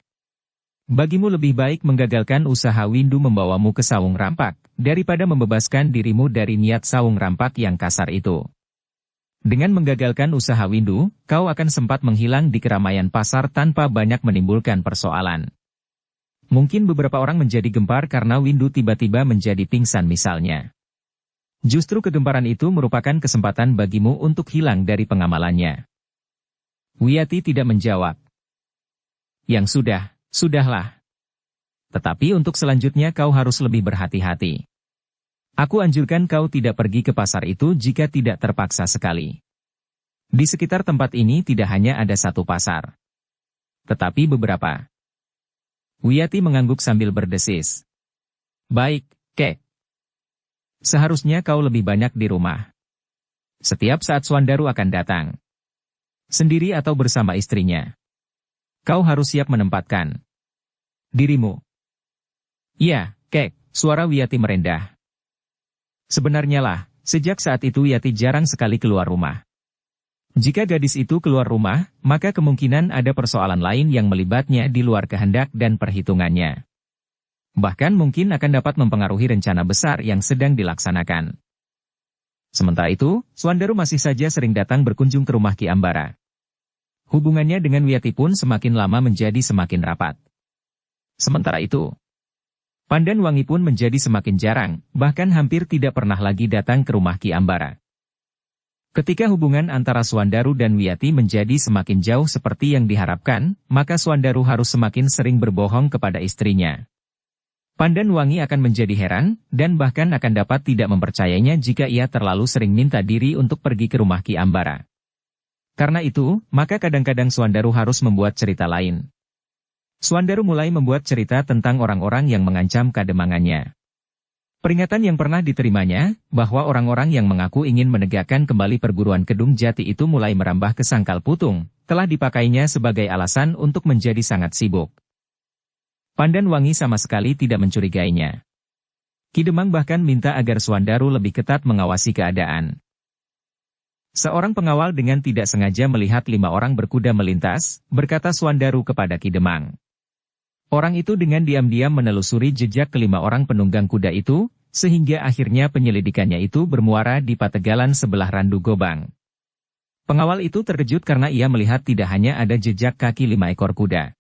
Bagimu lebih baik menggagalkan usaha Windu membawamu ke Sawung Rampak, daripada membebaskan dirimu dari niat Sawung Rampak yang kasar itu. Dengan menggagalkan usaha Windu, kau akan sempat menghilang di keramaian pasar tanpa banyak menimbulkan persoalan. Mungkin beberapa orang menjadi gempar karena Windu tiba-tiba menjadi pingsan misalnya. Justru kegemparan itu merupakan kesempatan bagimu untuk hilang dari pengamalannya. Wiyati tidak menjawab. Yang sudah, sudahlah. Tetapi untuk selanjutnya kau harus lebih berhati-hati. Aku anjurkan kau tidak pergi ke pasar itu jika tidak terpaksa sekali. Di sekitar tempat ini tidak hanya ada satu pasar, tetapi beberapa. Wiyati mengangguk sambil berdesis. Baik, Kek. Seharusnya kau lebih banyak di rumah. Setiap saat Swandaru akan datang. Sendiri atau bersama istrinya. Kau harus siap menempatkan dirimu. Iya, Kek, suara Wiyati merendah. Sebenarnya lah, sejak saat itu Wiyati jarang sekali keluar rumah. Jika gadis itu keluar rumah, maka kemungkinan ada persoalan lain yang melibatnya di luar kehendak dan perhitungannya. Bahkan mungkin akan dapat mempengaruhi rencana besar yang sedang dilaksanakan. Sementara itu, Swandaru masih saja sering datang berkunjung ke rumah Ki Ambara. Hubungannya dengan Wiyati pun semakin lama menjadi semakin rapat. Sementara itu, Pandan Wangi pun menjadi semakin jarang, bahkan hampir tidak pernah lagi datang ke rumah Ki Ambara. Ketika hubungan antara Swandaru dan Wiyati menjadi semakin jauh seperti yang diharapkan, maka Swandaru harus semakin sering berbohong kepada istrinya. Pandan Wangi akan menjadi heran, dan bahkan akan dapat tidak mempercayainya jika ia terlalu sering minta diri untuk pergi ke rumah Ki Ambara. Karena itu, maka kadang-kadang Swandaru harus membuat cerita lain. Swandaru mulai membuat cerita tentang orang-orang yang mengancam kademangannya. Peringatan yang pernah diterimanya, bahwa orang-orang yang mengaku ingin menegakkan kembali perguruan Kedung Jati itu mulai merambah ke Sangkal Putung, telah dipakainya sebagai alasan untuk menjadi sangat sibuk. Pandan Wangi sama sekali tidak mencurigainya. Ki Demang bahkan minta agar Swandaru lebih ketat mengawasi keadaan. Seorang pengawal dengan tidak sengaja melihat 5 orang berkuda melintas, berkata Swandaru kepada Ki Demang. Orang itu dengan diam-diam menelusuri jejak ke-5 orang penunggang kuda itu, sehingga akhirnya penyelidikannya itu bermuara di Pategalan sebelah Randu Gobang. Pengawal itu terkejut karena ia melihat tidak hanya ada jejak kaki 5 ekor kuda,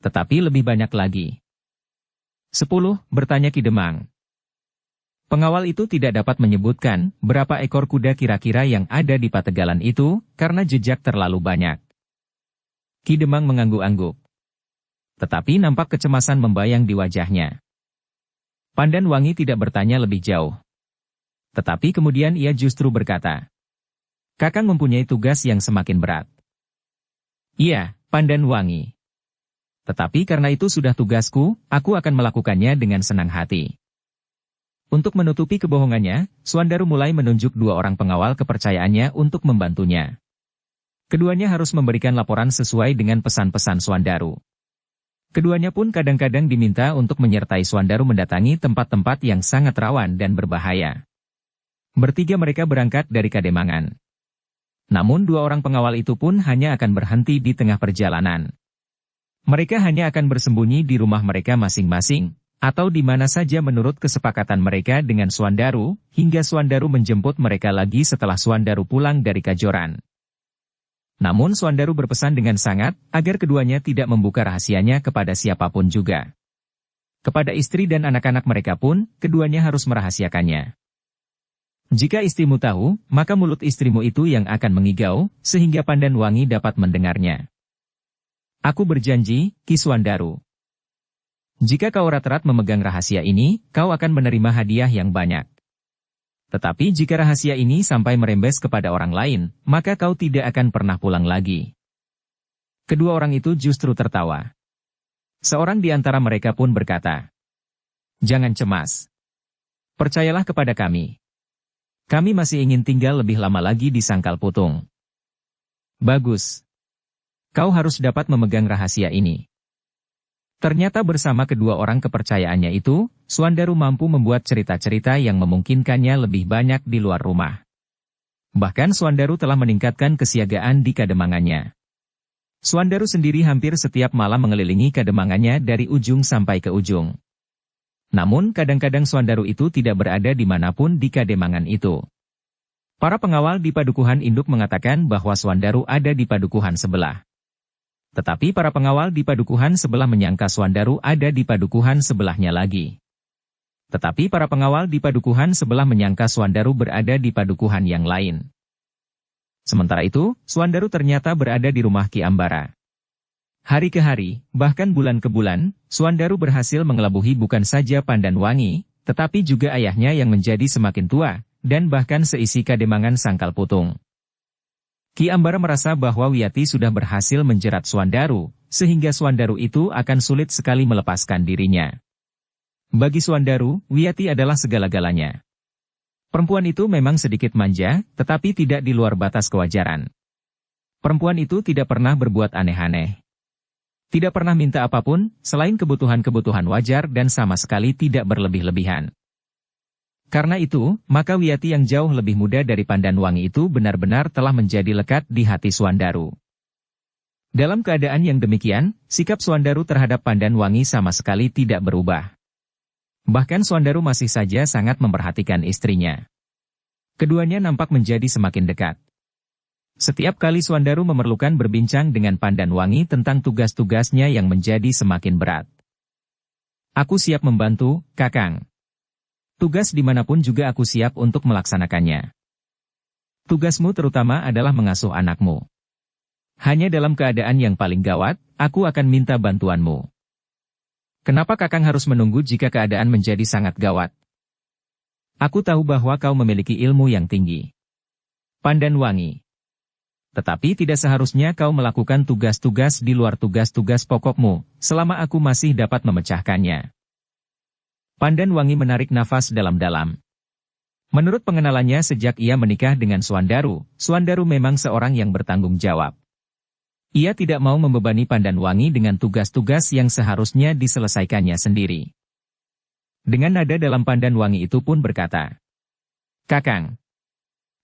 tetapi lebih banyak lagi. 10, bertanya Ki Demang. Pengawal itu tidak dapat menyebutkan berapa ekor kuda kira-kira yang ada di Pategalan itu, karena jejak terlalu banyak. Ki Demang mengangguk-angguk. Tetapi nampak kecemasan membayang di wajahnya. Pandan Wangi tidak bertanya lebih jauh. Tetapi kemudian ia justru berkata, Kakang mempunyai tugas yang semakin berat. Iya, Pandan Wangi. Tetapi karena itu sudah tugasku, aku akan melakukannya dengan senang hati. Untuk menutupi kebohongannya, Swandaru mulai menunjuk 2 orang pengawal kepercayaannya untuk membantunya. Keduanya harus memberikan laporan sesuai dengan pesan-pesan Swandaru. Keduanya pun kadang-kadang diminta untuk menyertai Swandaru mendatangi tempat-tempat yang sangat rawan dan berbahaya. Bertiga mereka berangkat dari Kademangan. Namun 2 orang pengawal itu pun hanya akan berhenti di tengah perjalanan. Mereka hanya akan bersembunyi di rumah mereka masing-masing, atau di mana saja menurut kesepakatan mereka dengan Swandaru, hingga Swandaru menjemput mereka lagi setelah Swandaru pulang dari Kajoran. Namun Swandaru berpesan dengan sangat, agar keduanya tidak membuka rahasianya kepada siapapun juga. Kepada istri dan anak-anak mereka pun, keduanya harus merahasiakannya. Jika istrimu tahu, maka mulut istrimu itu yang akan mengigau, sehingga Pandan Wangi dapat mendengarnya. Aku berjanji, Ki Swandaru. Jika kau rat-rat memegang rahasia ini, kau akan menerima hadiah yang banyak. Tetapi jika rahasia ini sampai merembes kepada orang lain, maka kau tidak akan pernah pulang lagi. Kedua orang itu justru tertawa. Seorang di antara mereka pun berkata, Jangan cemas. Percayalah kepada kami. Kami masih ingin tinggal lebih lama lagi di Sangkal Putung. Bagus. Kau harus dapat memegang rahasia ini. Ternyata bersama kedua orang kepercayaannya itu, Swandaru mampu membuat cerita-cerita yang memungkinkannya lebih banyak di luar rumah. Bahkan Swandaru telah meningkatkan kesiagaan di kademangannya. Swandaru sendiri hampir setiap malam mengelilingi kademangannya dari ujung sampai ke ujung. Namun kadang-kadang Swandaru itu tidak berada di manapun di kademangan itu. Para pengawal di padukuhan induk mengatakan bahwa Swandaru ada di padukuhan sebelah. Tetapi para pengawal di padukuhan sebelah menyangka Swandaru ada di padukuhan sebelahnya lagi. Tetapi para pengawal di padukuhan sebelah menyangka Swandaru berada di padukuhan yang lain. Sementara itu, Swandaru ternyata berada di rumah Ki Ambara. Hari ke hari, bahkan bulan ke bulan, Swandaru berhasil mengelabuhi bukan saja Pandanwangi, tetapi juga ayahnya yang menjadi semakin tua, dan bahkan seisi Kademangan Sangkal Putung. Ki Ambara merasa bahwa Wiyati sudah berhasil menjerat Swandaru, sehingga Swandaru itu akan sulit sekali melepaskan dirinya. Bagi Swandaru, Wiyati adalah segala-galanya. Perempuan itu memang sedikit manja, tetapi tidak di luar batas kewajaran. Perempuan itu tidak pernah berbuat aneh-aneh. Tidak pernah minta apapun, selain kebutuhan-kebutuhan wajar dan sama sekali tidak berlebih-lebihan. Karena itu, maka Wiyati yang jauh lebih muda dari Pandanwangi itu benar-benar telah menjadi lekat di hati Swandaru. Dalam keadaan yang demikian, sikap Swandaru terhadap Pandanwangi sama sekali tidak berubah. Bahkan Swandaru masih saja sangat memperhatikan istrinya. Keduanya nampak menjadi semakin dekat. Setiap kali Swandaru memerlukan berbincang dengan Pandanwangi tentang tugas-tugasnya yang menjadi semakin berat. Aku siap membantu, Kakang. Tugas dimanapun juga aku siap untuk melaksanakannya. Tugasmu terutama adalah mengasuh anakmu. Hanya dalam keadaan yang paling gawat, aku akan minta bantuanmu. Kenapa Kakang harus menunggu jika keadaan menjadi sangat gawat? Aku tahu bahwa kau memiliki ilmu yang tinggi. Pandanwangi. Tetapi tidak seharusnya kau melakukan tugas-tugas di luar tugas-tugas pokokmu, selama aku masih dapat memecahkannya. Pandanwangi menarik nafas dalam-dalam. Menurut pengenalannya sejak ia menikah dengan Swandaru, Swandaru memang seorang yang bertanggung jawab. Ia tidak mau membebani Pandanwangi dengan tugas-tugas yang seharusnya diselesaikannya sendiri. Dengan nada dalam Pandanwangi itu pun berkata, Kakang,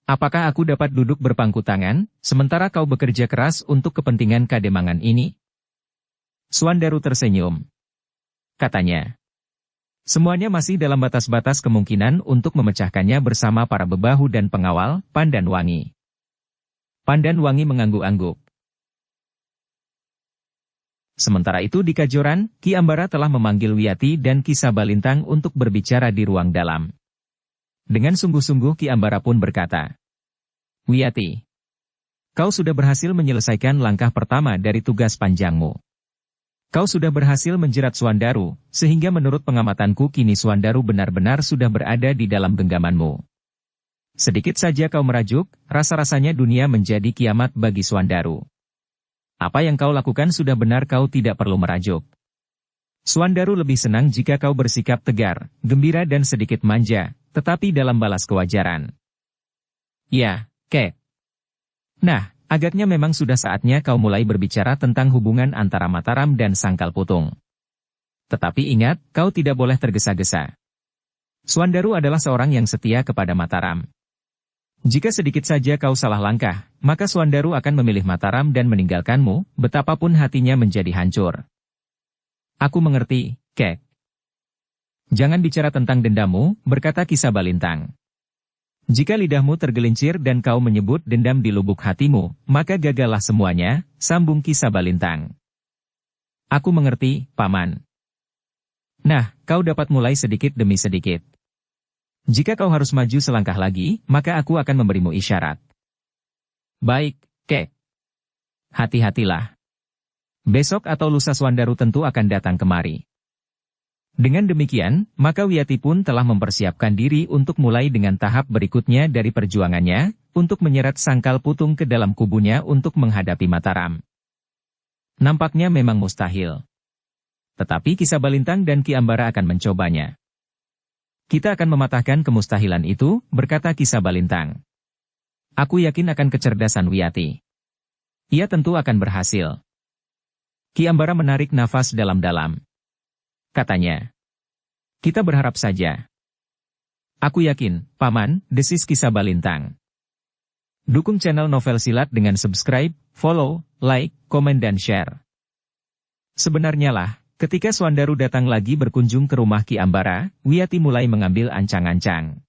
apakah aku dapat duduk berpangku tangan, sementara kau bekerja keras untuk kepentingan Kademangan ini? Swandaru tersenyum. Katanya, semuanya masih dalam batas-batas kemungkinan untuk memecahkannya bersama para bebahu dan pengawal, Pandanwangi. Pandanwangi mengangguk-angguk. Sementara itu di Kajoran, Ki Ambara telah memanggil Wiyati dan Ki Sabalintang untuk berbicara di ruang dalam. Dengan sungguh-sungguh Ki Ambara pun berkata, Wiyati, kau sudah berhasil menyelesaikan langkah pertama dari tugas panjangmu. Kau sudah berhasil menjerat Swandaru, sehingga menurut pengamatanku kini Swandaru benar-benar sudah berada di dalam genggamanmu. Sedikit saja kau merajuk, rasa-rasanya dunia menjadi kiamat bagi Swandaru. Apa yang kau lakukan sudah benar, kau tidak perlu merajuk. Swandaru lebih senang jika kau bersikap tegar, gembira dan sedikit manja, tetapi dalam balas kewajaran. Ya, Kek. Nah, agaknya memang sudah saatnya kau mulai berbicara tentang hubungan antara Mataram dan Sangkal Putung. Tetapi ingat, kau tidak boleh tergesa-gesa. Swandaru adalah seorang yang setia kepada Mataram. Jika sedikit saja kau salah langkah, maka Swandaru akan memilih Mataram dan meninggalkanmu, betapapun hatinya menjadi hancur. Aku mengerti, Kek. Jangan bicara tentang dendammu, berkata Ki Sabalintang. Jika lidahmu tergelincir dan kau menyebut dendam di lubuk hatimu, maka gagallah semuanya, sambung Ki Sabalintang. Aku mengerti, Paman. Nah, kau dapat mulai sedikit demi sedikit. Jika kau harus maju selangkah lagi, maka aku akan memberimu isyarat. Baik, Kek. Hati-hatilah. Besok atau lusa Swandaru tentu akan datang kemari. Dengan demikian, maka Wiyati pun telah mempersiapkan diri untuk mulai dengan tahap berikutnya dari perjuangannya, untuk menyeret Sangkal Putung ke dalam kubunya untuk menghadapi Mataram. Nampaknya memang mustahil. Tetapi Ki Sabalintang dan Ki Ambara akan mencobanya. Kita akan mematahkan kemustahilan itu, berkata Ki Sabalintang. Aku yakin akan kecerdasan Wiyati. Ia tentu akan berhasil. Ki Ambara menarik nafas dalam-dalam. Katanya, kita berharap saja. Aku yakin, Paman, desis Ki Sabalintang. Dukung channel Novel Silat dengan subscribe, follow, like, komen dan share. Sebenarnya lah, ketika Swandaru datang lagi berkunjung ke rumah Ki Ambara, Wiyati mulai mengambil ancang-ancang.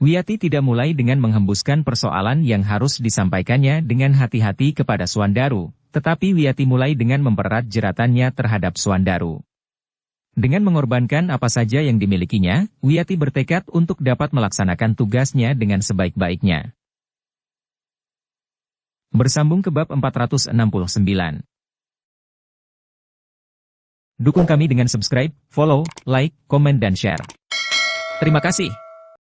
Wiyati tidak mulai dengan menghembuskan persoalan yang harus disampaikannya dengan hati-hati kepada Swandaru, tetapi Wiyati mulai dengan mempererat jeratannya terhadap Swandaru. Dengan mengorbankan apa saja yang dimilikinya, Wiyati bertekad untuk dapat melaksanakan tugasnya dengan sebaik-baiknya. Bersambung ke bab 469. Dukung kami dengan subscribe, follow, like, komen dan share. Terima kasih.